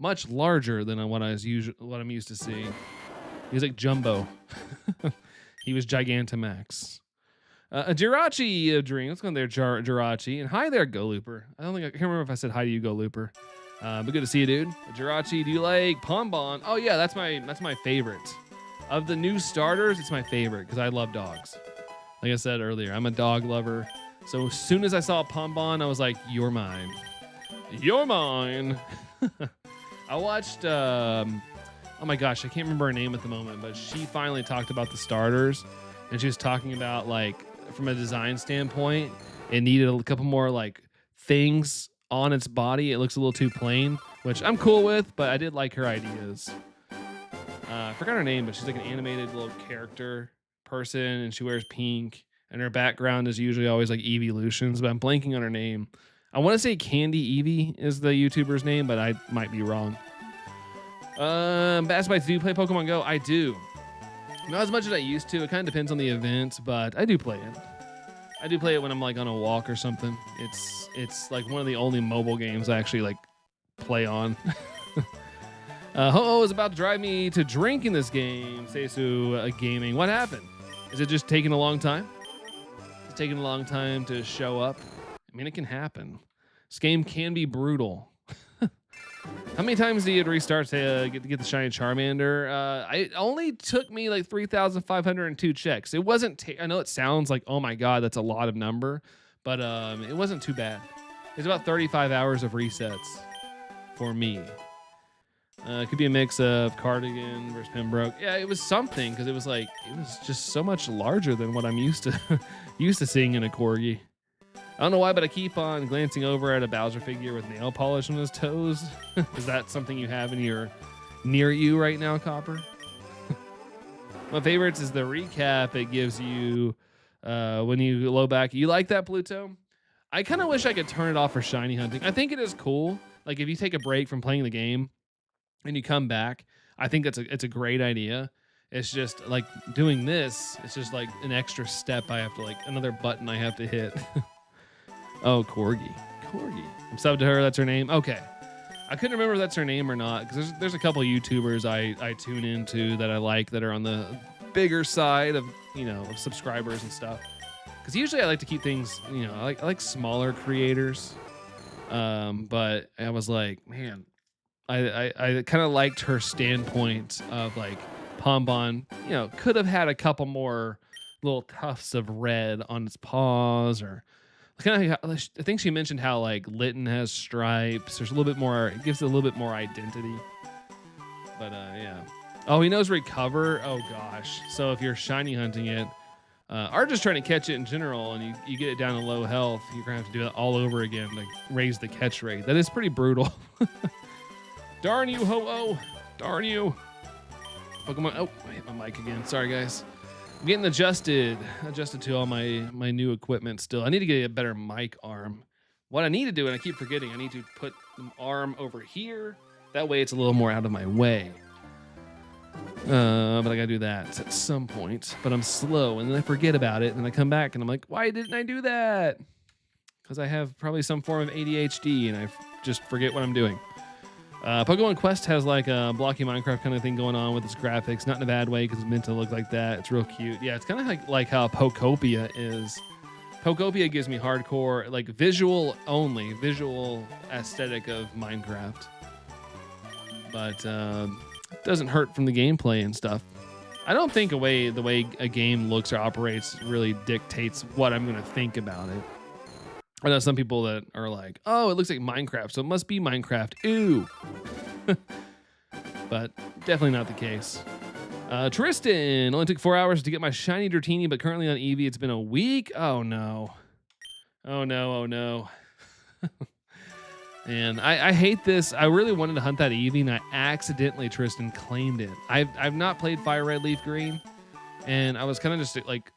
[SPEAKER 1] much larger than what I'm used to seeing. He was like Jumbo. He was Gigantamax. A Jirachi dream. Let's go there, Jirachi. And hi there, Go Looper. I can't remember if I said hi to you, Go Looper. But good to see you, dude. Jirachi, do you like Pombon? Oh yeah, that's my favorite. Of the new starters, it's my favorite because I love dogs. Like I said earlier, I'm a dog lover. So as soon as I saw Pombon, I was like, you're mine. You're mine. I watched, oh my gosh, I can't remember her name at the moment, but she finally talked about the starters. And she was talking about, from a design standpoint, it needed a couple more, things on its body. It looks a little too plain, which I'm cool with, but I did like her ideas. I forgot her name, but she's like an animated little character person, and she wears pink, and her background is usually always like Eeveelutions, but I'm blanking on her name. I want to say Candy Eevee is the YouTuber's name, but I might be wrong. Bass Bites, do you play Pokemon Go? I do. Not as much as I used to. It kind of depends on the event, but I do play it. I do play it when I'm on a walk or something. It's like one of the only mobile games I actually play on. Ho-Oh is about to drive me to drink in this game. Seisu Gaming. What happened? Is it just taking a long time? It's taking a long time to show up. I mean, it can happen. This game can be brutal. How many times do you restart to get the shiny Charmander? It only took me 3,502 checks. It wasn't. I know it sounds like, oh my god, that's a lot of number, but it wasn't too bad. It's about 35 hours of resets for me. It could be a mix of Cardigan versus Pembroke. Yeah, it was something because it was just so much larger than what I'm used to seeing in a Corgi. I don't know why, but I keep on glancing over at a Bowser figure with nail polish on his toes. Is that something you have near you right now, Copper? My favorites is the recap it gives you when you load back. You like that, Pluto? I kind of wish I could turn it off for shiny hunting. I think it is cool. Like if you take a break from playing the game and you come back, I think it's a great idea. It's just doing this. It's just an extra step I have to another button I have to hit. Oh, Corgi. I'm subbed to her. That's her name. Okay. I couldn't remember if that's her name or not because there's a couple YouTubers I tune into that I like that are on the bigger side of of subscribers and stuff. Because usually I like to keep things I like smaller creators. But I was like, man, I kind of liked her standpoint of like Pombon, could have had a couple more little tufts of red on its paws, or kind of. I think she mentioned how like Litten has stripes. There's a little bit more. It gives it a little bit more identity. But yeah. Oh, he knows recover. Oh gosh. So if you're shiny hunting it, or just trying to catch it in general, and you get it down to low health, you're gonna have to do it all over again to raise the catch rate. That is pretty brutal. Darn you, Ho-Oh. Darn you. Pokemon. Oh, I hit my mic again. Sorry, guys. I'm getting adjusted to all my new equipment still. I need to get a better mic arm. What I need to do, and I keep forgetting, I need to put the arm over here. That way it's a little more out of my way. But I gotta do that at some point. But I'm slow, and then I forget about it, and I come back, and I'm like, why didn't I do that? Because I have probably some form of ADHD, and I just forget what I'm doing. Pokemon Quest has like a blocky Minecraft kind of thing going on with its graphics, not in a bad way because it's meant to look like that. It's real cute. Yeah, it's kind of like how Pokopia is. Pokopia gives me hardcore, like visual aesthetic of Minecraft. But it doesn't hurt from the gameplay and stuff. I don't think the way a game looks or operates really dictates what I'm going to think about it. I know some people that are like, oh, it looks like Minecraft, so it must be Minecraft. Ooh. But definitely not the case. Tristan, only took 4 hours to get my shiny Dratini, but currently on Eevee, it's been a week. Oh, no. Oh, no. Oh, no. And I hate this. I really wanted to hunt that Eevee, and I accidentally, Tristan, claimed it. I've not played Fire Red Leaf Green, and I was kind of just like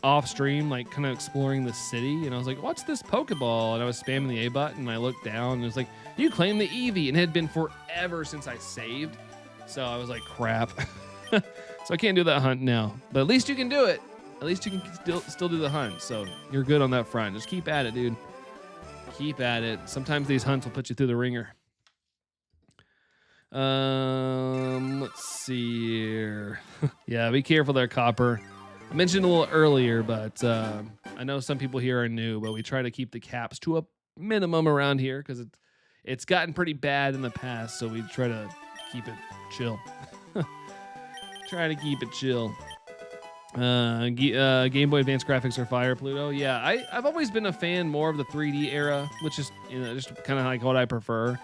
[SPEAKER 1] off stream, like kind of exploring the city, and I was like, what's this Pokeball? And I was spamming the A button, and I looked down, and it was like, you claimed the Eevee, and it had been forever since I saved. So I was like, crap. So I can't do that hunt now, but at least you can do it. At least you can still do the hunt. So you're good on that front. Just keep at it, dude. Keep at it. Sometimes these hunts will put you through the ringer. Let's see here. Yeah, be careful there, Copper. I mentioned a little earlier, but I know some people here are new, but we try to keep the caps to a minimum around here because it's gotten pretty bad in the past, so we try to keep it chill. Try to keep it chill. Game Boy Advance graphics are fire, Pluto. Yeah, I've always been a fan more of the 3D era, which is just kind of like what I prefer.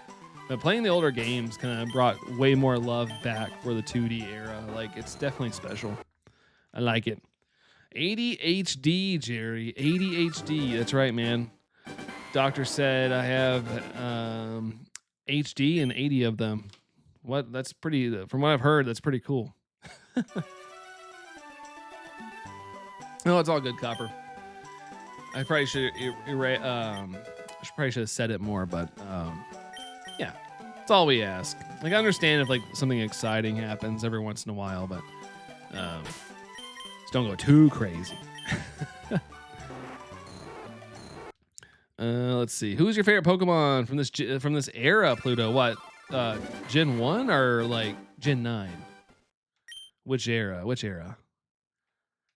[SPEAKER 1] But playing the older games kind of brought way more love back for the 2D era. Like, it's definitely special. I like it. ADHD, Jerry. ADHD. That's right, man. Doctor said I have HD and 80 of them. What? That's pretty. From what I've heard, that's pretty cool. No, it's all good, Copper. I probably should have said it more, but yeah, it's all we ask. Like, I understand if like something exciting happens every once in a while, but just don't go too crazy. Let's see. Who's your favorite Pokemon from this era, Pluto? What? Gen 1 or like Gen 9? Which era? Which era?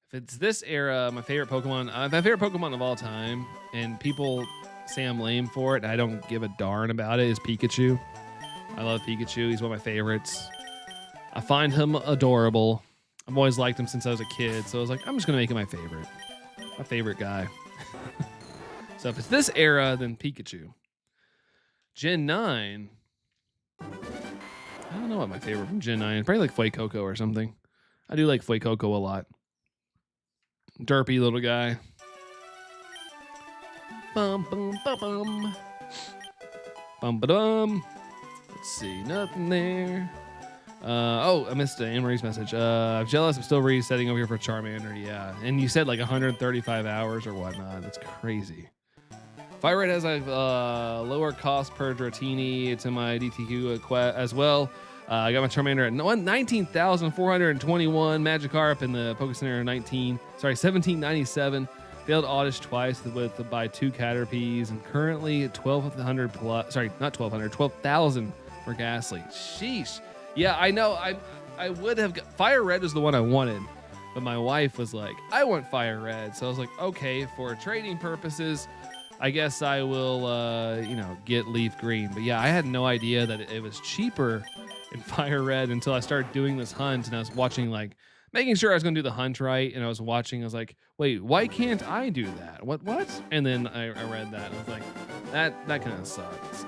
[SPEAKER 1] If it's this era, my favorite Pokemon, my favorite Pokemon of all time, and people say I'm lame for it, and I don't give a darn about it, is Pikachu. I love Pikachu. He's one of my favorites. I find him adorable. I've always liked him since I was a kid, so I was like, I'm just going to make him my favorite guy. So if it's this era, then Pikachu. Gen 9. I don't know what my favorite from Gen 9 is. Probably like Fuecoco or something. I do like Fuecoco a lot. Derpy little guy. Bum bum bum bum. Bum ba dum. Let's see, nothing there. Oh, I missed Anne-Marie's message. I'm jealous. I'm still resetting over here for Charmander. Yeah, and you said like 135 hours or whatnot. That's crazy. Fire Red has a lower cost per Dratini. It's in my DTQ as well. I got my Charmander at 19,421. Magikarp in the Poké Center 1797. Failed Oddish twice by 2 Caterpies, and currently 1,200 plus. Sorry, not 1,200. 12,000 for Ghastly. Sheesh. Yeah, I know. I would have Fire Red was the one I wanted, but my wife was like, I want Fire Red. So I was like, okay, for trading purposes, I guess I will, get leaf green. But yeah, I had no idea that it was cheaper in fire red until I started doing this hunt and I was watching, like, making sure I was going to do the hunt right. And I was watching, I was like, wait, why can't I do that? What? And then I read that and I was like, that kind of sucks.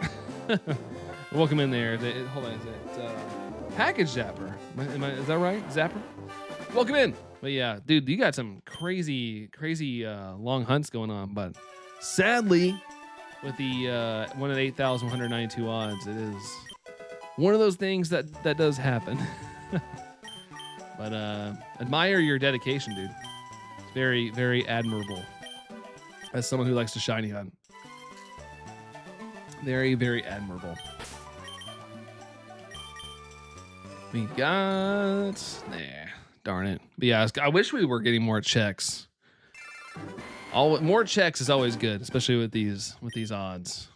[SPEAKER 1] Welcome in there. Hold on, is it package zapper? Is that right? Zapper? Welcome in. But yeah, dude, you got some crazy long hunts going on. But sadly, with the 1 in 8,192 odds, it is one of those things that does happen. But admire your dedication, dude. It's very, very admirable. As someone who likes to shiny hunt. Very, very admirable. We got darn it. But yeah, I wish we were getting more checks. More checks is always good, especially with these odds.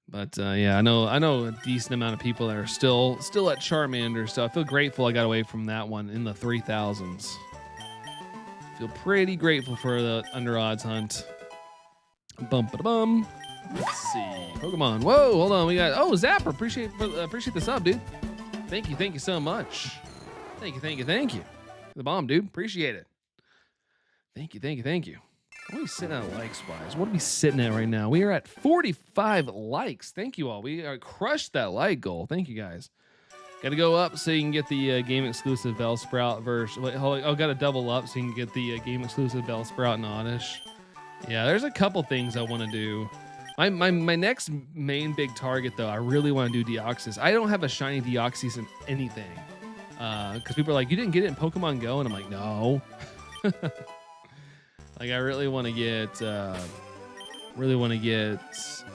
[SPEAKER 1] But yeah, I know a decent amount of people that are still at Charmander, so I feel grateful I got away from that one in the 3,000s. Feel pretty grateful for the under odds hunt. Bum. Let's see. Pokemon. Whoa, hold on. We got Zapper. Appreciate the sub, dude. Thank you so much. Thank you. The bomb, dude. Appreciate it. Thank you. What are we sitting at likes-wise? What are we sitting at right now? We are at 45 likes. Thank you all. We crushed that like goal. Thank you, guys. Got to go up so you can get the game-exclusive Bellsprout version. Got to double up so you can get the game-exclusive Bellsprout and Oddish. Yeah, there's a couple things I want to do. My next main big target, though, I really want to do Deoxys. I don't have a shiny Deoxys in anything. Because people are like, you didn't get it in Pokemon Go? And I'm like, no. Like, I really want to get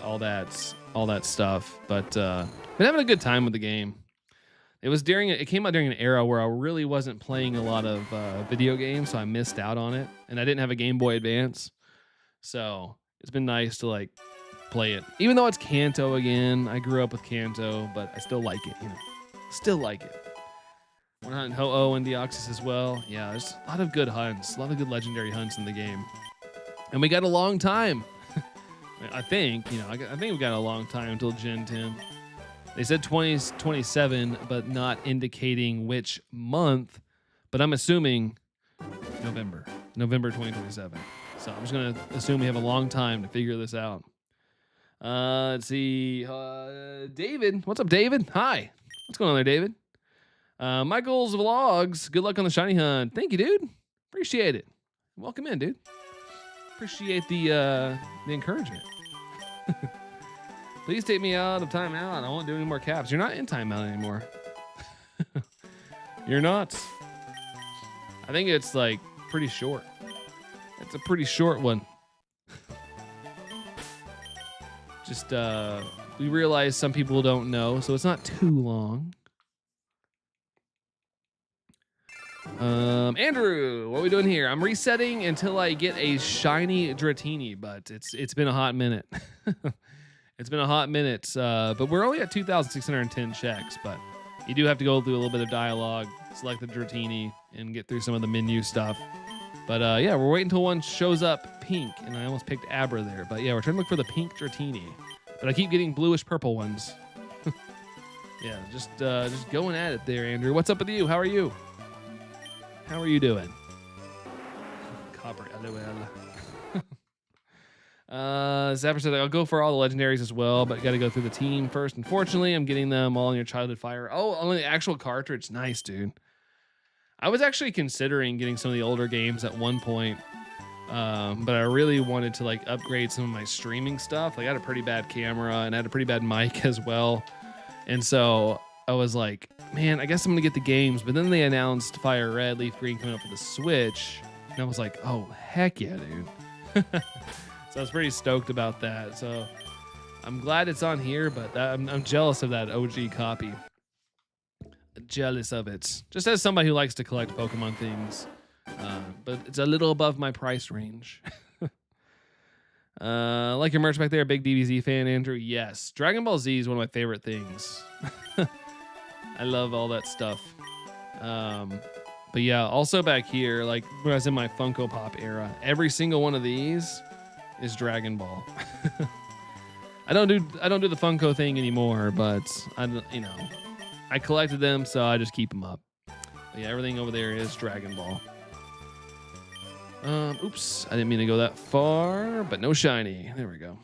[SPEAKER 1] all that stuff. But been having a good time with the game. It came out during an era where I really wasn't playing a lot of video games, so I missed out on it. And I didn't have a Game Boy Advance. So it's been nice to, like, play it. Even though it's Kanto again. I grew up with Kanto, but I still like it, Still like it. We're hunting Ho-Oh and Deoxys as well. Yeah, there's a lot of good hunts. A lot of good legendary hunts in the game. And we got a long time. I think we got a long time until Gen 10. They said 2027, but not indicating which month. But I'm assuming November 2027. So I'm just going to assume we have a long time to figure this out. Let's see. David. What's up, David? Hi. What's going on there, David? Michael's Vlogs. Good luck on the shiny hunt. Thank you, dude. Appreciate it. Welcome in, dude. Appreciate the encouragement. Please take me out of timeout. I won't do any more caps. You're not in timeout anymore. You're not. I think it's like pretty short. It's a pretty short one. Just we realize some people don't know, so it's not too long. Andrew, what are we doing here? I'm resetting until I get a shiny Dratini, but it's been a hot minute. It's been a hot minute, but we're only at 2,610 checks, but you do have to go through a little bit of dialogue, select the Dratini, and get through some of the menu stuff. But yeah, we're waiting until one shows up pink, and I almost picked Abra there. But yeah, we're trying to look for the pink Dratini, but I keep getting bluish purple ones. Yeah, just going at it there, Andrew. What's up with you? How are you? How are you doing? Copper, LOL. Zapper said, I'll go for all the legendaries as well, but got to go through the team first. Unfortunately, I'm getting them all in your childhood fire. Oh, only the actual cartridge. Nice, dude. I was actually considering getting some of the older games at one point, but I really wanted to like upgrade some of my streaming stuff. I got a pretty bad camera and I had a pretty bad mic as well. And so I was like, man, I guess I'm going to get the games. But then they announced Fire Red, Leaf Green coming up for the Switch. And I was like, oh, heck yeah, dude. So I was pretty stoked about that. So I'm glad it's on here, but I'm jealous of that OG copy. Jealous of it. Just as somebody who likes to collect Pokemon things. But it's a little above my price range. Like your merch back there, big DBZ fan, Andrew? Yes. Dragon Ball Z is one of my favorite things. I love all that stuff. But yeah, also back here, like when I was in my Funko Pop era, every single one of these is Dragon Ball. I don't do the Funko thing anymore, but I collected them, so I just keep them up. But yeah, everything over there is Dragon Ball. Oops, I didn't mean to go that far, but no shiny. There we go.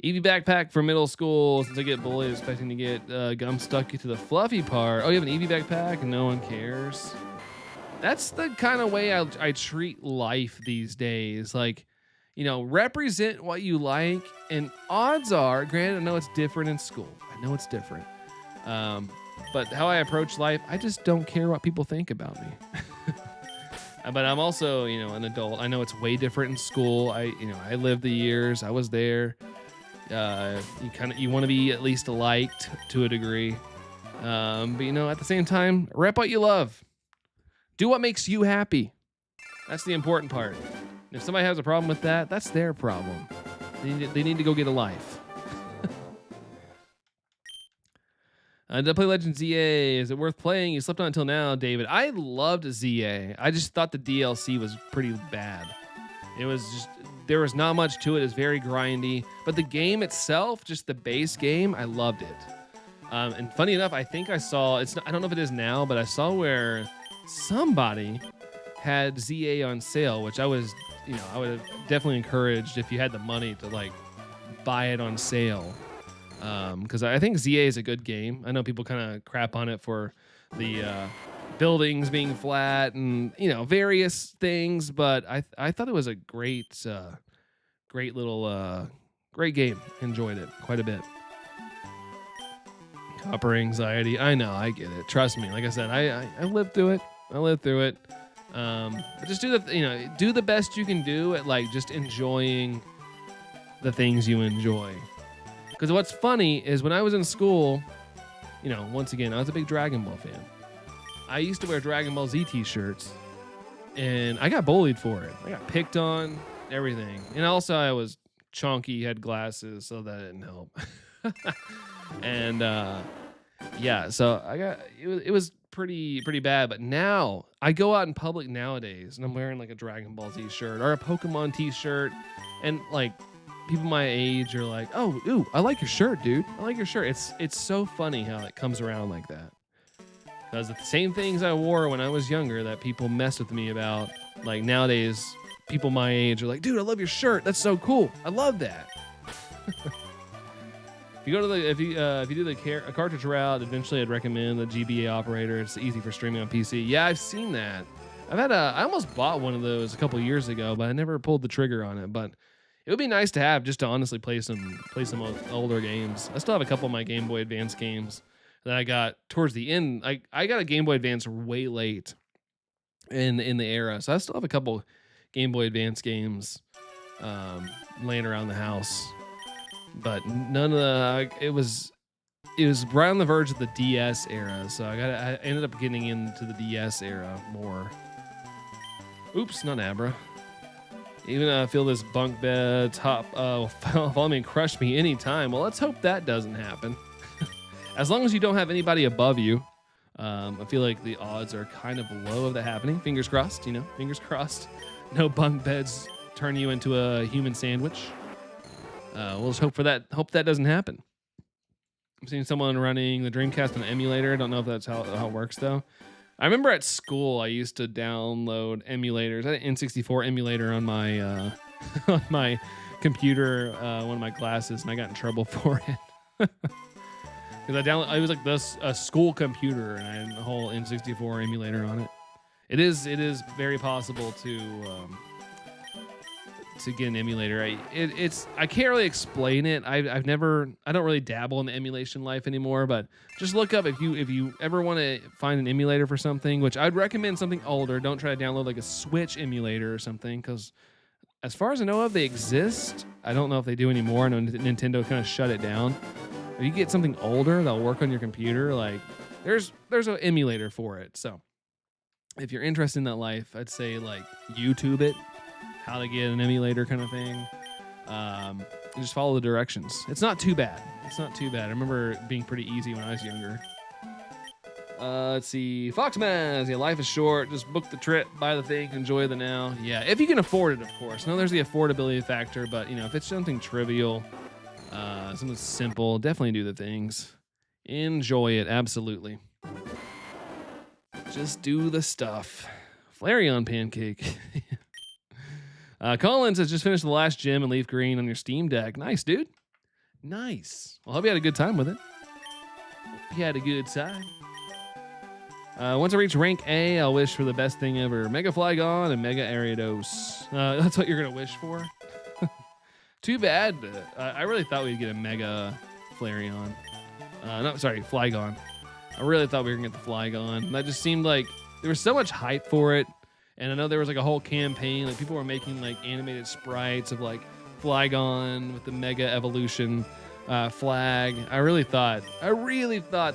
[SPEAKER 1] Eevee backpack for middle school. Since I get bullied, expecting to get gum stuck to the fluffy part. Oh, you have an Eevee backpack and no one cares. That's the kind of way I treat life these days. Like, represent what you like. And odds are, granted, I know it's different in school. I know it's different. But how I approach life, I just don't care what people think about me. But I'm also, an adult. I know it's way different in school. I lived the years. I was there. You want to be at least liked to a degree. But at the same time, rep what you love. Do what makes you happy. That's the important part. If somebody has a problem with that, that's their problem. They need to go get a life. Did I play Legend ZA? Is it worth playing? You slept on it until now, David. I loved ZA. I just thought the DLC was pretty bad. There was not much to it. It's very grindy. But the game itself, just the base game, I loved it. And funny enough, I think I saw, I don't know if it is now, but I saw where somebody had ZA on sale, which I would have definitely encouraged if you had the money to buy it on sale. Because I think ZA is a good game. I know people kind of crap on it for the buildings being flat and various things, but I thought it was a great game. Enjoyed it quite a bit. Copper anxiety. I know, I get it. Trust me. Like I said, I lived through it. But just do the best you can do at just enjoying the things you enjoy. Because what's funny is when I was in school, once again, I was a big Dragon Ball fan. I used to wear Dragon Ball Z t-shirts, and I got bullied for it. I got picked on, everything. And also I was chunky, had glasses, so that didn't help. And so it was pretty bad. But now I go out in public nowadays, and I'm wearing a Dragon Ball Z shirt or a Pokemon t-shirt, and people my age are like, "Oh, ooh, I like your shirt, dude. I like your shirt." It's so funny how it comes around like that. Because the same things I wore when I was younger that people mess with me about, nowadays, people my age are like, "Dude, I love your shirt. That's so cool. I love that." If you do the cartridge route, eventually I'd recommend the GBA operator. It's easy for streaming on PC. Yeah, I've seen that. I almost bought one of those a couple years ago, but I never pulled the trigger on it. But it would be nice to have just to honestly play some older games. I still have a couple of my Game Boy Advance games that I got towards the end. I got a Game Boy Advance way late in the era, so I still have a couple Game Boy Advance games laying around the house. But none of it was right on the verge of the DS era, so I ended up getting into the DS era more. Oops, not Abra. Even feel this bunk bed top follow me and crush me anytime. Well, let's hope that doesn't happen. As long as you don't have anybody above you, I feel like the odds are kind of low of that happening. Fingers crossed, fingers crossed. No bunk beds turn you into a human sandwich. We'll just hope that doesn't happen. I'm seeing someone running the Dreamcast on an emulator. I don't know if that's how it works though. I remember at school I used to download emulators. I had an N64 emulator on my on my computer, one of my classes, and I got in trouble for it. Because it was a school computer, and I had a whole N64 emulator on it. It is very possible to get an emulator. I can't really explain it. I don't really dabble in the emulation life anymore, but just look up if you ever want to find an emulator for something, which I'd recommend something older. Don't try to download a Switch emulator or something, because as far as I know of, they exist. I don't know if they do anymore. I know Nintendo kind of shut it down. If you get something older that'll work on your computer, there's an emulator for it. So if you're interested in that life, I'd say YouTube it. How to get an emulator kind of thing. Just follow the directions. It's not too bad. I remember it being pretty easy when I was younger. Let's see. Foxman, yeah, life is short. Just book the trip, buy the thing, enjoy the now. Yeah, if you can afford it, of course. No, there's the affordability factor, but if it's something trivial, something simple, definitely do the things. Enjoy it, absolutely. Just do the stuff. Flareon pancake. Collins has just finished the last gym in Leaf Green on your Steam Deck. Nice, dude. Nice. Well, hope you had a good time with it. Hope you had a good time. Once I reach rank A, I'll wish for the best thing ever. Mega Flygon and Mega Ariados. That's what you're going to wish for? Too bad. I really thought we'd get a Mega Flareon. Flygon. I really thought we were going to get the Flygon. That just seemed like there was so much hype for it. And I know there was like a whole campaign. Like people were making like animated sprites of like Flygon with the Mega Evolution flag. I really thought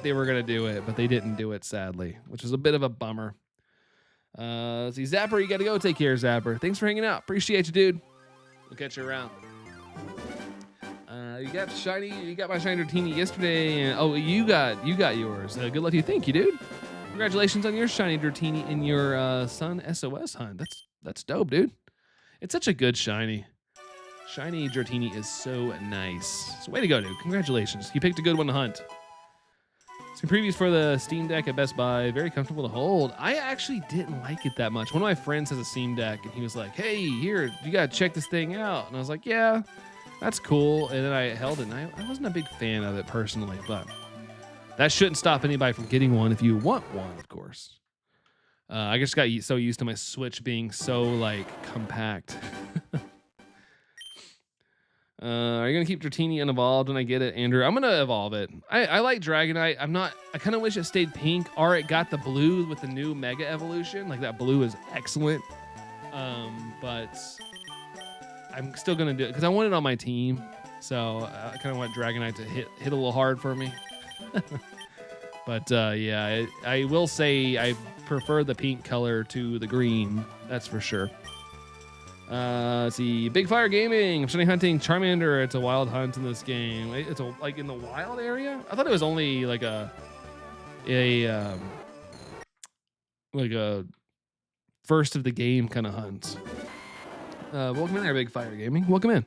[SPEAKER 1] they were gonna do it, but they didn't do it, sadly, which was a bit of a bummer. See, Zapper, you gotta go. Take care, Zapper. Thanks for hanging out. Appreciate you, dude. We'll catch you around. You got my shiny Dratini yesterday, and you got yours. Good luck to you. Thank you, dude. Congratulations on your shiny Dratini in your Sun SOS hunt. That's dope, dude. It's such a good shiny. Shiny Dratini is so nice. So way to go, dude. Congratulations. You picked a good one to hunt. Some previews for the Steam Deck at Best Buy. Very comfortable to hold. I actually didn't like it that much. One of my friends has a Steam Deck, and he was like, hey, here, you got to check this thing out. And I was like, yeah, that's cool. And then I held it, and I wasn't a big fan of it personally, but that shouldn't stop anybody from getting one if you want one, of course. I just got so used to my Switch being so, like, compact. Are you going to keep Dratini unevolved when I get it, Andrew? I'm going to evolve it. I like Dragonite. I kind of wish it stayed pink, or it got the blue with the new Mega Evolution. Like, that blue is excellent. But I'm still going to do it because I want it on my team. So I kind of want Dragonite to hit a little hard for me. But yeah, I will say I prefer the pink color to the green. That's for sure. Let's see. Big Fire Gaming. I'm shiny hunting Charmander. It's a wild hunt in this game. It's like in the wild area. I thought it was only like a first of the game kind of hunt. Welcome in there, Big Fire Gaming. Welcome in.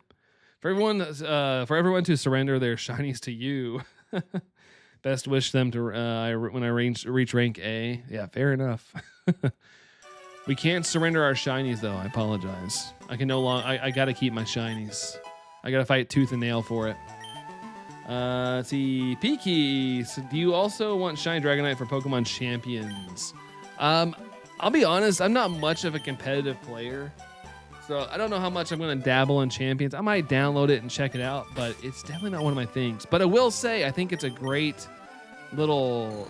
[SPEAKER 1] For everyone to surrender their shinies to you. Best wish them to when I reach rank A. Yeah, fair enough. We can't surrender our shinies though. I apologize. I can no longer. I gotta keep my shinies. I gotta fight tooth and nail for it. Let's see, Peaky. So do you also want shiny Dragonite for Pokemon Champions? I'll be honest. I'm not much of a competitive player, so I don't know how much I'm gonna dabble in Champions. I might download it and check it out, but it's definitely not one of my things. But I will say, I think it's a great little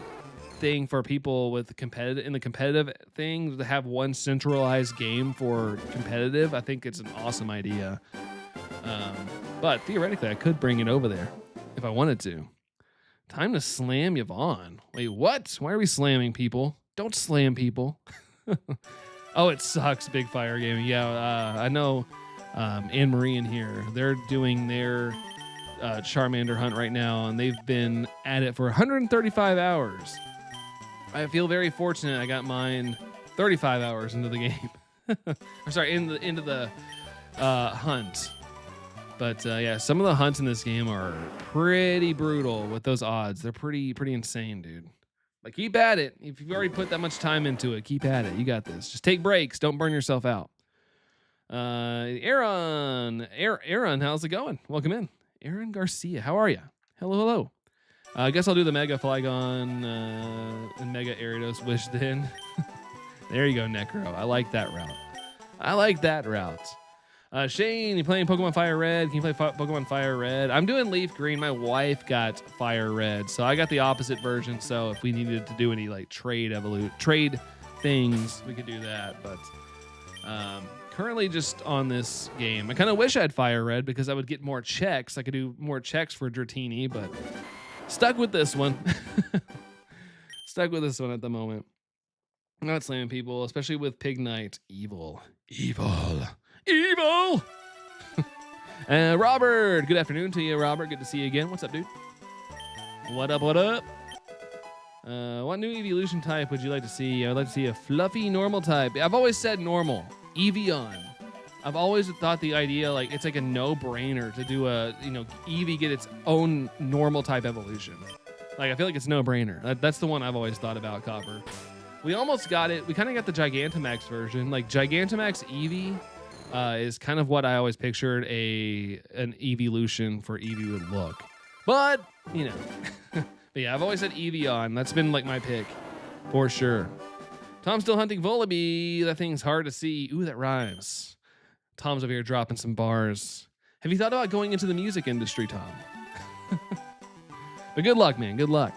[SPEAKER 1] thing for people with competitive thing to have one centralized game for competitive. I think it's an awesome idea. But theoretically, I could bring it over there if I wanted to. Time to slam Yvonne. Wait, what? Why are we slamming people? Don't slam people. Oh, it sucks, Big Fire Gaming. Yeah, I know Anne Marie in here. They're doing their Charmander hunt right now, and they've been at it for 135 hours. I feel very fortunate I got mine 35 hours into the game. I'm sorry, into the hunt. But yeah, some of the hunts in this game are pretty brutal with those odds. They're pretty insane, dude. But keep at it. If you've already put that much time into it, keep at it. You got this. Just take breaks. Don't burn yourself out. Aaron, how's it going? Welcome in. Aaron Garcia, how are you? Hello. I guess I'll do the Mega Flygon and Mega Ariados wish then. There you go, Necro. I like that route. Shane, you playing Pokemon Fire Red? Can you play Pokemon Fire Red? I'm doing Leaf Green. My wife got Fire Red, so I got the opposite version. So if we needed to do any like trade things, we could do that. But currently just on this game, I kind of wish I had Fire Red because I would get more checks. I could do more checks for Dratini, but stuck with this one. Stuck with this one at the moment. I'm not slamming people, especially with Pig Knight. Evil. Robert, good afternoon to you, Robert. Good to see you again. What's up, dude? What up? What new evolution type would you like to see? I'd like to see a fluffy normal type. I've always said normal. Eevee. I've always thought the idea, like, it's like a no-brainer to do a, Eevee get its own normal type evolution. Like, I feel like it's no-brainer. That's the one I've always thought about, Copper. We almost got it. We kind of got the Gigantamax version. Like, Gigantamax Eevee is kind of what I always pictured an evolution for Eevee would look. But, but yeah, I've always said Eevee. That's been, like, my pick for sure. Tom's still hunting Volibee. That thing's hard to see. Ooh, that rhymes. Tom's over here dropping some bars. Have you thought about going into the music industry, Tom? But good luck, man. Good luck.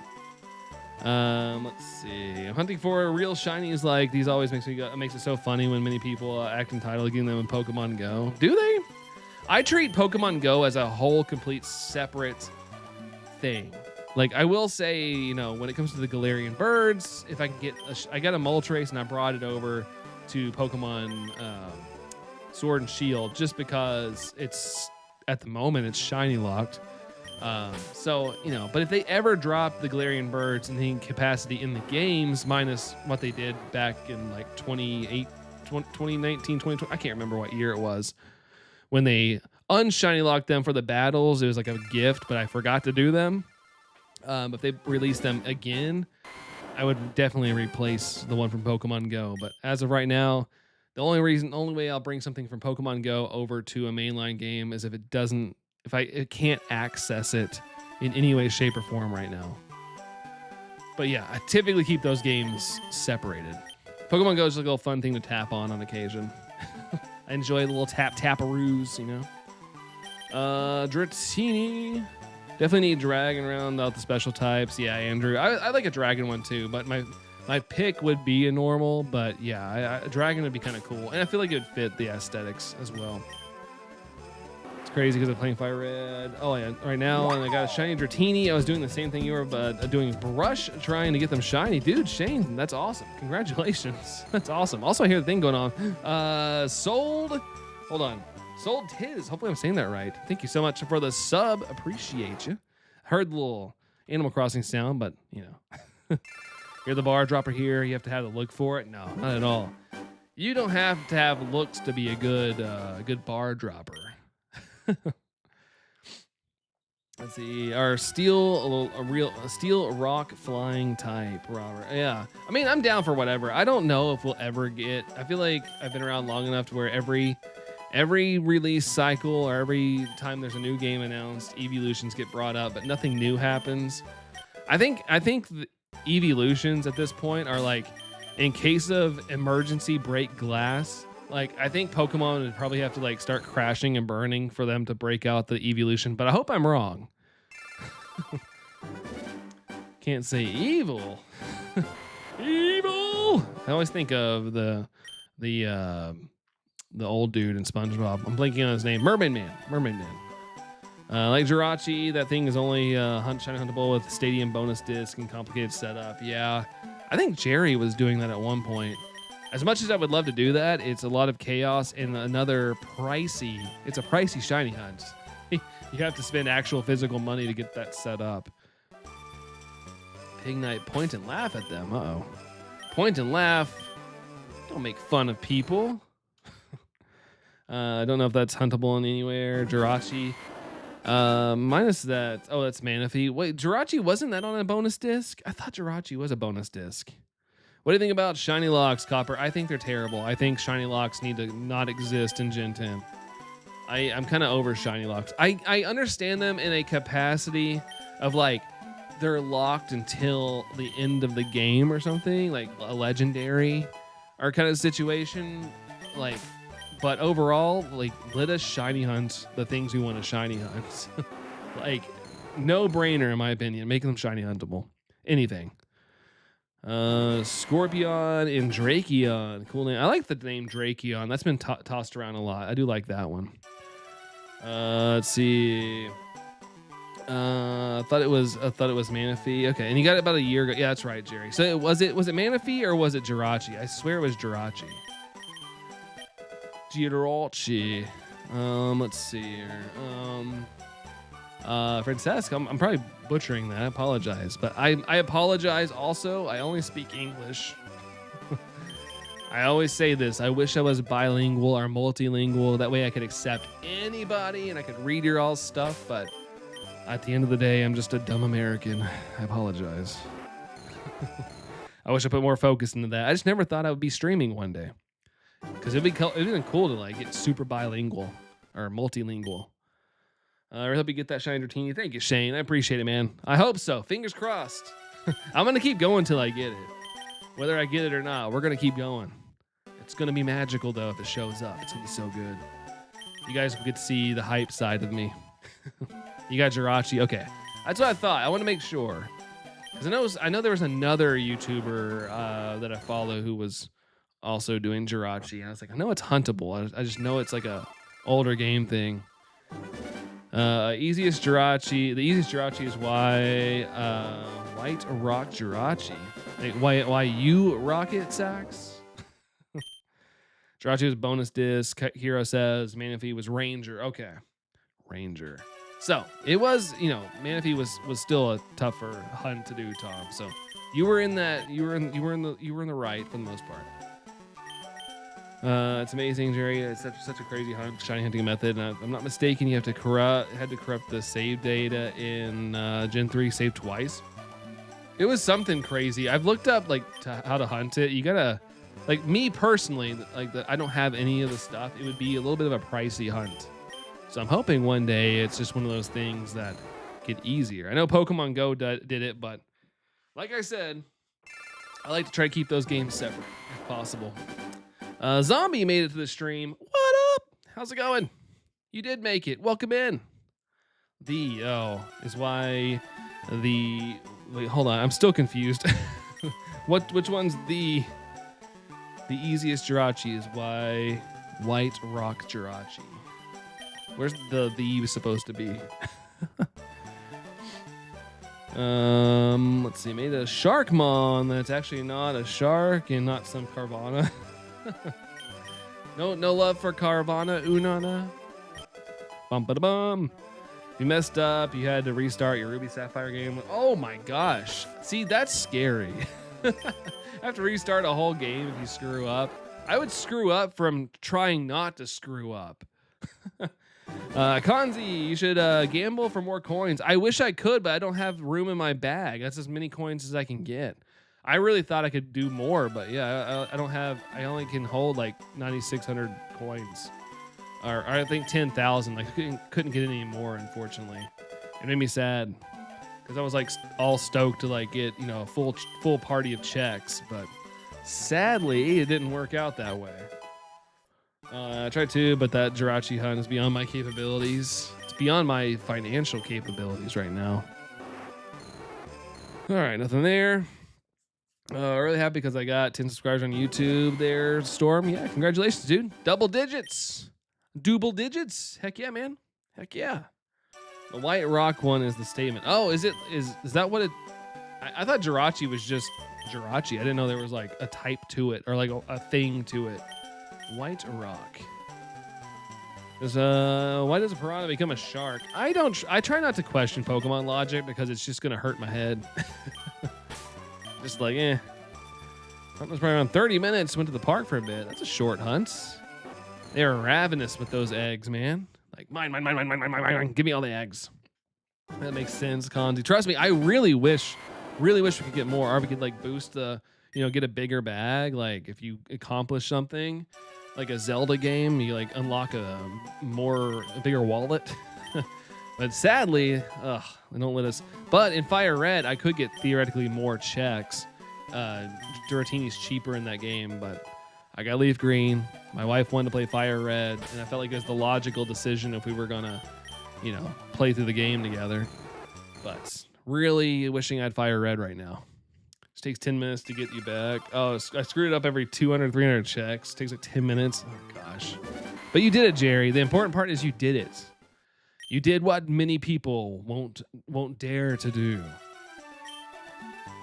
[SPEAKER 1] Let's see. I'm hunting for real shinies. Like these always makes it so funny when many people act entitled to getting them in Pokemon Go. Do they? I treat Pokemon Go as a whole, complete, separate thing. Like I will say, when it comes to the Galarian birds, if I can get, I got a Moltres and I brought it over to Pokemon Sword and Shield just because it's at the moment it's shiny locked. But if they ever drop the Galarian birds in the capacity in the games, minus what they did back in like 2019, 2020, I can't remember what year it was, when they unshiny locked them for the battles, it was like a gift, but I forgot to do them. If they release them again, I would definitely replace the one from Pokemon Go. But as of right now, the only way I'll bring something from Pokemon Go over to a mainline game is if it can't access it in any way, shape, or form right now. But yeah, I typically keep those games separated. Pokemon Go is like a little fun thing to tap on occasion. I enjoy the little tap-taparoos, Dratini. Definitely need Dragon around out the special types. Yeah, Andrew. I like a Dragon one too, but my pick would be a normal, but yeah, a Dragon would be kind of cool. And I feel like it would fit the aesthetics as well. It's crazy because I'm playing Fire Red. Oh, yeah, right now, and I got a shiny Dratini. I was doing the same thing you were, but doing Brush, trying to get them shiny. Dude, Shane, that's awesome. Congratulations. That's awesome. Also, I hear the thing going on. Sold. Hold on. Sold Tiz. Hopefully I'm saying that right. Thank you so much for the sub. Appreciate you. Heard the little Animal Crossing sound, but, you're the bar dropper here. You have to have the look for it. No, not at all. You don't have to have looks to be a good bar dropper. Let's see. Our steel rock flying type, Robert. Yeah. I mean, I'm down for whatever. I don't know if we'll ever get. I feel like I've been around long enough to where every release cycle or every time there's a new game announced, evolutions get brought up, but nothing new happens. I think the evolutions at this point are like, in case of emergency, break glass. Like, I think Pokemon would probably have to like start crashing and burning for them to break out the evolution, but I hope I'm wrong. Can't say evil. Evil. I always think of the old dude in SpongeBob. I'm blanking on his name. Mermaid Man. Like Jirachi, that thing is only shiny huntable with stadium bonus disc and complicated setup. Yeah, I think Jerry was doing that at one point. As much as I would love to do that, it's a lot of chaos and it's a pricey shiny hunt. You have to spend actual physical money to get that set up. Pig Knight, point and laugh at them. Uh-oh. Point and laugh. Don't make fun of people. I don't know if that's huntable in anywhere. Jirachi. Minus that. Oh, that's Manaphy. Wait, Jirachi, wasn't that on a bonus disc? I thought Jirachi was a bonus disc. What do you think about shiny locks, Copper? I think they're terrible. I think shiny locks need to not exist in Gen 10. I'm kind of over shiny locks. I understand them in a capacity of like they're locked until the end of the game or something, like a legendary or kind of situation. Like, but overall, like, let us shiny hunt the things we want to shiny hunt. Like, no brainer in my opinion. Make them shiny huntable. Anything. Scorpion and Drakeon. Cool name. I like the name Drakeon. That's been tossed around a lot. I do like that one. Let's see. I thought it was Manaphy. Okay, and you got it about a year ago. Yeah, that's right, Jerry. So was it Manaphy or was it Jirachi? I swear it was Jirachi. Jirachi. Let's see here. Francesca, I'm probably butchering that. I apologize. But I apologize also. I only speak English. I always say this. I wish I was bilingual or multilingual. That way I could accept anybody and I could read your all stuff. But at the end of the day, I'm just a dumb American. I apologize. I wish I put more focus into that. I just never thought I would be streaming one day. Because it'd be cool to like get super bilingual or multilingual. I hope you get that shiny Dratini. Thank you, Shane. I appreciate it, man. I hope so. Fingers crossed. I'm going to keep going till I get it. Whether I get it or not, we're going to keep going. It's going to be magical, though, if it shows up. It's going to be so good. You guys will get to see the hype side of me. You got Jirachi. Okay. That's what I thought. I want to make sure. Because I know there was another YouTuber that I follow who was also doing Jirachi. And I was like, I know it's huntable. I just know it's like a older game thing. Easiest Jirachi. The easiest Jirachi is White Rock Jirachi. Like, why you rocket sacks? Jirachi was bonus disc. Hero says Manaphy was Ranger. Okay, Ranger. So it was, Manaphy was still a tougher hunt to do, Tom. So you were in that. You were in the right for the most part. It's amazing, Jerry. It's such a crazy shiny hunting method. And I'm not mistaken, you had to corrupt the save data in Gen 3 save twice. It was something crazy. I've looked up how to hunt it. You gotta, like me personally, I don't have any of the stuff. It would be a little bit of a pricey hunt. So I'm hoping one day it's just one of those things that get easier. I know Pokemon Go did it, but like I said, I like to try to keep those games separate if possible. Zombie made it to the stream. What up? How's it going? You did make it. Welcome in. Is why the... Wait, hold on. I'm still confused. Which one's the easiest Jirachi is why White Rock Jirachi. Where's the supposed to be? Let's see. Made a Sharkmon that's actually not a shark and not some Carvana. No love for Carvana, Unana. Bum ba da bum. You messed up. You had to restart your Ruby Sapphire game. Oh my gosh. See, that's scary. Have to restart a whole game if you screw up. I would screw up from trying not to screw up. Kanzi, you should gamble for more coins. I wish I could, but I don't have room in my bag. That's as many coins as I can get. I really thought I could do more, but yeah, I only can hold like 9,600 coins. Or I think 10,000. Like couldn't get any more, unfortunately. It made me sad because I was like all stoked to like get, a full party of checks, but sadly it didn't work out that way. I tried to, but that Jirachi hunt is beyond my capabilities. It's beyond my financial capabilities right now. All right, nothing there. Really happy because I got 10 subscribers on YouTube there, Storm. Yeah, congratulations, dude. Double digits. Heck yeah, man. Heck yeah. The White Rock one is the statement. Oh, is that what it... I thought Jirachi was just Jirachi. I didn't know there was like a type to it or like a thing to it. White Rock. Why does a piranha become a shark? I try not to question Pokemon logic because it's just going to hurt my head. Just like, Hunt was probably around 30 minutes. Went to the park for a bit. That's a short hunt. They were ravenous with those eggs, man. Like, mine. Give me all the eggs. That makes sense, Kanzi. Trust me, I really wish we could get more. Or we could, like, boost the, get a bigger bag. Like, if you accomplish something, like a Zelda game, you, like, unlock a bigger wallet. But sadly, they don't let us. But in Fire Red, I could get theoretically more checks. Dratini's cheaper in that game, but I got Leaf Green. My wife wanted to play Fire Red, and I felt like it was the logical decision if we were gonna, play through the game together. But really wishing I had Fire Red right now. It takes 10 minutes to get you back. Oh, I screwed it up every 200, 300 checks. It takes like 10 minutes. Oh gosh. But you did it, Jerry. The important part is you did it. You did what many people won't dare to do.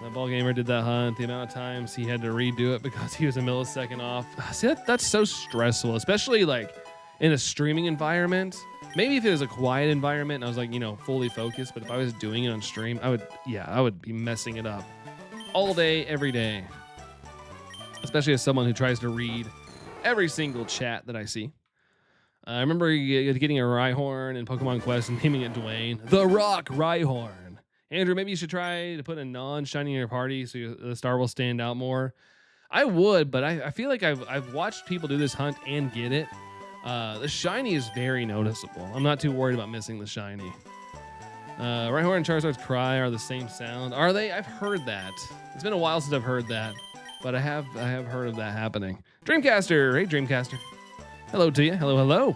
[SPEAKER 1] That ball gamer did that hunt. The amount of times he had to redo it because he was a millisecond off. See, that's so stressful, especially like in a streaming environment. Maybe if it was a quiet environment and I was like, fully focused, but if I was doing it on stream, I would be messing it up all day, every day. Especially as someone who tries to read every single chat that I see. I remember getting a Rhyhorn in Pokemon Quest and naming it Dwayne. The Rock Rhyhorn. Andrew, maybe you should try to put a non-shiny in your party so the star will stand out more. I would, but I feel like I've watched people do this hunt and get it. The shiny is very noticeable. I'm not too worried about missing the shiny. Rhyhorn and Charizard's cry are the same sound. Are they? I've heard that. It's been a while since I've heard that, but I have heard of that happening. Dreamcaster, hey Dreamcaster. Hello to you. Hello.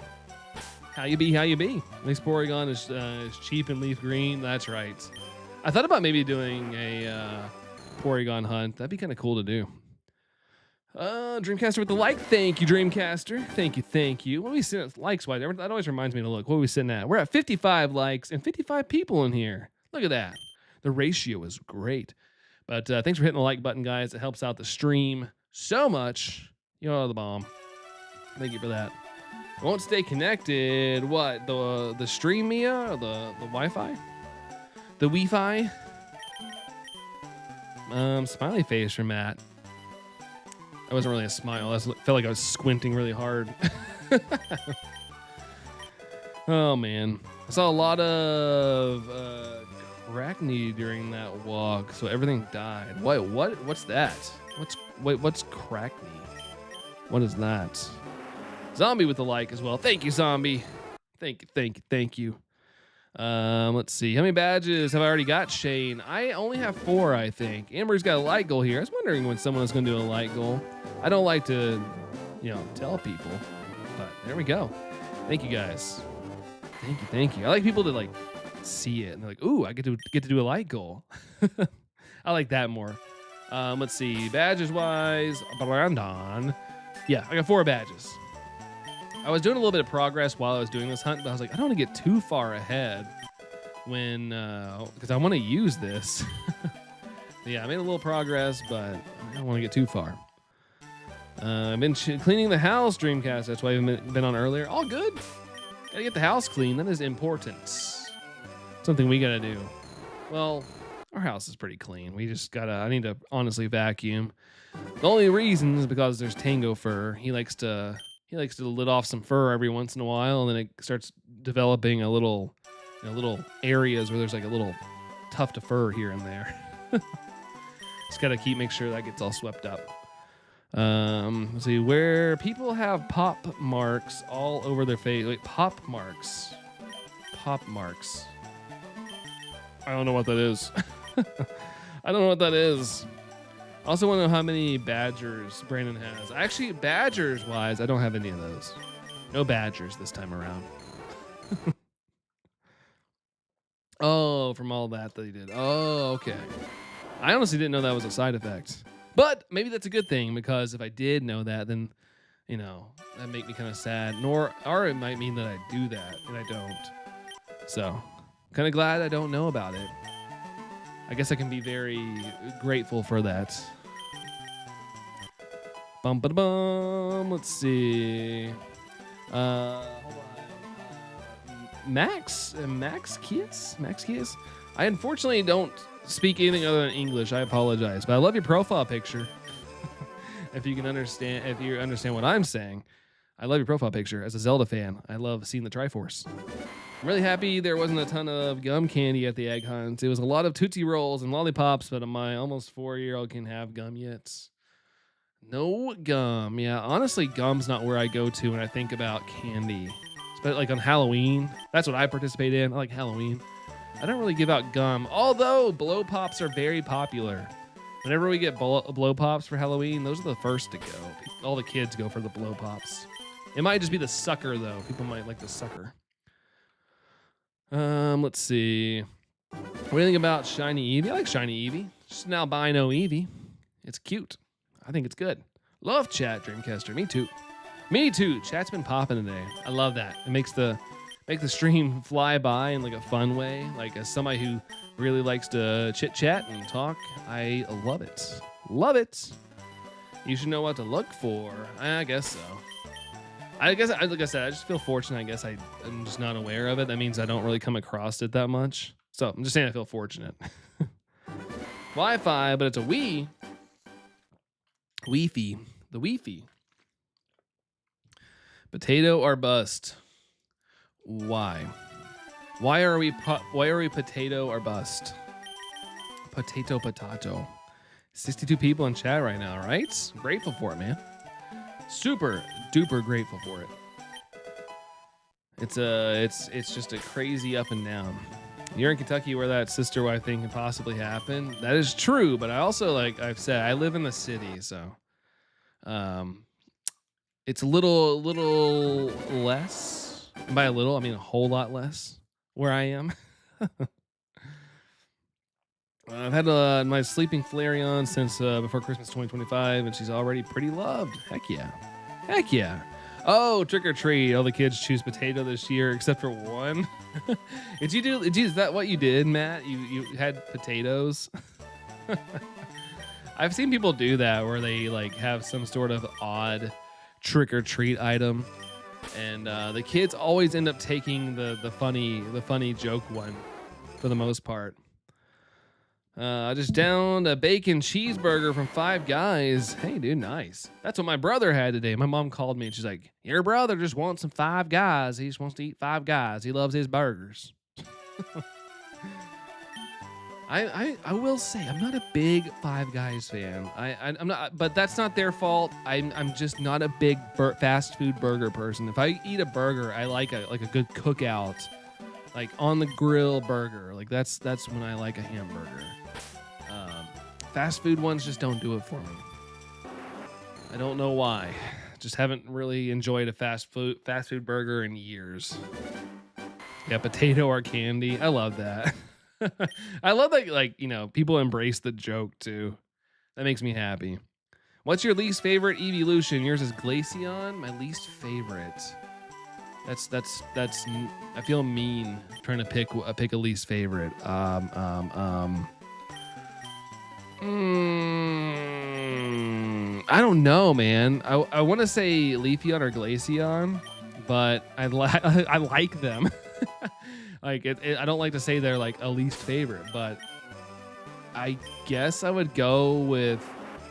[SPEAKER 1] How you be? At least Porygon is cheap and leaf green. That's right. I thought about maybe doing a Porygon hunt. That'd be kind of cool to do. Dreamcaster with the like. Thank you, Dreamcaster. Thank you. What are we sitting at likes wise? That always reminds me to look. What are we sitting at? We're at 55 likes and 55 people in here. Look at that. The ratio is great. But thanks for hitting the like button, guys. It helps out the stream so much. You're the bomb. Thank you for that. I won't stay connected. What? The stream, Mia? Or the Wi-Fi? The Wi-Fi? Smiley face from Matt. That wasn't really a smile. I felt like I was squinting really hard. Oh, man. I saw a lot of Crackney during that walk, so everything died. What's that? What's Crackney? What is that? Zombie with the like as well. Thank you, Zombie. Thank you. Let's see. How many badges have I already got, Shane? I only have 4, I think. Amber's got a light goal here. I was wondering when someone was going to do a light goal. I don't like to, tell people, but there we go. Thank you, guys. Thank you. I like people to see it and they're like, ooh, I get to do a light goal. I like that more. Let's see. Badges wise, Brandon. Yeah, I got 4 badges. I was doing a little bit of progress while I was doing this hunt, but I was like, I don't want to get too far ahead when, because I want to use this. Yeah, I made a little progress, but I don't want to get too far. I've been cleaning the house, Dreamcast. That's why I've been on earlier. All good. Gotta get the house clean. That is important. Something we gotta do. Well, our house is pretty clean. I need to honestly vacuum. The only reason is because there's Tango fur. He likes to let off some fur every once in a while, and then it starts developing a little areas where there's like a little tuft of fur here and there. Just gotta make sure that gets all swept up. Let's see, where people have pop marks all over their face. Wait, pop marks. I don't know what that is. I don't know what that is. I also want to know how many badgers Brandon has. Actually, badgers-wise, I don't have any of those. No badgers this time around. Oh, from all that he did. Oh, okay. I honestly didn't know that was a side effect. But maybe that's a good thing, because if I did know that, then, that'd make me kind of sad. Or it might mean that I do that, and I don't. So, kind of glad I don't know about it. I guess I can be very grateful for that. Bum. Let's see. Hold on. Max Kias. I unfortunately don't speak anything other than English. I apologize, but I love your profile picture. If you understand what I'm saying, I love your profile picture. As a Zelda fan, I love seeing the Triforce. I'm really happy there wasn't a ton of gum candy at the egg hunt. It was a lot of Tootsie Rolls and lollipops, but my almost 4-year-old can have gum yet. No gum. Yeah, honestly, gum's not where I go to when I think about candy. But like on Halloween, that's what I participate in. I like Halloween. I don't really give out gum, although blow pops are very popular. Whenever we get blow pops for Halloween, those are the first to go. All the kids go for the blow pops. It might just be the sucker, though. People might like the sucker. Let's see. What do you think about Shiny Eevee? I like Shiny Eevee. Just an albino Eevee. It's cute. I think it's good. Love chat, Dreamcaster. Me too. Chat's been popping today. I love that. It makes the stream fly by in like a fun way. Like as somebody who really likes to chit chat and talk, I love it. Love it. You should know what to look for. I guess so. I guess, like I said, I just feel fortunate. I guess I'm just not aware of it. That means I don't really come across it that much. So I'm just saying I feel fortunate. Wi-Fi, but it's a Wii. Wi-Fi. The Wi-Fi. Potato or bust? Why? Why are we potato or bust? Potato. 62 people in chat right now, right? Grateful for it, man. Super duper grateful for it. It's just a crazy up and down. You're in Kentucky where that sister wife thing can possibly happen. That is true, but I also, like I've said, I live in the city, so it's a little less. And by a little, I mean a whole lot less where I am. I've had my sleeping Flareon since before Christmas 2025, and she's already pretty loved. Heck yeah. Oh, trick or treat. All the kids choose potato this year except for one. Is that what you did, Matt? You had potatoes? I've seen people do that where they like have some sort of odd trick or treat item, and the kids always end up taking the funny joke one for the most part. I just downed a bacon cheeseburger from Five Guys. Hey, dude, nice. That's what my brother had today. My mom called me and she's like, your brother just wants some Five Guys. He just wants to eat Five Guys. He loves his burgers. I will say I'm not a big Five Guys fan. I'm not, but that's not their fault. I'm just not a big fast food burger person. If I eat a burger, I like a good cookout, like on the grill burger. Like that's when I like a hamburger. Fast food ones just don't do it for me. I don't know why. Just haven't really enjoyed a fast food burger in years. Yeah, potato or candy. I love that. I love that, like, you know, people embrace the joke too. That makes me happy. What's your least favorite evolution? Yours is Glaceon. My least favorite. That's I feel mean trying to pick a least favorite. I don't know, man. I want to say Leafeon or Glaceon, but I like them. Like I don't like to say they're like a least favorite, but I guess I would go with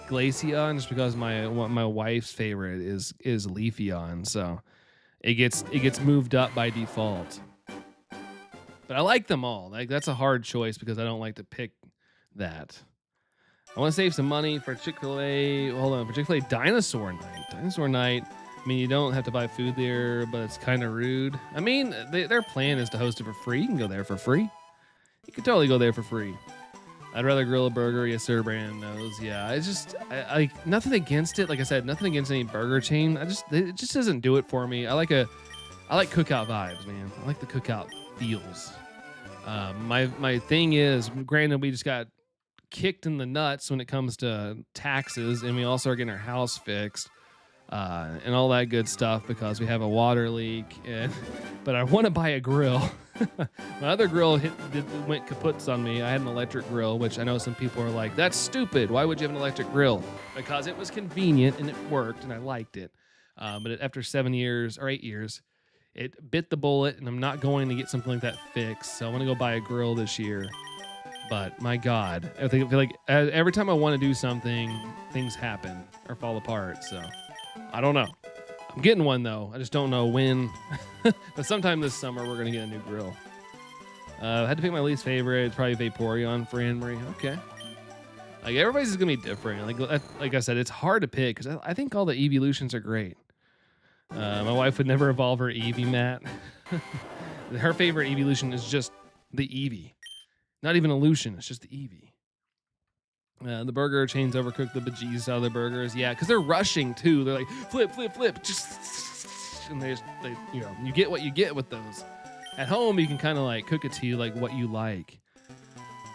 [SPEAKER 1] Glaceon just because my wife's favorite is Leafeon, so it gets moved up by default. But I like them all. Like that's a hard choice because I don't like to pick that. I want to save some money for Chick-fil-A. Hold on, for Chick-fil-A Dinosaur Night. Dinosaur Night. I mean, you don't have to buy food there, but it's kind of rude. I mean, their plan is to host it for free. You can go there for free. You can totally go there for free. I'd rather grill a burger. Yes, sir, Brandon knows. Yeah, it's just I nothing against it. Like I said, nothing against any burger chain. It just doesn't do it for me. I like cookout vibes, man. I like the cookout feels. My thing is, granted, we just got kicked in the nuts when it comes to taxes, and we also are getting our house fixed and all that good stuff because we have a water leak. But I want to buy a grill. My other grill went kaputs on me. I had an electric grill, which I know some people are like, that's stupid. Why would you have an electric grill? Because it was convenient and it worked and I liked it. But after 7 years or 8 years, it bit the bullet, and I'm not going to get something like that fixed. So I want to go buy a grill this year. But my God, I feel like every time I want to do something, things happen or fall apart. So I don't know. I'm getting one though. I just don't know when. But sometime this summer we're gonna get a new grill. I had to pick my least favorite. It's probably Vaporeon for Anne-Marie. Okay. Like everybody's is gonna be different. Like I said, it's hard to pick because I think all the evolutions are great. My wife would never evolve her Eevee, Matt. Her favorite evolution is just the Eevee. Not even a Lucian, it's just the Eevee. The burger chains overcooked the bejesus out of the burgers. Yeah, because they're rushing too. They're like, flip, just, and they you get what you get with those. At home, you can kind of like cook it to you like what you like.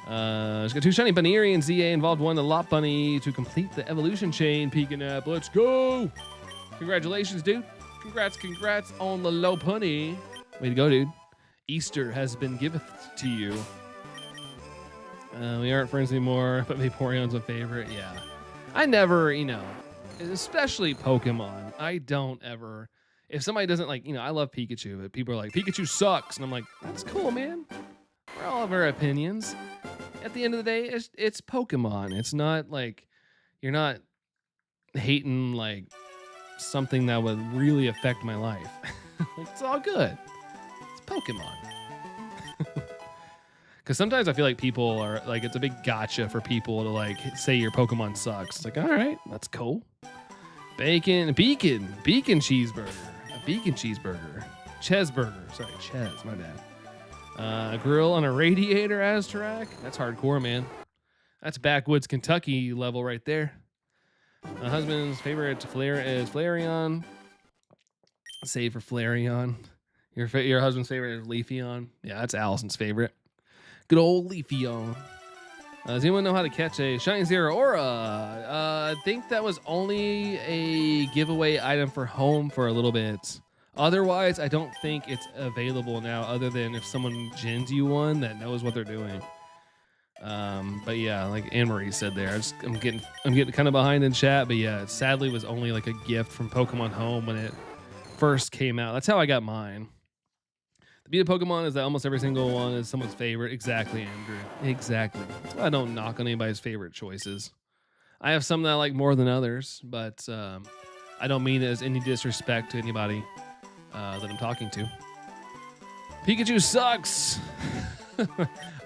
[SPEAKER 1] Just got 2 shiny Baneri and ZA involved 1 the Lot Bunny to complete the evolution chain. Peeking up, let's go! Congratulations, dude. Congrats on the low punny. Way to go, dude. Easter has been given to you. We aren't friends anymore, but Vaporeon's a favorite. Yeah. I never, especially Pokemon, I don't ever if somebody doesn't like, I love Pikachu, but people are like, Pikachu sucks. And I'm like, that's cool, man. We're all of our opinions. At the end of the day, it's Pokemon. It's not like you're not hating like something that would really affect my life. Like, it's all good. It's Pokemon. Because sometimes I feel like people are like, it's a big gotcha for people to like say your Pokemon sucks. It's like, all right, that's cool. Beacon cheeseburger. A beacon cheeseburger. Chesburger. Sorry, Ches, my bad. Grill on a radiator, Aztarak. That's hardcore, man. That's backwoods Kentucky level right there. My husband's favorite is Flareon. Save for Flareon. Your husband's favorite is Leafeon. Yeah, that's Allison's favorite. Good old Leafeon. Does anyone know how to catch a Shiny Zeraora? I think that was only a giveaway item for home for a little bit. Otherwise, I don't think it's available now, other than if someone gens you one that knows what they're doing. But yeah, like Anne-Marie said there, I'm getting kind of behind in chat. But yeah, it sadly was only like a gift from Pokemon Home when it first came out. That's how I got mine. The beauty of Pokemon is that almost every single one is someone's favorite. Exactly, Andrew. Exactly. That's why I don't knock on anybody's favorite choices. I have some that I like more than others, but I don't mean it as any disrespect to anybody that I'm talking to. Pikachu sucks. I'm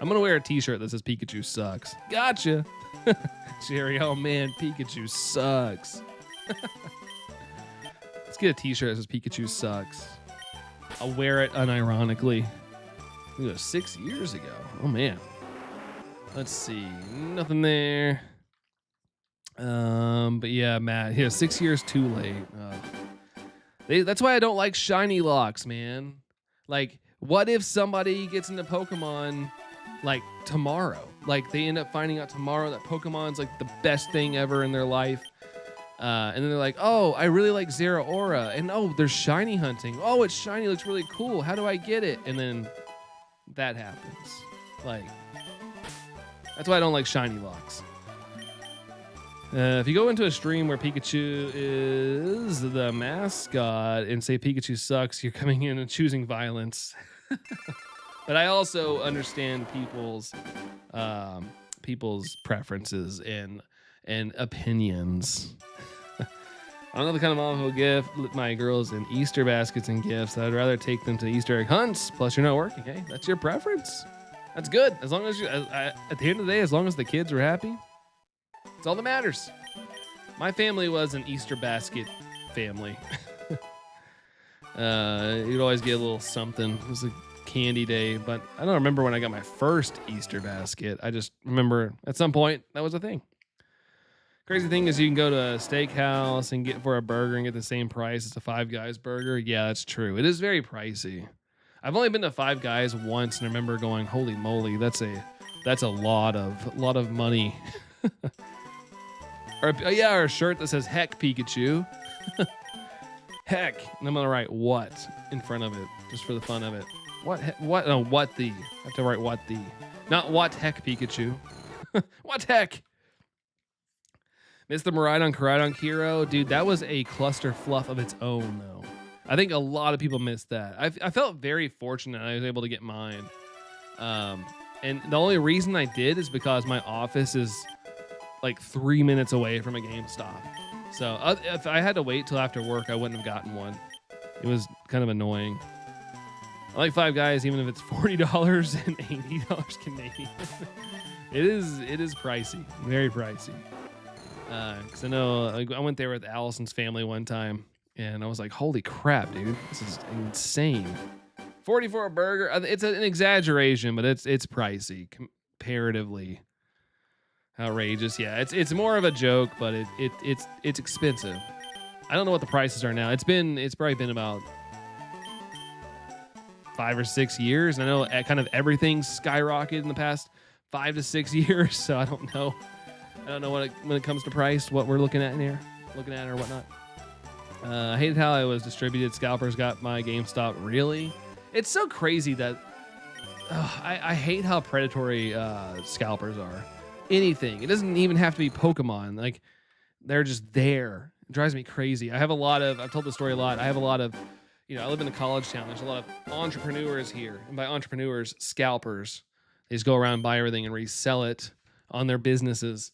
[SPEAKER 1] going to wear a t-shirt that says Pikachu sucks. Gotcha. Jerry, oh man, Pikachu sucks. Let's get a t-shirt that says Pikachu sucks. I'll wear it unironically. It was 6 years ago. Oh man. Let's see. Nothing there. But yeah, Matt. Yeah, 6 years too late. That's why I don't like shiny locks, man. Like, what if somebody gets into Pokemon like tomorrow? Like they end up finding out tomorrow that Pokemon's like the best thing ever in their life. And then they're like, oh, I really like Zeraora. And oh, there's shiny hunting. Oh, it's shiny. Looks really cool. How do I get it? And then that happens. Like, that's why I don't like shiny locks. If you go into a stream where Pikachu is the mascot and say Pikachu sucks, you're coming in and choosing violence. But I also understand people's preferences and opinions. I'm not the kind of mom who'll give my girls in Easter baskets and gifts. I'd rather take them to Easter egg hunts. Plus, you're not working. Hey, that's your preference. That's good. As long as you, at the end of the day, as long as the kids are happy, it's all that matters. My family was an Easter basket family. You'd always get a little something. It was a candy day, but I don't remember when I got my first Easter basket. I just remember at some point that was a thing. Crazy thing is you can go to a steakhouse and get for a burger and get the same price as a Five Guys burger. Yeah, that's true. It is very pricey. I've only been to Five Guys once and I remember going, holy moly, that's a lot of money. Or a shirt that says heck Pikachu. Heck. And I'm gonna write what in front of it, just for the fun of it. What? No, what the. I have to write what the. Not what heck Pikachu. What heck? Mr. Miraidon Hero, dude, that was a cluster fluff of its own, though. I think a lot of people missed that. I felt very fortunate I was able to get mine. And the only reason I did is because my office is like 3 minutes away from a GameStop. So if I had to wait till after work, I wouldn't have gotten one. It was kind of annoying. I like Five Guys, even if it's $40 and $80 Canadian. It is pricey, very pricey. Because I know I went there with Allison's family one time, and I was like, holy crap, dude, this is insane. 40 for a burger. It's an exaggeration, but it's pricey comparatively. Outrageous. Yeah, it's more of a joke, but it's expensive. I don't know what the prices are now. It's probably been about 5 or 6 years. I know kind of everything's skyrocketed in the past 5 to 6 years, so I don't know. I don't know when it comes to price, what we're looking at or whatnot. I hated how it was distributed. Scalpers got my GameStop. Really? It's so crazy that I hate how predatory scalpers are. Anything. It doesn't even have to be Pokemon. Like, they're just there. It drives me crazy. I've told the story a lot. I have a lot of, I live in a college town. There's a lot of entrepreneurs here. And by entrepreneurs, scalpers. They just go around and buy everything and resell it on their businesses.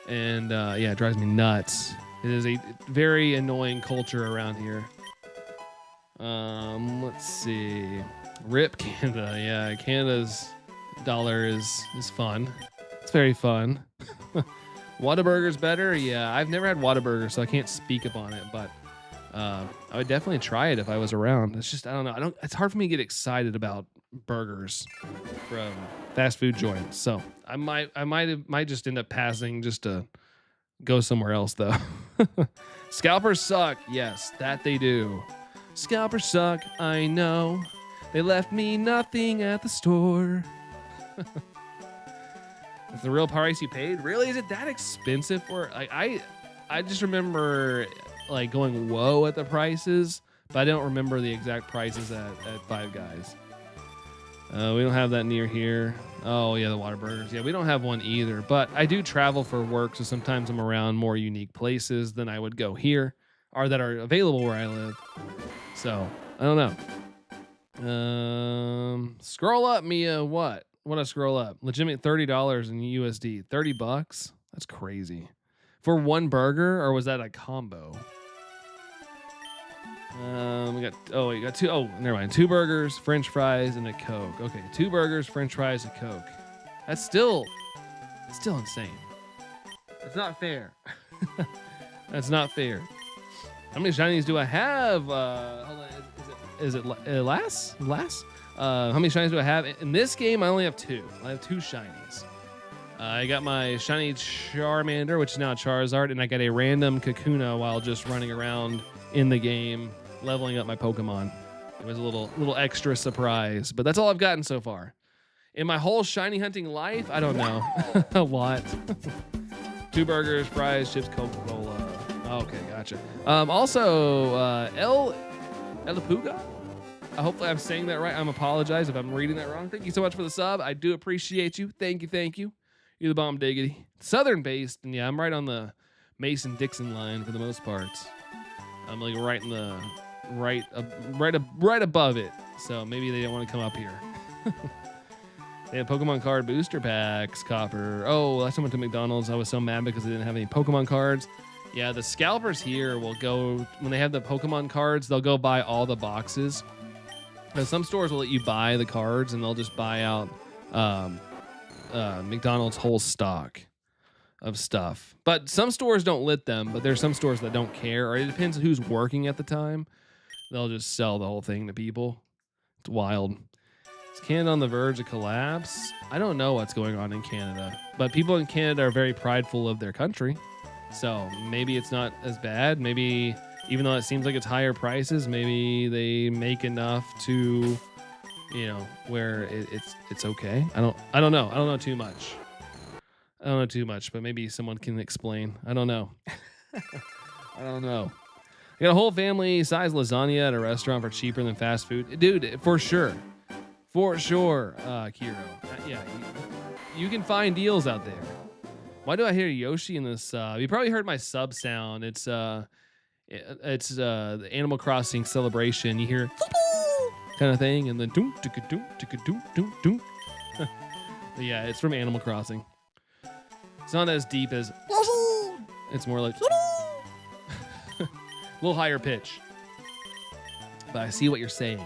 [SPEAKER 1] And it drives me nuts. It is a very annoying culture around here. Let's see. RIP Canada. Yeah, Canada's dollar is fun. It's very fun. Whataburger's better. Yeah, I've never had Whataburger, so I can't speak upon it. But I would definitely try it if I was around. It's just I don't know. It's hard for me to get excited about burgers from fast food joints. So I might just end up passing just to go somewhere else though. Scalpers suck. Yes, that they do. Scalpers suck. I know. They left me nothing at the store. That's the real price you paid? Really? Is it that expensive for I just remember like going whoa at the prices, but I don't remember the exact prices at Five Guys. We don't have that near here. Oh yeah, the Whataburgers. Yeah, we don't have one either. But I do travel for work, so sometimes I'm around more unique places than I would go here, or that are available where I live. So I don't know. Scroll up, Mia. What? What I scroll up? Legitimate $30 in USD. $30? That's crazy. For one burger, or was that a combo? We got two. Oh, never mind. 2 burgers, French fries, and a Coke. Okay, 2 burgers, French fries, a Coke. That's still insane. That's not fair. That's not fair. How many shinies do I have? Hold on. Is it last? How many shinies do I have? In this game, I only have 2. I have 2 shinies. I got my shiny Charmander, which is now Charizard, and I got a random Kakuna while just running around in the game, leveling up my Pokemon. It was a little extra surprise, but that's all I've gotten so far. In my whole shiny hunting life, I don't know. A lot. 2 burgers, fries, chips, Coca-Cola. Okay, gotcha. Also, El Puga? Hopefully I'm saying that right. I'm apologize if I'm reading that wrong. Thank you so much for the sub. I do appreciate you. Thank you. You're the bomb diggity. Southern based, and yeah, I'm right on the Mason-Dixon line for the most part. I'm like right in the right above it. So maybe they don't want to come up here. They have Pokemon card booster packs, Copper. Oh, last time I went to McDonald's, I was so mad because they didn't have any Pokemon cards. Yeah, the scalpers here will go, when they have the Pokemon cards, they'll go buy all the boxes. Some stores will let you buy the cards, and they'll just buy out McDonald's whole stock of stuff. But some stores don't let them, but there's some stores that don't care, or it depends on who's working at the time. They'll just sell the whole thing to people. It's wild. Is Canada on the verge of collapse? I don't know what's going on in Canada, but people in Canada are very prideful of their country. So maybe it's not as bad. Maybe even though it seems like it's higher prices, maybe they make enough to, where it's okay. I don't know. I don't know too much. But maybe someone can explain. I don't know. I don't know. I got a whole family size lasagna at a restaurant for cheaper than fast food. Dude, for sure. Kiro. Yeah, you can find deals out there. Why do I hear Yoshi in this? You probably heard my sub sound. It's the Animal Crossing celebration. You hear kind of thing, and then doom, doom, doom, doom, doom. Yeah, it's from Animal Crossing. It's not as deep as. It's more like a little higher pitch. But I see what you're saying.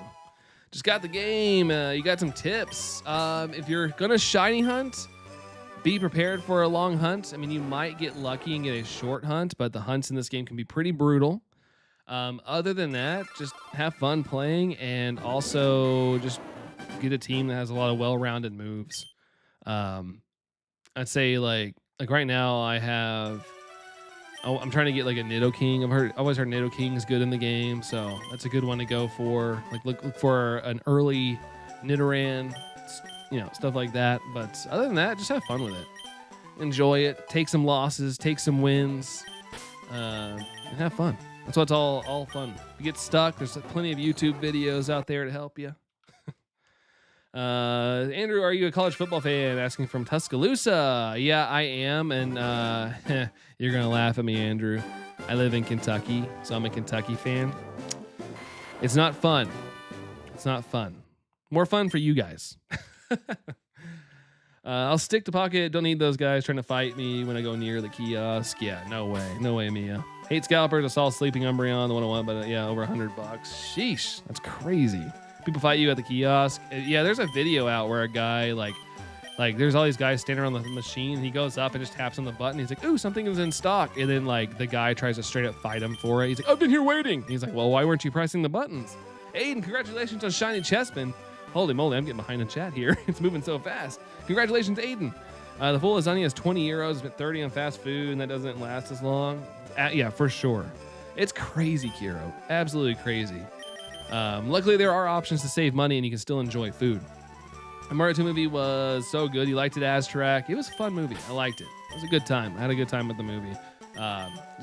[SPEAKER 1] Just got the game. You got some tips. If you're gonna shiny hunt, be prepared for a long hunt. I mean, you might get lucky and get a short hunt, but the hunts in this game can be pretty brutal. Other than that, just have fun playing, and also just get a team that has a lot of well-rounded moves. I'd say like right now I have. I'm trying to get like a Nidoking. I've always heard Nidoking is good in the game, so that's a good one to go for. Like look for an early Nidoran. Stuff like that. But other than that, just have fun with it. Enjoy it. Take some losses. Take some wins. And have fun. That's what's all fun. If you get stuck, there's plenty of YouTube videos out there to help you. Andrew, are you a college football fan? Asking from Tuscaloosa. Yeah, I am. And you're going to laugh at me, Andrew. I live in Kentucky, so I'm a Kentucky fan. It's not fun. It's not fun. More fun for you guys. I'll stick to pocket. Don't need those guys trying to fight me when I go near the kiosk. Yeah, no way. No way, Mia. Hate scalpers. I saw Sleeping Umbreon, the 101, but yeah, over $100. Sheesh, that's crazy. People fight you at the kiosk. Yeah, there's a video out where a guy like there's all these guys standing around the machine. And he goes up and just taps on the button. He's like, "Ooh, something is in stock." And then like the guy tries to straight up fight him for it. He's like, "I've been here waiting." He's like, "Well, why weren't you pressing the buttons?" Aiden, congratulations on Shiny Chessman. Holy moly, I'm getting behind the chat here. It's moving so fast. Congratulations, Aiden. The full lasagna is 20 euros, but 30 on fast food, and that doesn't last as long. Yeah, for sure. It's crazy, Kiro. Absolutely crazy. Luckily, there are options to save money, and you can still enjoy food. The Mario 2 movie was so good. You liked it, Aztrack. It was a fun movie. I liked it. It was a good time. I had a good time with the movie.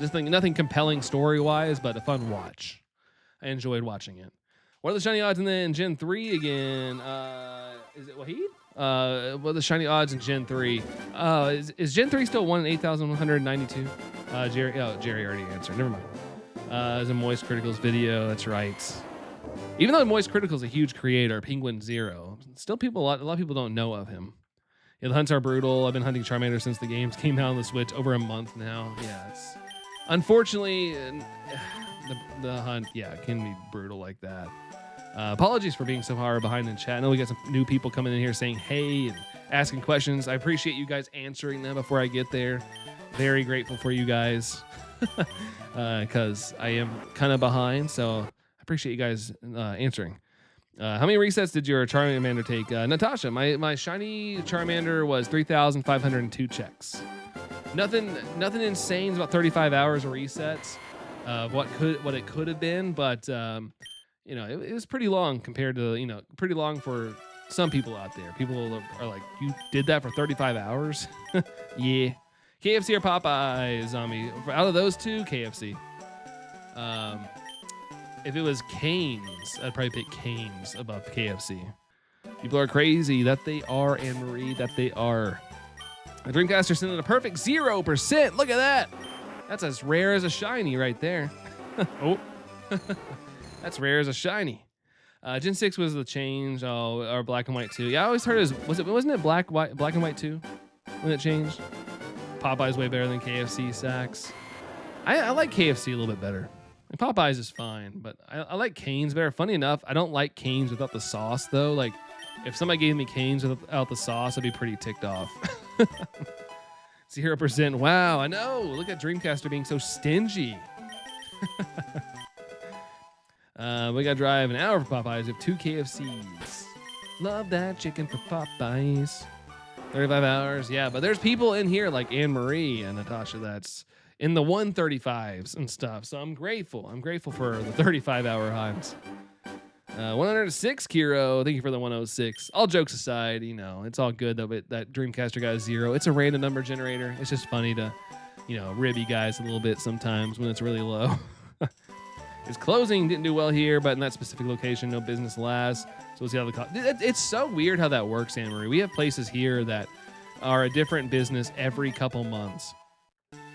[SPEAKER 1] Just nothing compelling story-wise, but a fun watch. I enjoyed watching it. What are the shiny odds in Gen 3 again? Is it Wahid? What are the shiny odds in Gen 3? Is Gen 3 still 1 in 8,192? Jerry already answered. Never mind. There's a Moist Criticals video. That's right. Even though Moist Critical is a huge creator, Penguin Zero, still a lot of people don't know of him. Yeah, the hunts are brutal. I've been hunting Charmander since the games came out on the Switch, over a month now. Yeah, it's unfortunately the hunt. Yeah, can be brutal like that. Apologies for being so far behind in chat. I know we got some new people coming in here saying hey and asking questions. I appreciate you guys answering them before I get there. Very grateful for you guys because I am kind of behind. So I appreciate you guys answering. How many resets did your Charmander take? Natasha, my shiny Charmander was 3,502 checks. Nothing insane. It's about 35 hours of resets. What it could have been, but it was pretty long compared to pretty long for some people out there. People are like, you did that for 35 hours? Yeah. KFC or Popeye, Zombie? Out of those two, KFC. If it was Cane's, I'd probably pick Cane's above KFC. People are crazy. That they are, Anne-Marie. That they are. The Dreamcaster sent in a perfect 0%. Look at that. That's as rare as a shiny right there. Oh. That's rare as a shiny. Gen 6 was the change. Or Black and White 2. Yeah, I always heard wasn't it Black and White 2 when it changed? Popeye's way better than KFC Sacks. I like KFC a little bit better. And Popeyes is fine, but I like Cane's better. Funny enough, I don't like Cane's without the sauce though. Like if somebody gave me Cane's without the sauce, I'd be pretty ticked off. 0%. Wow, I know. Look at Dreamcaster being so stingy. We got to drive an hour for Popeyes. We have 2 KFCs. Love that chicken for Popeyes. 35 hours. Yeah, but there's people in here like Anne-Marie and Natasha that's in the 135s and stuff. So I'm grateful. I'm grateful for the 35-hour hunts. 106, Kiro. Thank you for the 106. All jokes aside, it's all good though. But that Dreamcaster got a 0. It's a random number generator. It's just funny to, rib you guys a little bit sometimes when it's really low. His closing didn't do well here, but in that specific location, no business lasts. So we'll see how the it's so weird how that works, Anne-Marie. We have places here that are a different business every couple months.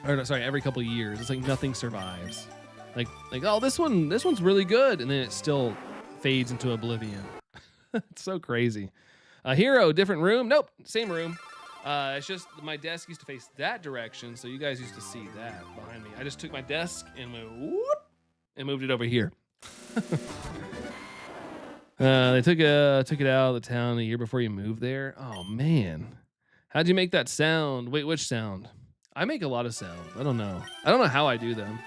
[SPEAKER 1] Or no, sorry, every couple of years. It's like nothing survives. Like oh, this one's really good, and then it still fades into oblivion. It's so crazy. Hero, different room? Nope, same room. It's just my desk used to face that direction, so you guys used to see that behind me. I just took my desk and went whoop and moved it over here. They took it out of the town a year before you moved there. Oh man, how'd you make that sound? Wait, which sound? I make a lot of sounds. I don't know how I do them.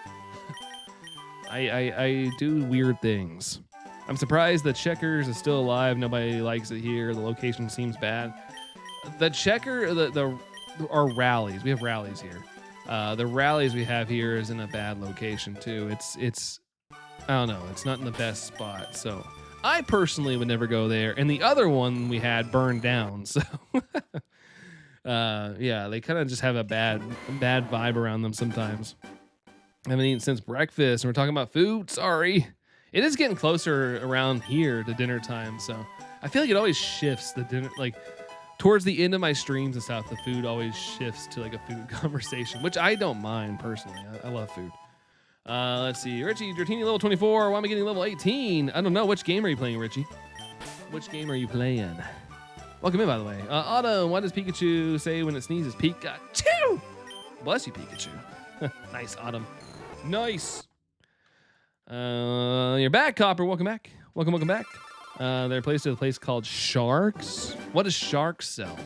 [SPEAKER 1] I do weird things. I'm surprised that Checkers is still alive. Nobody likes it here. The location seems bad. The Checker, our rallies. We have rallies here. The rallies we have here is in a bad location too. It's I don't know. It's not in the best spot. So I personally would never go there. And the other one we had burned down. So yeah, they kind of just have a bad vibe around them sometimes. I haven't eaten since breakfast, and we're talking about food. Sorry. It is getting closer around here to dinner time, so I feel like it always shifts the dinner, like towards the end of my streams and stuff, the food always shifts to like a food conversation, which I don't mind personally. I love food. Let's see. Richie, Dratini level 24. Why am I getting level 18? I don't know. Which game are you playing, Richie? Which game are you playing? Welcome in, by the way. Autumn, what does Pikachu say when it sneezes? Pikachu! Bless you, Pikachu. Nice, Autumn. Nice. You're back, Copper. Welcome back. Welcome back. They're placed at a place called Sharks. What does Sharks sell?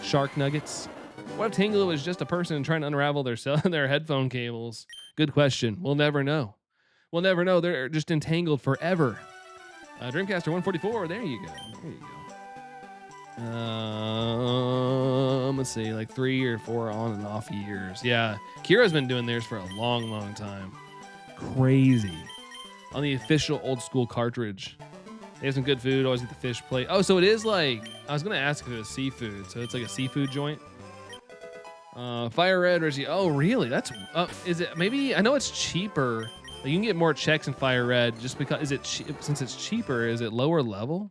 [SPEAKER 1] Shark nuggets? What if Tangle was just a person trying to unravel their headphone cables? Good question. We'll never know. We'll never know. They're just entangled forever. Dreamcaster 144. There you go. There you go. Let's see, like 3 or 4 on and off years. Yeah, Kira's been doing theirs for a long, long time. Crazy. On the official old school cartridge. They have some good food. Always get the fish plate. Oh, so it is like, I was gonna ask if it was seafood. So it's like a seafood joint. Fire Red, Reggie. Oh, really? That's is it? Maybe I know it's cheaper. Like you can get more checks in Fire Red just because since it's cheaper. Is it lower level?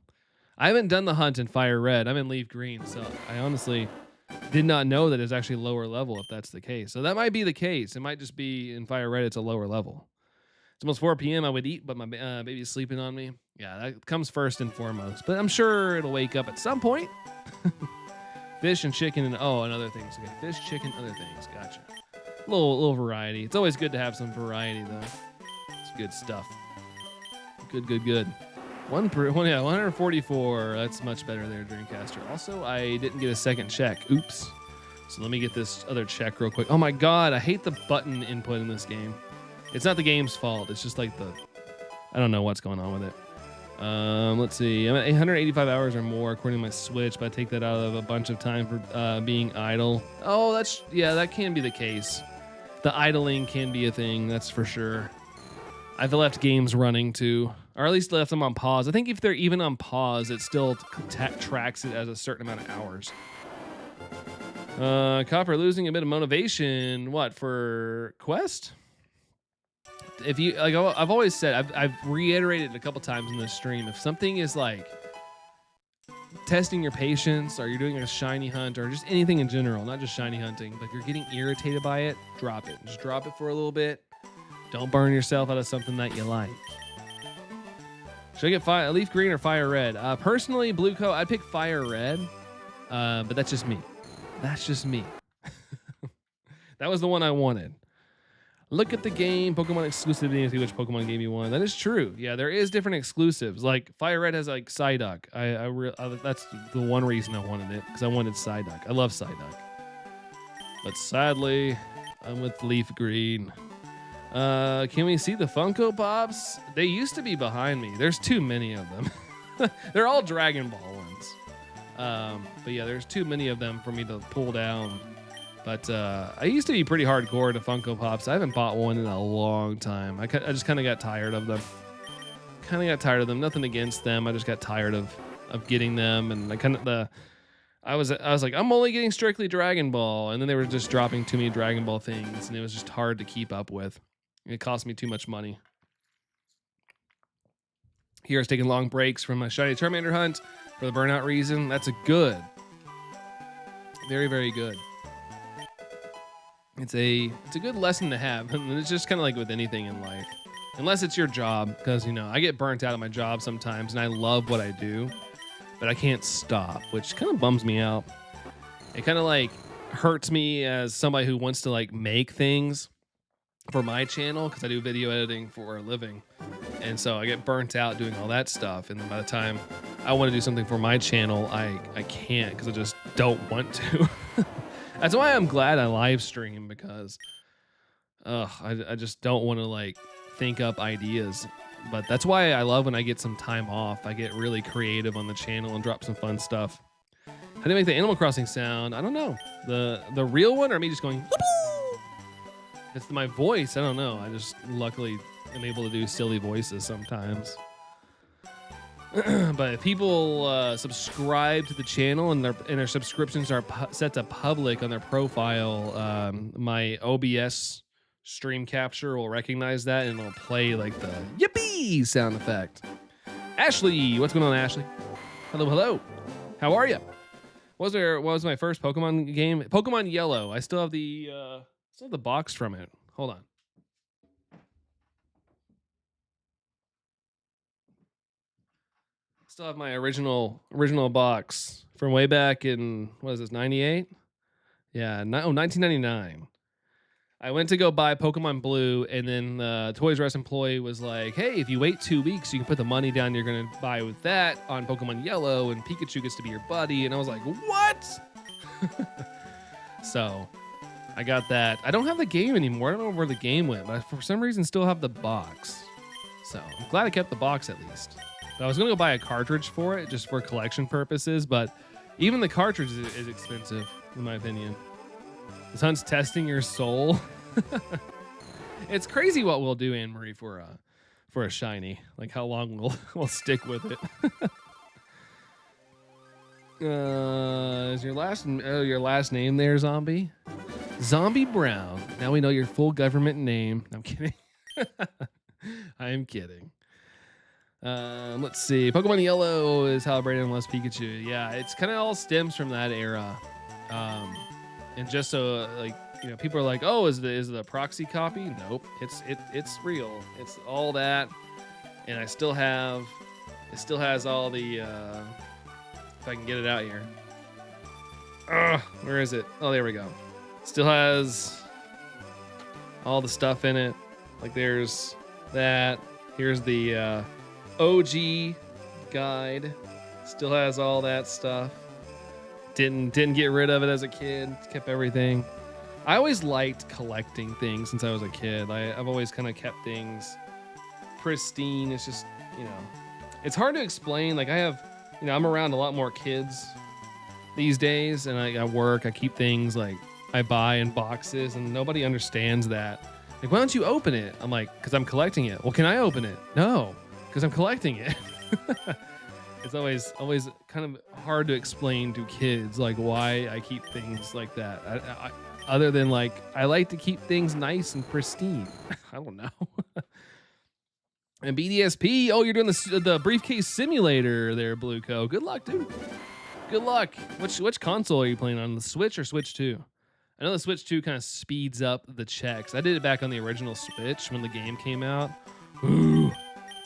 [SPEAKER 1] I haven't done the hunt in Fire Red. I'm in Leaf Green, so I honestly did not know that it's actually lower level if that's the case. So that might be the case. It might just be in Fire Red. It's a lower level. It's almost 4 p.m. I would eat, but my baby's sleeping on me. Yeah, that comes first and foremost. But I'm sure it'll wake up at some point. Fish and chicken and and other things. Okay, fish, chicken, other things. Gotcha. Little variety. It's always good to have some variety though. It's good stuff. Good. 144. That's much better there, Dreamcaster. Also, I didn't get a second check. Oops. So let me get this other check real quick. Oh my God, I hate the button input in this game. It's not the game's fault. It's just like I don't know what's going on with it. Let's see. I'm at 885 hours or more according to my Switch, but I take that out of a bunch of time for being idle. Oh, that can be the case. The idling can be a thing, that's for sure. I've left games running too, or at least left them on pause. I think if they're even on pause, it still tracks it as a certain amount of hours. Copper losing a bit of motivation. What, for Quest? If you like, I've always said, I've reiterated it a couple times in this stream. If something is like testing your patience, or you're doing a shiny hunt, or just anything in general, not just shiny hunting, but you're getting irritated by it, drop it. Just drop it for a little bit. Don't burn yourself out of something that you like. Should I get Leaf Green or Fire Red? Personally, Blue Coat, I'd pick Fire Red, but that's just me. That's just me. That was the one I wanted. Look at the game, Pokemon exclusivity, and see which Pokemon game you want. That is true. Yeah, there is different exclusives. Like Fire Red has like Psyduck. That's the one reason I wanted it, because I wanted Psyduck. I love Psyduck. But sadly, I'm with Leaf Green. Can we see the Funko Pops? They used to be behind me. There's too many of them. They're all Dragon Ball ones. But yeah, there's too many of them for me to pull down. But I used to be pretty hardcore to Funko Pops. I haven't bought one in a long time. I just kind of got tired of them. Nothing against them. I just got tired of getting them, and I was like, I'm only getting strictly Dragon Ball, and then they were just dropping too many Dragon Ball things, and it was just hard to keep up with. It cost me too much money. Here's taking long breaks from my shiny Charmander hunt for the burnout reason. That's a good. Very, very good. It's a good lesson to have, and it's just kind of like with anything in life, unless it's your job, because I get burnt out at my job sometimes, and I love what I do, but I can't stop, which kind of bums me out. It kind of like hurts me as somebody who wants to like make things for my channel, because I do video editing for a living, and so I get burnt out doing all that stuff, and then by the time I want to do something for my channel, I can't, because I just don't want to. That's why I'm glad I live stream, because I just don't want to like think up ideas. But that's why I love when I get some time off. I get really creative on the channel and drop some fun stuff. How do you make the Animal Crossing sound? I don't know. The real one, or me just going, whoop-oo? It's my voice. I don't know. I just luckily am able to do silly voices sometimes. But if people subscribe to the channel and their subscriptions are set to public on their profile, my OBS stream capture will recognize that, and it'll play like the yippee sound effect. Ashley, what's going on, Ashley? Hello. How are you? What was my first Pokemon game? Pokemon Yellow. I still have the box from it. Hold on. Still have my original box from way back in, what is this, 98? Yeah, 1999. I went to go buy Pokemon Blue, and then the Toys R Us employee was like, "Hey, if you wait 2 weeks, you can put the money down you're gonna buy with that on Pokemon Yellow, and Pikachu gets to be your buddy." And I was like, "What?" So I got that. I don't have the game anymore. I don't know where the game went, but I, for some reason, still have the box. So I'm glad I kept the box at least. But I was gonna go buy a cartridge for it just for collection purposes, but even the cartridge is expensive, in my opinion. This hunt's testing your soul. It's crazy what we'll do, Anne Marie, for a shiny. Like how long we'll stick with it. Is your last name there, Zombie? Zombie Brown. Now we know your full government name. I'm kidding. I'm kidding. Let's see. Pokemon Yellow is calibrated unless Pikachu. Yeah, it's kind of all stems from that era. And just so people are like, "Oh, is it a proxy copy?" Nope. It's real. It's all that. And it still has all the if I can get it out here. Where is it? Oh, there we go. Still has all the stuff in it. Like there's that. Here's the OG guide. Still has all that stuff. Didn't get rid of it as a kid. Kept everything. I always liked collecting things since I was a kid. I've always kind of kept things pristine. It's just, it's hard to explain. Like I'm around a lot more kids these days, and I work. I keep things like I buy in boxes, and nobody understands that. Like, why don't you open it? I'm like, because I'm collecting it. Well, can I open it? No, because I'm collecting it. It's always kind of hard to explain to kids like why I keep things like that. I other than like I like to keep things nice and pristine. I don't know. And BDSP, oh, you're doing the briefcase simulator there, Blueco. Good luck, dude. Good luck. Which console are you playing on? The Switch or Switch 2? I know the Switch 2 kind of speeds up the checks. I did it back on the original Switch when the game came out. Ooh.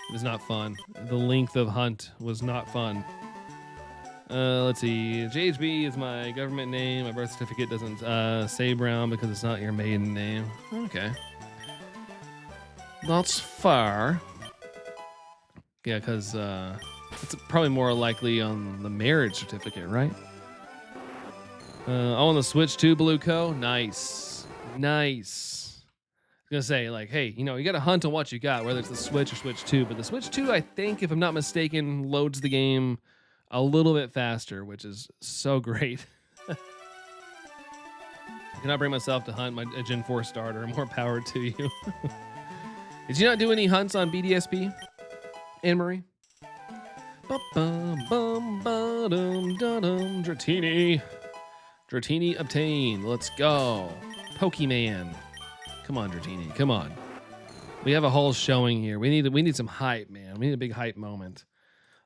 [SPEAKER 1] It was not fun. The length of hunt was not fun. Let's see. JHB is my government name. My birth certificate doesn't say Brown because it's not your maiden name. Okay. That's fair. Yeah, because it's probably more likely on the marriage certificate, right? On the Switch 2, Blueco. Nice. Gonna say like, hey, you got to hunt on what you got, whether it's the Switch or Switch 2. But the Switch 2, I think, if I'm not mistaken, loads the game a little bit faster, which is so great. I cannot bring myself to hunt a Gen 4 starter. More power to you. Did you not do any hunts on BDSP, Anne Marie? Dratini obtained. Let's go. Pokemon. Come on, Dratini. Come on. We have a whole showing here. We need some hype, man. We need a big hype moment.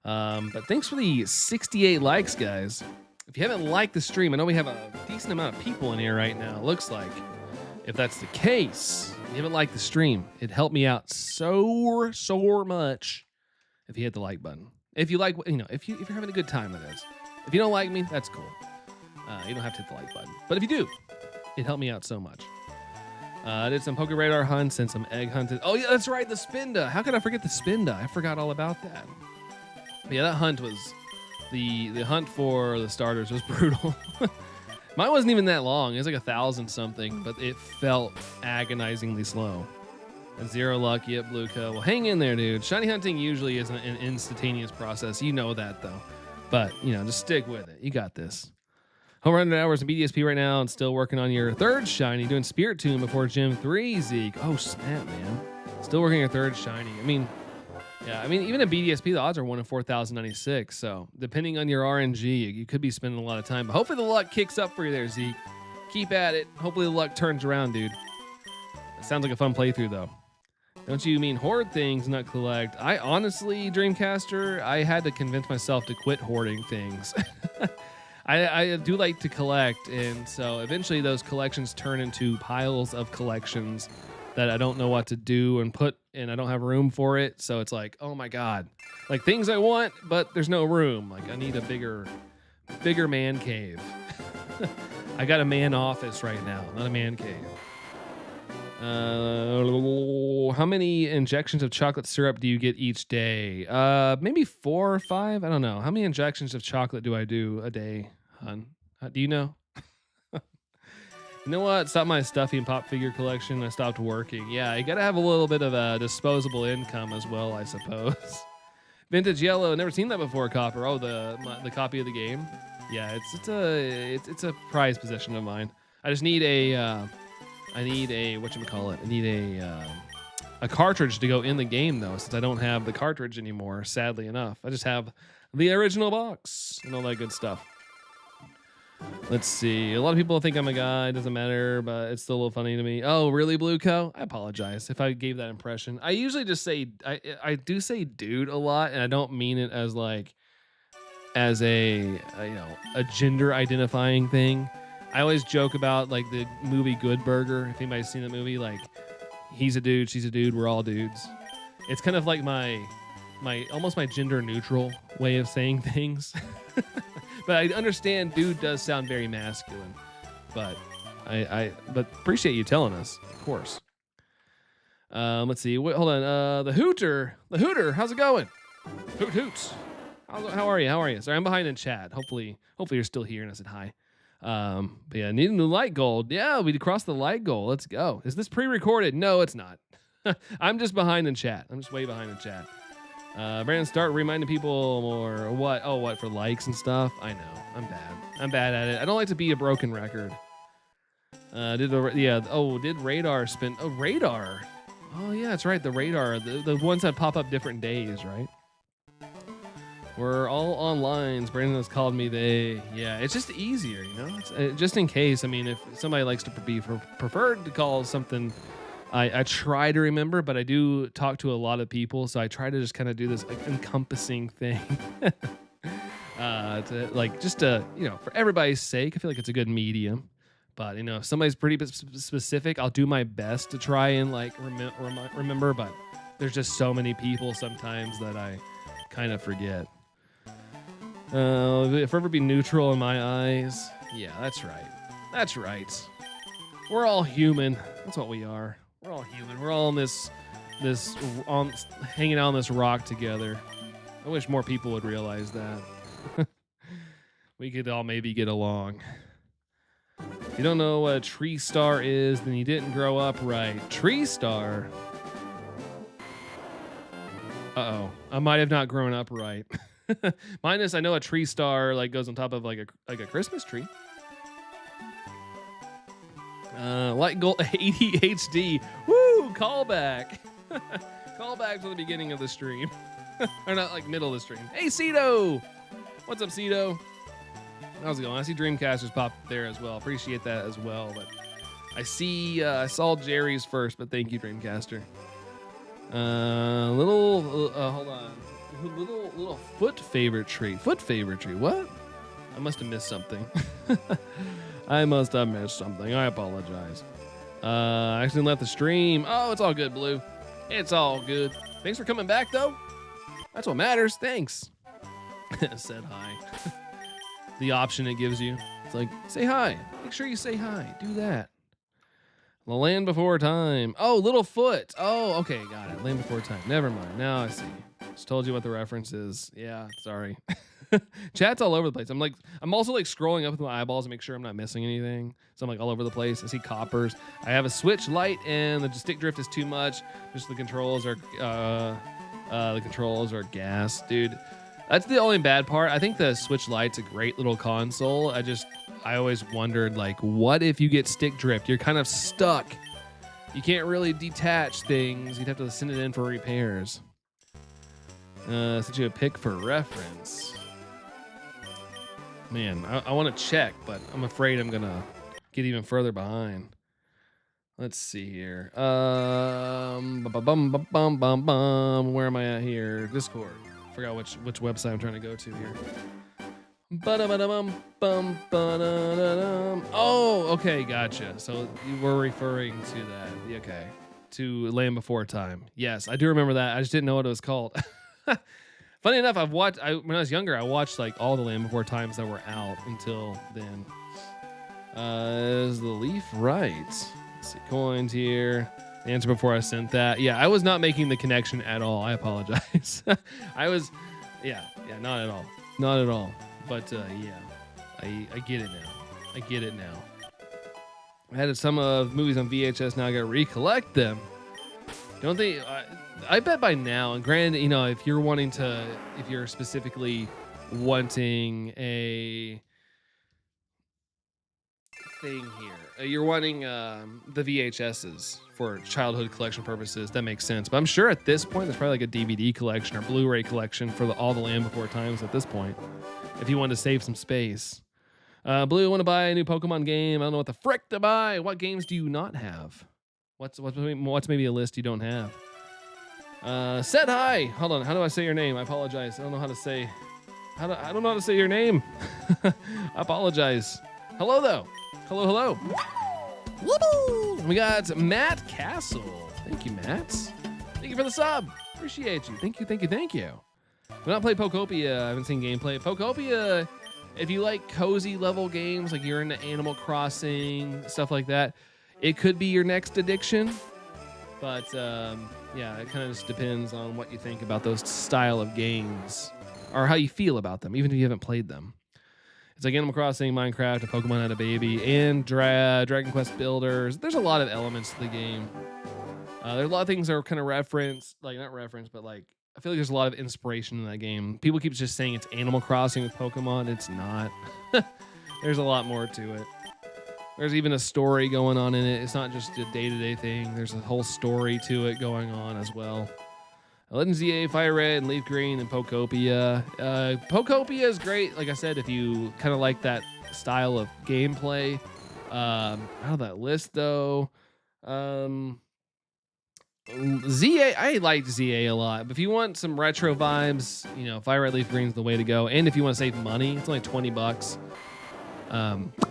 [SPEAKER 1] But thanks for the 68 likes, guys. If you haven't liked the stream, I know we have a decent amount of people in here right now. It looks like. If that's the case, if you haven't liked the stream, it helped me out so much. If you hit the like button, if you like, if you're having a good time, that is. If you don't like me, that's cool. You don't have to hit the like button, but if you do, it helped me out so much. I did some Poke Radar hunts and some egg hunted. Oh yeah, that's right, the Spinda. How could I forget the Spinda? I forgot all about that. But yeah, that hunt was the hunt for the starters was brutal. Mine wasn't even that long. It was like 1,000 something, but it felt agonizingly slow. And 0 luck yet, Blueco. Well, hang in there, dude. Shiny hunting usually isn't an instantaneous process. You know that though. But just stick with it. You got this. Home run hours in BDSP right now and still working on your third shiny, doing Spirit Tomb before Gym 3, Zeke. Oh, snap, man. Still working your third shiny. Even in BDSP, the odds are 1 in 4,096. So depending on your RNG, you could be spending a lot of time. But hopefully the luck kicks up for you there, Zeke. Keep at it. Hopefully the luck turns around, dude. It sounds like a fun playthrough, though. Don't you mean hoard things, not collect? I honestly, Dreamcaster, I had to convince myself to quit hoarding things. I do like to collect, and so eventually those collections turn into piles of collections that I don't know what to do and put and I don't have room for it. So it's like, oh my God, like things I want, but there's no room. Like I need a bigger man cave. I got a man office right now, not a man cave. How many injections of chocolate syrup do you get each day? Maybe 4 or 5. I don't know. How many injections of chocolate do I do a day, hun? Do you know? You know what? Stopped my stuffy and pop figure collection. I stopped working. Yeah, you gotta have a little bit of a disposable income as well, I suppose. Vintage yellow. Never seen that before. Copper. Oh, the copy of the game. Yeah, it's a prized possession of mine. I just need a whatchamacallit. I need a cartridge to go in the game though, since I don't have the cartridge anymore. Sadly enough, I just have the original box and all that good stuff. Let's see. A lot of people think I'm a guy. It doesn't matter, but it's still a little funny to me. Oh, really, Blue Co? I apologize if I gave that impression. I usually just say I do say dude a lot, and I don't mean it as like as a gender identifying thing. I always joke about like the movie Good Burger. If anybody's seen the movie, like he's a dude, she's a dude, we're all dudes. It's kind of like my almost my gender neutral way of saying things. But I understand dude does sound very masculine. But I appreciate you telling us, of course. Let's see. Hold on. The Hooter, how's it going? Hoot hoots. How are you? Sorry, I'm behind in chat. Hopefully you're still here and I said hi. But yeah, need a new light goal. Yeah, we crossed the light goal. Let's go. Is this pre-recorded? No, it's not. I'm just behind in chat. I'm just way behind in chat. Brandon, start reminding people more. What? Oh, what, for likes and stuff? I know. I'm bad at it. I don't like to be a broken record. Did radar spin? Oh, radar. Oh yeah, that's right. The radar. The ones that pop up different days, right? We're all on lines. Brandon has called me they. Yeah, it's just easier, you know? It's, just in case. I mean, if somebody likes to be preferred to call something, I try to remember, but I do talk to a lot of people, so I try to just kind of do this like encompassing thing. For everybody's sake, I feel like it's a good medium. But, if somebody's pretty specific, I'll do my best to try and like remember, but there's just so many people sometimes that I kind of forget. Forever be neutral in my eyes. Yeah, that's right. We're all human. That's what we are. We're all human. We're all in hanging out on this rock together. I wish more people would realize that. We could all maybe get along. If you don't know what a tree star is, then you didn't grow up right. Tree star? Uh-oh. I might have not grown up right. Minus, I know a tree star like goes on top of like a Christmas tree. Light goal 80 HD. Woo! Callback. Callback to the beginning of the stream. Or not like middle of the stream. Hey, Cedo! What's up, Cedo? How's it going? I see Dreamcasters pop there as well. Appreciate that as well. But I saw Jerry's first, but thank you, Dreamcaster. Hold on. Little foot favorite tree. What? I must have missed something. I apologize. I accidentally left the stream. Oh, it's all good, Blue. It's all good. Thanks for coming back, though. That's what matters. Thanks. Said hi. The option it gives you. It's like, say hi. Make sure you say hi. Do that. The Land Before Time. Oh, Littlefoot. Oh, okay, got it. Land Before Time. Never mind. Now I see. Just told you what the reference is. Yeah, sorry. Chat's all over the place. I'm also like scrolling up with my eyeballs to make sure I'm not missing anything. So I'm like all over the place. I see coppers. I have a Switch Lite and the stick drift is too much. Just the controls are gas, dude. That's the only bad part. I think the Switch Lite's a great little console. I always wondered, like, what if you get stick drift? You're kind of stuck. You can't really detach things. You'd have to send it in for repairs. Sent you a pic for reference. Man, I want to check, but I'm afraid I'm going to get even further behind. Let's see here. Where am I at here? Discord. Forgot which website I'm trying to go to here. Oh, okay, gotcha. So you were referring to that. Okay. to Land Before Time. Yes, I do remember that. I just didn't know what it was called. Funny enough, when I was younger, I watched like all the Land Before Times that were out until then. Is the leaf right? Let's see, coins here. The answer before I sent that. Yeah, I was not making the connection at all. I apologize. Yeah, not at all. Not at all. But yeah, I get it now. I get it now. I had some movies on VHS. Now I got to recollect them. Don't they? I bet by now, and granted, if you're specifically wanting a thing here, you're wanting the VHSs for childhood collection purposes. That makes sense. But I'm sure at this point, there's probably like a DVD collection or Blu-ray collection for all the Land Before Times at this point. If you want to save some space. Blue, I want to buy a new Pokemon game. I don't know what the frick to buy. What games do you not have? What's maybe a list you don't have? Said hi. Hold on. How do I say your name? I apologize. I don't know how to say. I don't know how to say your name. I apologize. Hello though. Hello. Woo! We got Matt Castle. Thank you, Matt. Thank you for the sub. Appreciate you. Thank you. I've not played Pokopia. I haven't seen gameplay. Pokopia. If you like cozy level games, like you're into Animal Crossing, stuff like that, it could be your next addiction. But yeah, it kind of just depends on what you think about those style of games or how you feel about them, even if you haven't played them. It's like Animal Crossing, Minecraft, a Pokemon Had a Baby, and Dragon Quest Builders. There's a lot of elements to the game. There's a lot of things that are kind of not referenced, but like I feel like there's a lot of inspiration in that game. People keep just saying it's Animal Crossing with Pokemon. It's not. There's a lot more to it. There's even a story going on in it. It's not just a day-to-day thing. There's a whole story to it going on as well. Legend ZA, Fire Red, and Leaf Green, and Pokopia. Pokopia is great. Like I said, if you kind of like that style of gameplay. Out of that list, though. ZA, I liked ZA a lot, but if you want some retro vibes, Fire Red Leaf Green's the way to go. And if you want to save money, it's only $20.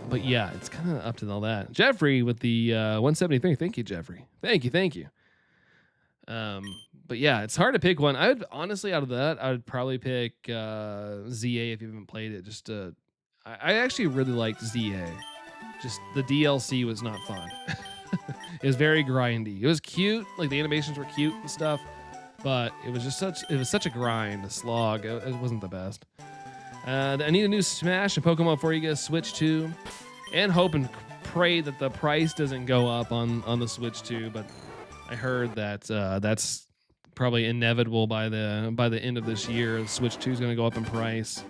[SPEAKER 1] But yeah, it's kind of up to all that. Jeffrey with the 173. Thank you, Jeffrey. Thank you. But yeah, it's hard to pick one. I would honestly, out of that, I would probably pick ZA if you haven't played it. I actually really liked ZA. Just the DLC was not fun. It was very grindy. It was cute, like the animations were cute and stuff, but it was such a grind, a slog. It wasn't the best. I need a new Smash and Pokemon before you get a Switch 2, and hope and pray that the price doesn't go up on the Switch 2. But I heard that that's probably inevitable by the end of this year. The Switch 2 is going to go up in price.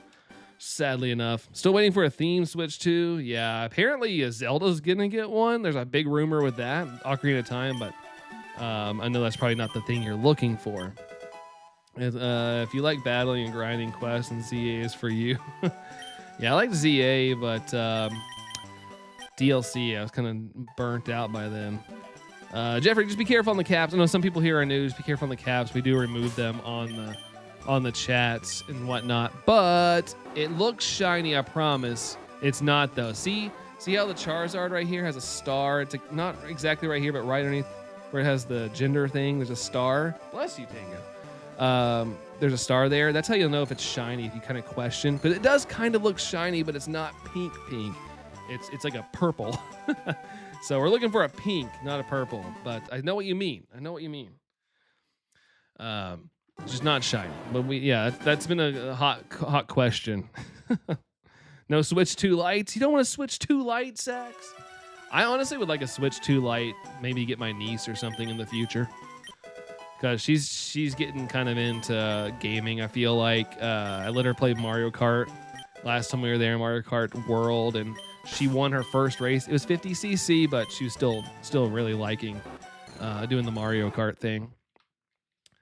[SPEAKER 1] Sadly enough. Still waiting for a theme Switch 2. Yeah, apparently Zelda's gonna get one. There's a big rumor with that, Ocarina of Time, but I know that's probably not the thing you're looking for. If you like battling and grinding quests, and ZA is for you. Yeah, I like ZA, but DLC, I was kind of burnt out by then. Jeffrey, just be careful on the caps. I know some people here are new. Just be careful on the caps. We do remove them on the chats and whatnot, but it looks shiny. I promise. It's not though. See how the Charizard right here has a star? It's not exactly right here, but right underneath where it has the gender thing, there's a star. Bless you, Tango. There's a star there. That's how you'll know if it's shiny, if you kind of question. But it does kind of look shiny, but it's not pink. It's like a purple. So we're looking for a pink, not a purple. But I know what you mean. It's just not shiny. But that's been a hot question. No Switch 2 lights. You don't want to switch 2 lights, Sax? I honestly would like a Switch 2 Lite. Maybe get my niece or something in the future, because she's getting kind of into gaming. I feel like I let her play Mario Kart last time we were there in Mario Kart World, and she won her first race. It was 50cc, but she was still really liking doing the Mario Kart thing.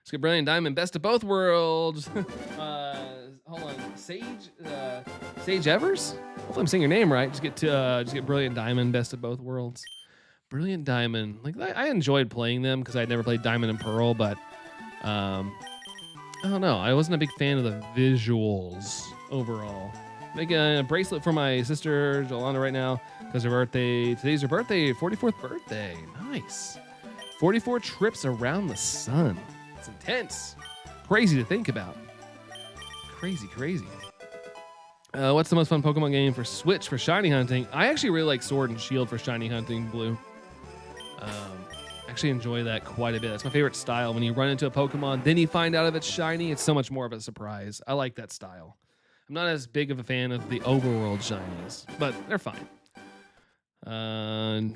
[SPEAKER 1] Let's get Brilliant Diamond, Best of Both Worlds. Hold on, Sage Evers. Hopefully I'm saying your name right. Just get Brilliant Diamond, Best of Both Worlds. Brilliant Diamond. Like I enjoyed playing them because I'd never played Diamond and Pearl, but I don't know. I wasn't a big fan of the visuals overall. Make a bracelet for my sister Jolanda right now because her birthday. Today's her birthday, 44th birthday. Nice. 44 trips around the sun. It's intense. Crazy to think about. Crazy, crazy. What's the most fun Pokemon game for Switch for shiny hunting? I actually really like Sword and Shield for shiny hunting, Blue. Actually enjoy that quite a bit. That's my favorite style. When you run into a Pokemon, then you find out if it's shiny, it's so much more of a surprise. I like that style. I'm not as big of a fan of the overworld shinies, but they're fine.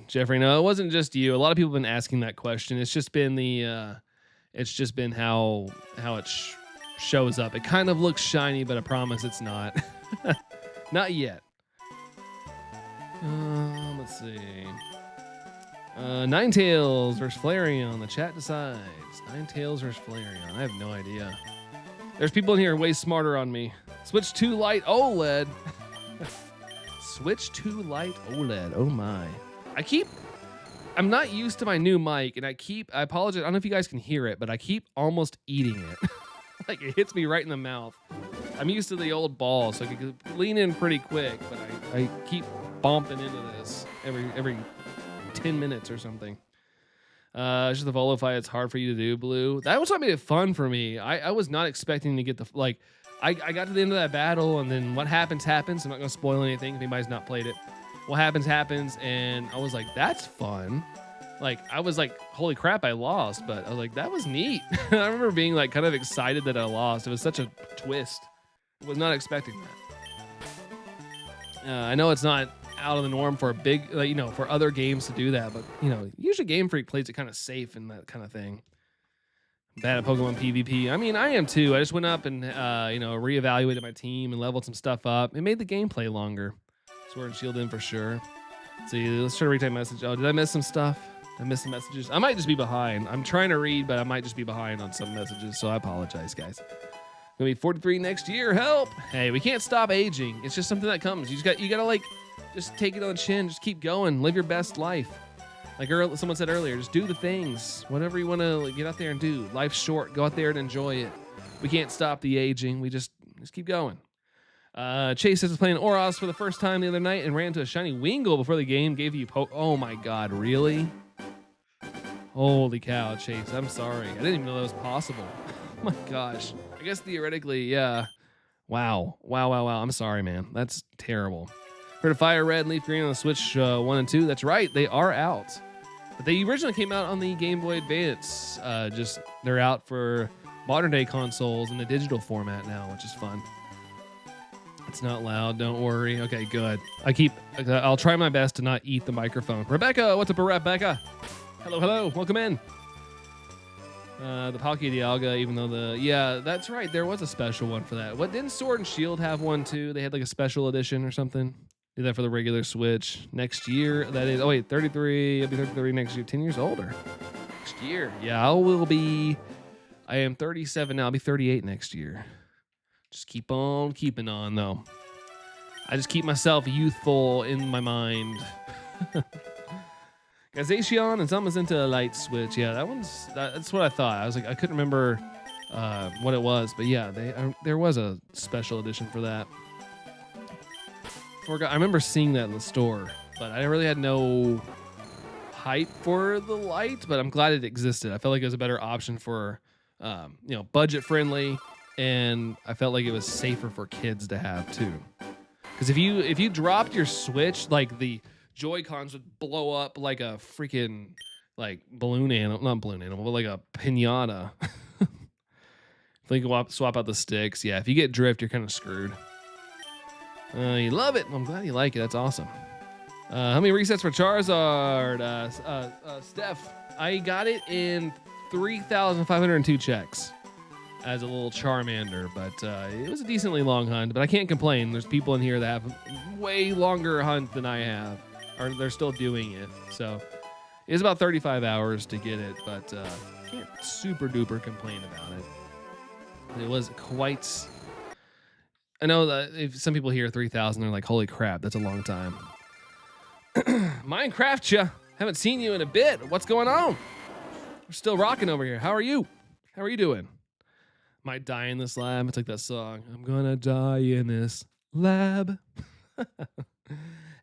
[SPEAKER 1] Jeffrey, no, it wasn't just you. A lot of people have been asking that question. It's just been how it shows up. It kind of looks shiny, but I promise it's not. Not yet. Let's see. Ninetales versus Flareon. The chat decides. Ninetales versus Flareon. I have no idea. There's people in here way smarter on me. Switch 2 Lite OLED. Switch 2 Lite OLED. Oh my. I'm not used to my new mic, and I apologize. I don't know if you guys can hear it, but I keep almost eating it. Like it hits me right in the mouth. I'm used to the old ball, so I can lean in pretty quick, but I keep bumping into this every 10 minutes or something. Just the Volify, it's hard for you to do, Blue. That was what made it fun for me. I was not expecting to get I got to the end of that battle, and then what happens. I'm not going to spoil anything if anybody's not played it. What happens, and I was like, that's fun. Like, I was like, holy crap, I lost, but I was like, that was neat. I remember being like kind of excited that I lost. It was such a twist. I was not expecting that. I know it's not out of the norm for a big, for other games to do that, but usually Game Freak plays it kind of safe and that kind of thing. Bad at Pokemon PvP. I mean, I am too. I just went up and reevaluated my team and leveled some stuff up. It made the gameplay longer. Sword and Shield in for sure. Let's see, let's try to read my message. Oh, did I miss some stuff? Did I miss some messages? I might just be behind. I'm trying to read, but I might just be behind on some messages, so I apologize, guys. Gonna be 43 next year. Help! Hey, we can't stop aging. It's just something that comes. You gotta like just take it on the chin. Just keep going. Live your best life. Like someone said earlier, just do the things. Whatever you want to get out there and do. Life's short. Go out there and enjoy it. We can't stop the aging. We just keep going. Chase is playing Oros for the first time the other night and ran into a shiny Wingull before the game gave you oh my god, really? Holy cow, Chase. I'm sorry. I didn't even know that was possible. Oh my gosh. I guess theoretically, yeah. Wow. I'm sorry, man. That's terrible. Heard of Fire Red and Leaf Green on the Switch 1 and 2. That's right. They are out. But they originally came out on the Game Boy Advance. They're out for modern day consoles in the digital format now, which is fun. It's not loud. Don't worry. Okay, good. I'll try my best to not eat the microphone. Rebecca, what's up, Rebecca? Hello. Welcome in. The Palkia Dialga, even though that's right. There was a special one for that. What, didn't Sword and Shield have one too? They had like a special edition or something. Do that for the regular Switch next year. That is, 33. I'll be 33 next year. 10 years older. Next year. Yeah, I am 37 now. I'll be 38 next year. Just keep on keeping on, though. I just keep myself youthful in my mind. Gazacion and someone's into a light switch. Yeah, that's what I thought. I was like, I couldn't remember what it was, but yeah, there was a special edition for that. I remember seeing that in the store, but I really had no hype for the light, but I'm glad it existed. I felt like it was a better option for, budget friendly, and I felt like it was safer for kids to have too. Because if you dropped your Switch, like the Joy-Cons would blow up like a freaking like balloon animal, not balloon animal, but like a pinata. If you swap out the sticks, yeah. If you get drift, you're kind of screwed. You love it. I'm glad you like it. That's awesome. How many resets for Charizard? Steph, I got it in 3,502 checks as a little Charmander, but it was a decently long hunt, but I can't complain. There's people in here that have a way longer hunt than I have, or they're still doing it. So it's about 35 hours to get it, but can't super duper complain about it. It was quite... I know that if some people hear 3,000, they're like, holy crap, that's a long time. Minecraft, ya. Haven't seen you in a bit. What's going on? We're still rocking over here. How are you? How are you doing? Might die in this lab. It's like that song. I'm gonna die in this lab.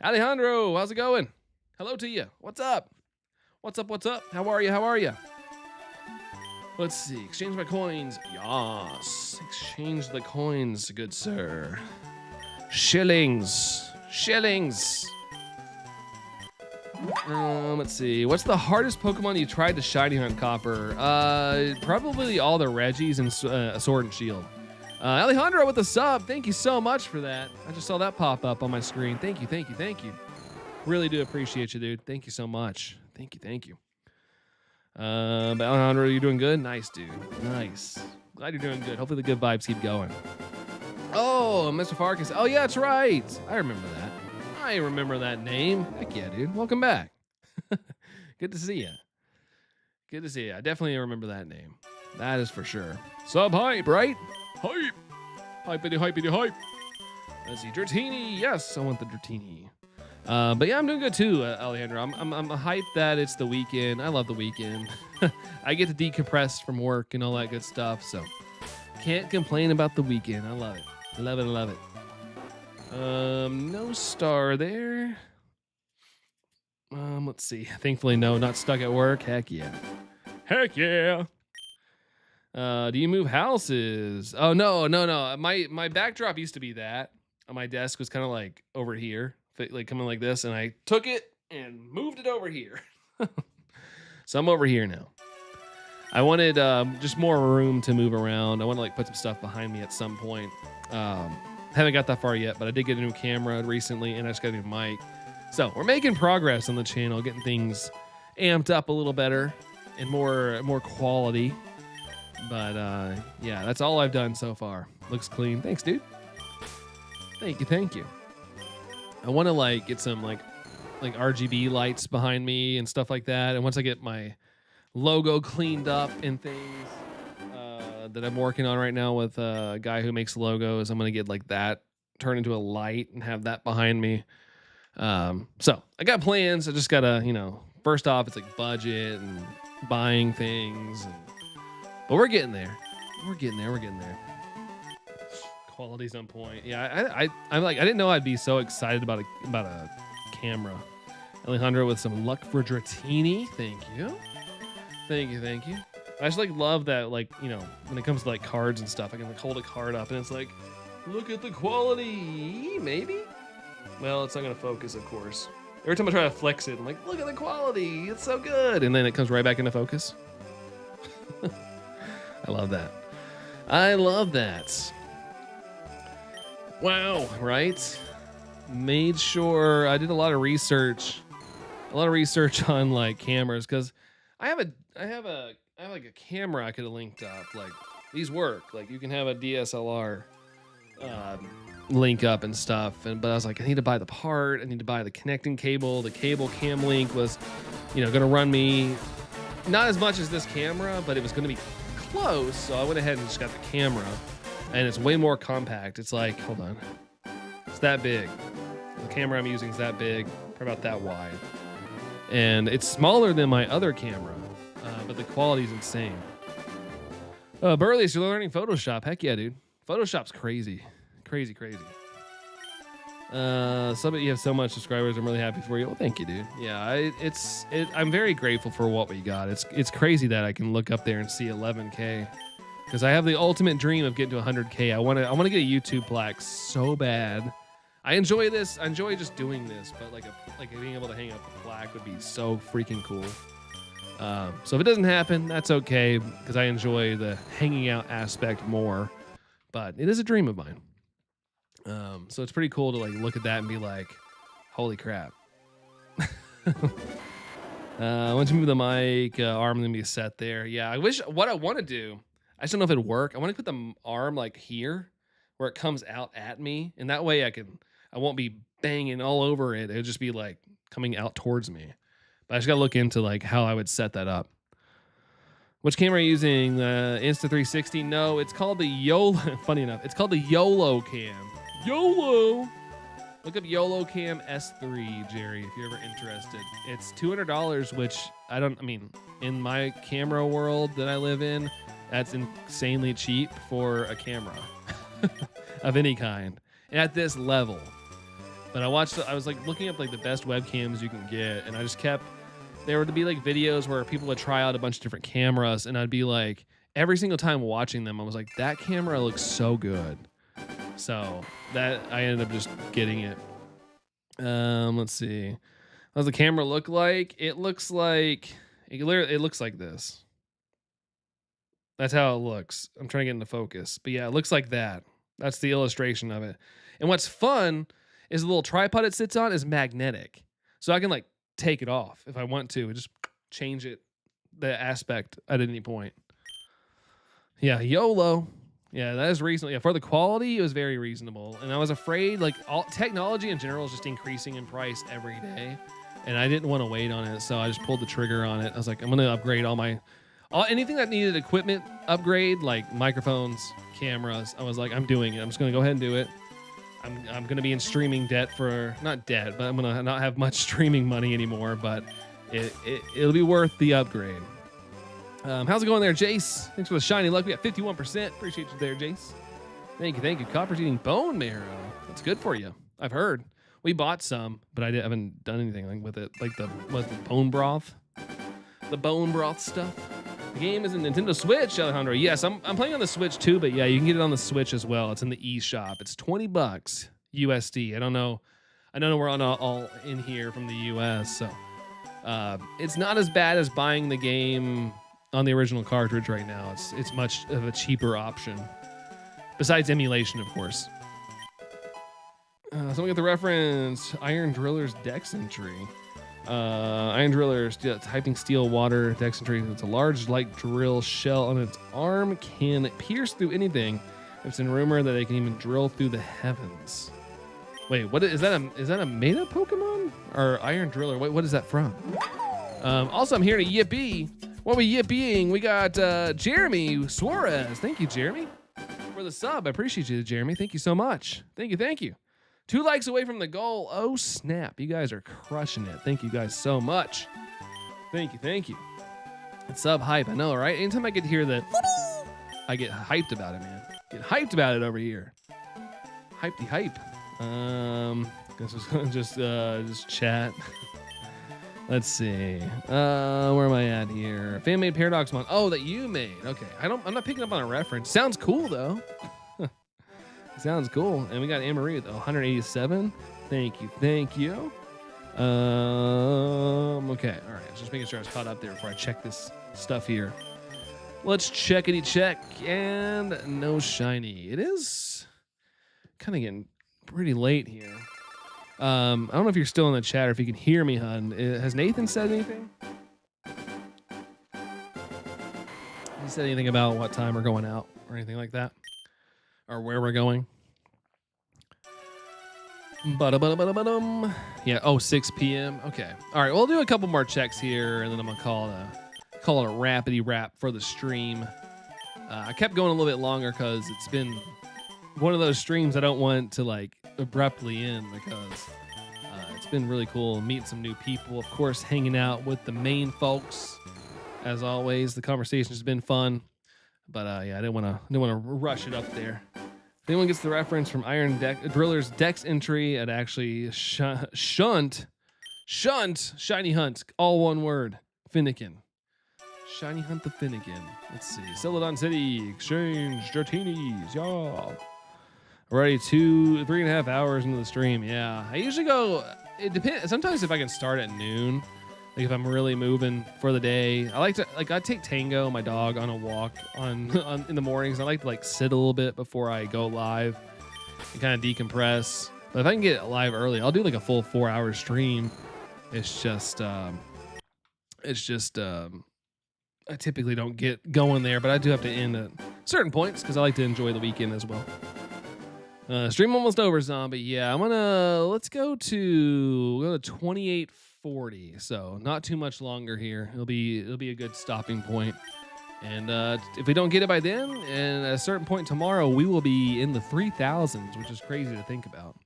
[SPEAKER 1] Alejandro, how's it going? Hello to you. What's up? What's up? What's up? How are you? How are you? Let's see. Exchange my coins. Yas. Exchange the coins, good sir. Shillings. Shillings. Let's see. What's the hardest Pokemon you tried to shiny hunt, Copper? Probably all the Reggies and Sword and Shield. Alejandro with the sub. Thank you so much for that. I just saw that pop up on my screen. Thank you, thank you, thank you. Really do appreciate you, dude. Thank you so much. Thank you, thank you. But Alejandro, you doing good? Nice, dude. Nice. Glad you're doing good. Hopefully the good vibes keep going. Oh, Mr. Farkas. Oh, yeah, that's right. I remember that. I remember that name. Heck yeah, dude. Welcome back. Good to see you. Good to see you. I definitely remember that name. That is for sure. Sub hype, right? Hype. Hypity, hypity, hype. Let's see. Dratini. Yes, I want the Dratini. But yeah, I'm doing good too, Alejandro. I'm hyped that it's the weekend. I love the weekend. I get to decompress from work and all that good stuff. So can't complain about the weekend. I love it. I love it. I love it. No star there. Let's see. Thankfully, no, not stuck at work. Heck yeah. Heck yeah. Do you move houses? Oh, no. My backdrop used to be that. My desk was kind of like over here, like coming like this, and I took it and moved it over here. So I'm over here now. I wanted just more room to move around. I want to like put some stuff behind me at some point. Haven't got that far yet, but I did get a new camera recently, and I just got a new mic. So we're making progress on the channel, getting things amped up a little better and more quality. But yeah, that's all I've done so far. Looks clean. Thanks, dude. Thank you. I want to like get some like RGB lights behind me and stuff like that. And once I get my logo cleaned up and things that I'm working on right now with a guy who makes logos, I'm gonna get like that turned into a light and have that behind me. So I got plans. I just gotta, first off, it's like budget and buying things, but we're getting there. We're getting there. Quality's on point. Yeah, I'm like, I didn't know I'd be so excited about a camera. Alejandro with some luck for Dratini. Thank you. I just like love that, like, when it comes to like cards and stuff, I can like hold a card up and it's like, look at the quality, maybe? Well, it's not gonna focus, of course. Every time I try to flex it, I'm like, look at the quality, it's so good. And then it comes right back into focus. I love that. Wow, right? Made sure I did a lot of research on like cameras, because I have like a camera I could have linked up. Like these work. Like you can have a DSLR link up and stuff. But I was like, I need to buy the part. I need to buy the connecting cable. The cable cam link was, gonna run me not as much as this camera, but it was gonna be close. So I went ahead and just got the camera, and it's way more compact. It's like, hold on, it's that big. The camera I'm using is that big, probably about that wide, and it's smaller than my other camera, but the quality's insane. Burley, so you're learning Photoshop. Heck yeah, dude. Photoshop's crazy. Somebody, you have so much subscribers. I'm really happy for you. Well, thank you, dude. Yeah, I'm very grateful for what we got. It's crazy that I can look up there and see 11K, because I have the ultimate dream of getting to 100K. I want to get a YouTube plaque so bad. I enjoy this. I enjoy just doing this, but like being able to hang up a plaque would be so freaking cool. So if it doesn't happen, that's okay, because I enjoy the hanging out aspect more. But it is a dream of mine. So it's pretty cool to like look at that and be like, holy crap. Once you move the mic, arm gonna be set there. Yeah, what I want to do, I just don't know if it'd work. I want to put the arm like here where it comes out at me, and that way I won't be banging all over it. It'll just be like coming out towards me. But I just gotta look into like how I would set that up. Which camera are you using? Insta360? No, it's called the YOLO. Funny enough, it's called the YOLO cam. YOLO. Look up YOLO Cam S3, Jerry, if you're ever interested. It's $200, which in my camera world that I live in, that's insanely cheap for a camera of any kind at this level. But I was like looking up like the best webcams you can get, and I just kept there would be like videos where people would try out a bunch of different cameras, and I'd be like, every single time watching them, I was like, that camera looks so good. So that I ended up just getting it. Let's see. What does the camera look like? It looks like it looks like this. That's how it looks. I'm trying to get into focus. But yeah, it looks like that. That's the illustration of it. And what's fun is the little tripod it sits on is magnetic. So I can like take it off if I want to and just change it, the aspect at any point. Yeah, YOLO. Yeah, that is reasonable. Yeah, for the quality, it was very reasonable. And I was afraid, like, all technology in general is just increasing in price every day. And I didn't want to wait on it, so I just pulled the trigger on it. I was like, I'm going to upgrade anything that needed equipment upgrade, like microphones, cameras. I was like, I'm doing it. I'm just going to go ahead and do it. I'm going to be in streaming debt not debt, but I'm going to not have much streaming money anymore, but it'll be worth the upgrade. How's it going there, Jace? Thanks for the shiny luck. We got 51%. Appreciate you there, Jace. Thank you. Copper's eating bone marrow. That's good for you. I've heard. We bought some, but I haven't done anything with it. Like the bone broth? The bone broth stuff. The game is a Nintendo Switch, Alejandro. Yes, I'm playing on the Switch too, but yeah, you can get it on the Switch as well. It's in the eShop. It's $20 USD. I don't know we're all in here from the US, so it's not as bad as buying the game on the original cartridge right now. It's much of a cheaper option. Besides emulation, of course. Someone get the reference. Iron Driller's Dex entry. Iron Driller typing steel water Dex entry. It's a large light drill shell on its arm, can pierce through anything. It's in rumor that they can even drill through the heavens. Wait, what is that? Is that a made-up Pokemon or Iron Driller? Wait, what is that from? Also, I'm here to yippee. What are we yippieing? We got Jeremy Suarez. Thank you, Jeremy, for the sub. I appreciate you, Jeremy. Thank you so much. Thank you. 2 likes away from the goal. Oh, snap. You guys are crushing it. Thank you guys so much. Thank you. It's sub hype. I know, right? Anytime I get to hear that, I get hyped about it, man. Get hyped about it over here. Hypey hype. Guess I was just chat. Let's see. Where am I at here? Fan made Paradox Mon. Oh, that you made. Okay. I'm not picking up on a reference. Sounds cool though. Sounds cool. And we got Anne-Marie with 187. Thank you. Okay. All right. Just making sure I was caught up there before I check this stuff here. Let's checkity check. And no shiny. It is kind of getting pretty late here. I don't know if you're still in the chat or if you can hear me, hun. Has Nathan said anything? He said anything about what time we're going out or anything like that? Or where we're going? Yeah, 6 p.m. Okay. All right, we'll do a couple more checks here, and then I'm going to call it a rapidy wrap for the stream. I kept going a little bit longer because it's been one of those streams I don't want to, like, abruptly end because it's been really cool meeting some new people. Of course, hanging out with the main folks. As always, the conversation has been fun. But yeah, I didn't want to rush it up there. If anyone gets the reference from Driller's Dex entry, it actually shunt, shiny hunt, all one word, Finnegan. Shiny hunt the Finnegan. Let's see. Celadon City, Exchange, Dratini's, y'all. Already 3.5 hours into the stream. Yeah, I usually go. It depends. Sometimes if I can start at noon, like if I'm really moving for the day, I take Tango, my dog, on a walk in the mornings. I like to sit a little bit before I go live and kind of decompress. But if I can get live early, I'll do like a full 4-hour stream. It's just I typically don't get going there, but I do have to end at certain points because I like to enjoy the weekend as well. Stream almost over, zombie. Yeah, let's go to 28:40. So not too much longer here. It'll be a good stopping point. And if we don't get it by then, and at a certain point tomorrow, we will be in the 3,000s, which is crazy to think about.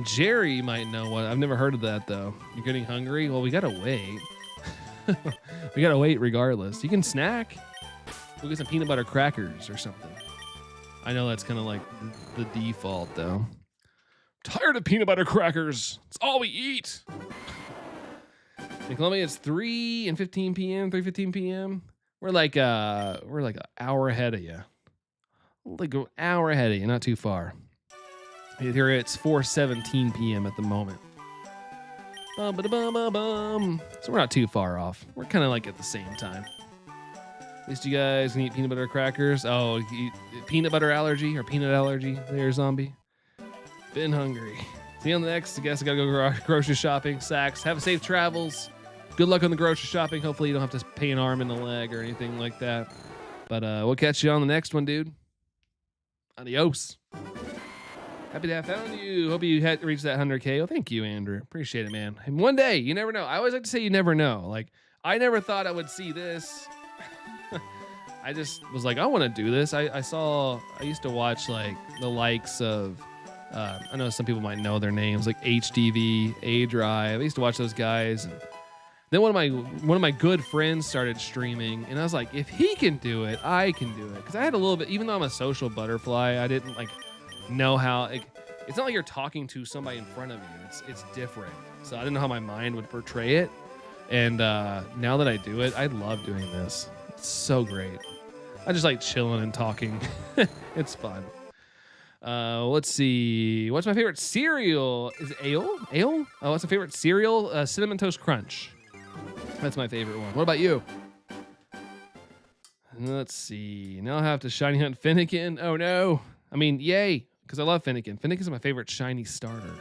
[SPEAKER 1] Jerry might know what. I've never heard of that though. You're getting hungry? Well, we gotta wait. We gotta wait regardless. You can snack. We'll get some peanut butter crackers or something. I know that's kind of like the default though. Tired of peanut butter crackers. It's all we eat. In Colombia, it's 3:15 p.m., 3:15 p.m. We're like an hour ahead of you. Like an hour ahead of you, not too far. Here it's 4:17 p.m. at the moment. Bum, ba-da-bum, bum, bum. So we're not too far off. We're kind of like at the same time. At least you guys can eat peanut butter crackers. Oh, peanut butter allergy or peanut allergy there, zombie. Been hungry. See you on the next. I guess I gotta go grocery shopping. Sacks. Have safe travels. Good luck on the grocery shopping. Hopefully you don't have to pay an arm and a leg or anything like that. But we'll catch you on the next one, dude. Adios. Happy to have found you. Hope you had reached that 100K. Oh, thank you, Andrew. Appreciate it, man. And one day, you never know. I always like to say you never know. Like, I never thought I would see this. I just was like, I want to do this. I used to watch like the likes of, I know some people might know their names, like HDV, A Drive. I used to watch those guys. And then one of my good friends started streaming, and I was like, if he can do it, I can do it. Because I had a little bit, even though I'm a social butterfly, I didn't like know how. It's not like you're talking to somebody in front of you. It's different. So I didn't know how my mind would portray it. And now that I do it, I love doing this. It's so great. I just like chilling and talking. It's fun. Let's see. What's my favorite cereal? Is it ale? Ale? Oh, what's my favorite cereal? Cinnamon Toast Crunch. That's my favorite one. What about you? Let's see. Now I have to shiny hunt Finnegan. Oh no. I mean, yay, because I love Finnegan. Finnegan's my favorite shiny starter.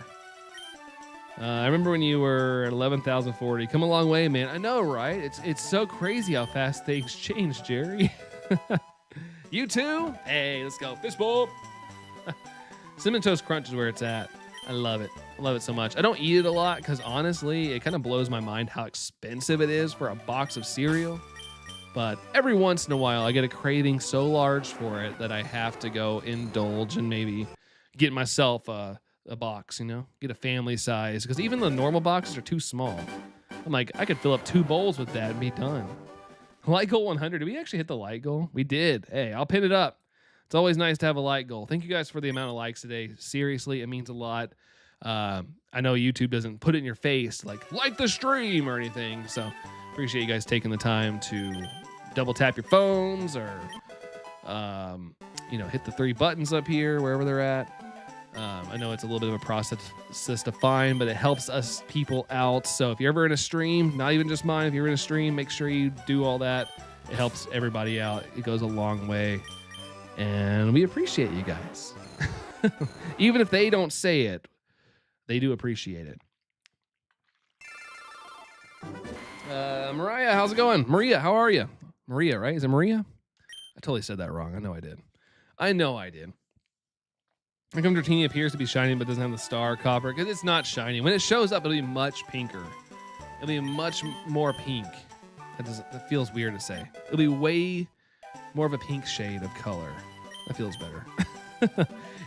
[SPEAKER 1] I remember when you were at 11,040. Come a long way, man. I know, right? It's so crazy how fast things change, Jerry. You too? Hey, let's go. Fishbowl. Cinnamon Toast Crunch is where it's at. I love it. I love it so much. I don't eat it a lot because honestly, it kind of blows my mind how expensive it is for a box of cereal. But every once in a while, I get a craving so large for it that I have to go indulge and maybe get myself a box, you know, get a family size. Because even the normal boxes are too small. I'm like, I could fill up 2 bowls with that and be done. Light goal 100. Did we actually hit the light goal? We did. Hey, I'll pin it up. It's always nice to have a like goal. Thank you guys for the amount of likes today. Seriously, it means a lot. I know YouTube doesn't put it in your face like the stream or anything. So appreciate you guys taking the time to double tap your phones or, hit the 3 buttons up here, wherever they're at. I know it's a little bit of a process to find, but it helps us people out. So if you're ever in a stream, not even just mine, if you're in a stream, make sure you do all that. It helps everybody out. It goes a long way. And we appreciate you guys. Even if they don't say it, they do appreciate it. Mariah, how's it going? Maria, how are you? Maria, right? Is it Maria? I totally said that wrong. I know I did. How come Dratini appears to be shiny but doesn't have the star copper? Because it's not shiny. When it shows up, it'll be much pinker. It'll be much more pink. That feels weird to say. It'll be way more of a pink shade of color. That feels better.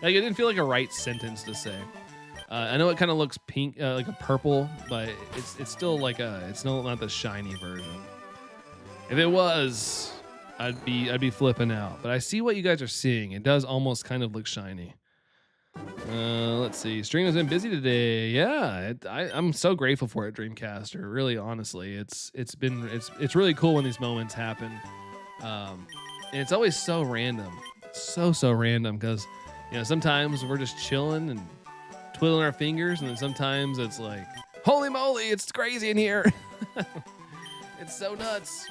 [SPEAKER 1] Like it didn't feel like a right sentence to say. I know it kind of looks pink, like a purple, but it's still like it's still not the shiny version. If it was, I'd be flipping out. But I see what you guys are seeing. It does almost kind of look shiny. Let's see. Stream has been busy today. Yeah, I'm so grateful for it, Dreamcaster. Really, honestly, it's really cool when these moments happen. And it's always so random, so random because sometimes we're just chilling and twiddling our fingers, and then sometimes it's like, holy moly, it's crazy in here. It's so nuts.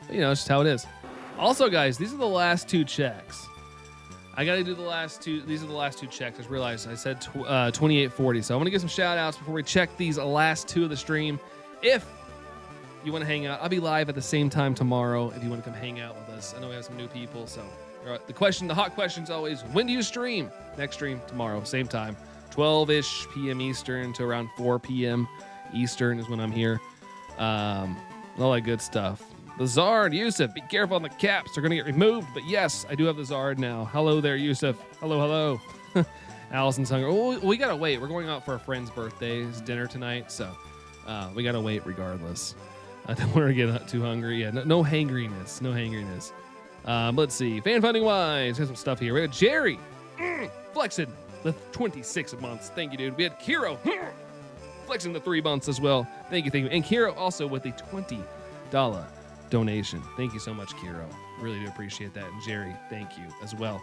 [SPEAKER 1] It's just how it is. Also, guys, these are the last 2 checks. I got to do the last 2. These are the last 2 checks. I just realized I said 2840. So I want to get some shout outs before we check these last 2 of the stream. If you want to hang out, I'll be live at the same time tomorrow if you want to come hang out with us. I know we have some new people. So the hot question is always, when do you stream? Next stream tomorrow, same time, 12-ish p.m. Eastern to around 4 p.m. Eastern is when I'm here. All that good stuff. The Zard, Yusuf, be careful on the caps. They're going to get removed. But yes, I do have the Zard now. Hello there, Yusuf. Hello. Allison's hungry. Oh, we got to wait. We're going out for a friend's birthday. It's dinner tonight. So we got to wait regardless. I don't want to get too hungry. Yeah, no hangriness. Let's see. Fan funding wise, there's some stuff here. We had Jerry flexing the 26 months. Thank you, dude. We had Kiro flexing the 3 months as well. Thank you. And Kiro also with a $20 donation. Thank you so much, Kiro. Really do appreciate that. And Jerry, thank you as well.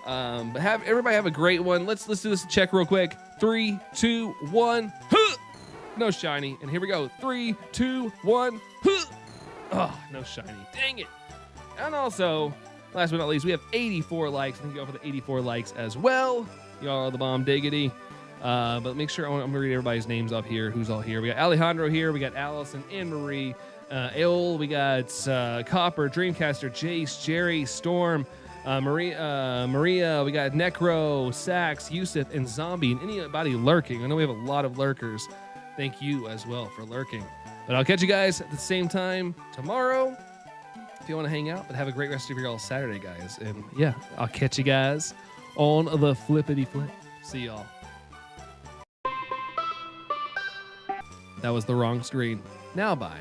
[SPEAKER 1] But everybody have a great one. Let's do this check real quick. 3, 2, 1. No shiny. And here we go. 3, 2, 1. Oh, no shiny. Dang it. And also, last but not least, we have 84 likes. Thank you all for the 84 likes as well. Y'all are the bomb diggity. But make sure I'm going to read everybody's names up here. Who's all here? We got Alejandro here. We got Allison, Anne Marie, Eol. We got Copper, Dreamcaster, Jace, Jerry, Storm, Maria. We got Necro, Sax, Yusuf, and Zombie, and anybody lurking. I know we have a lot of lurkers. Thank you as well for lurking. But I'll catch you guys at the same time tomorrow if you want to hang out. But have a great rest of your all Saturday, guys. And yeah, I'll catch you guys on the flippity flip. See y'all. That was the wrong screen. Now bye.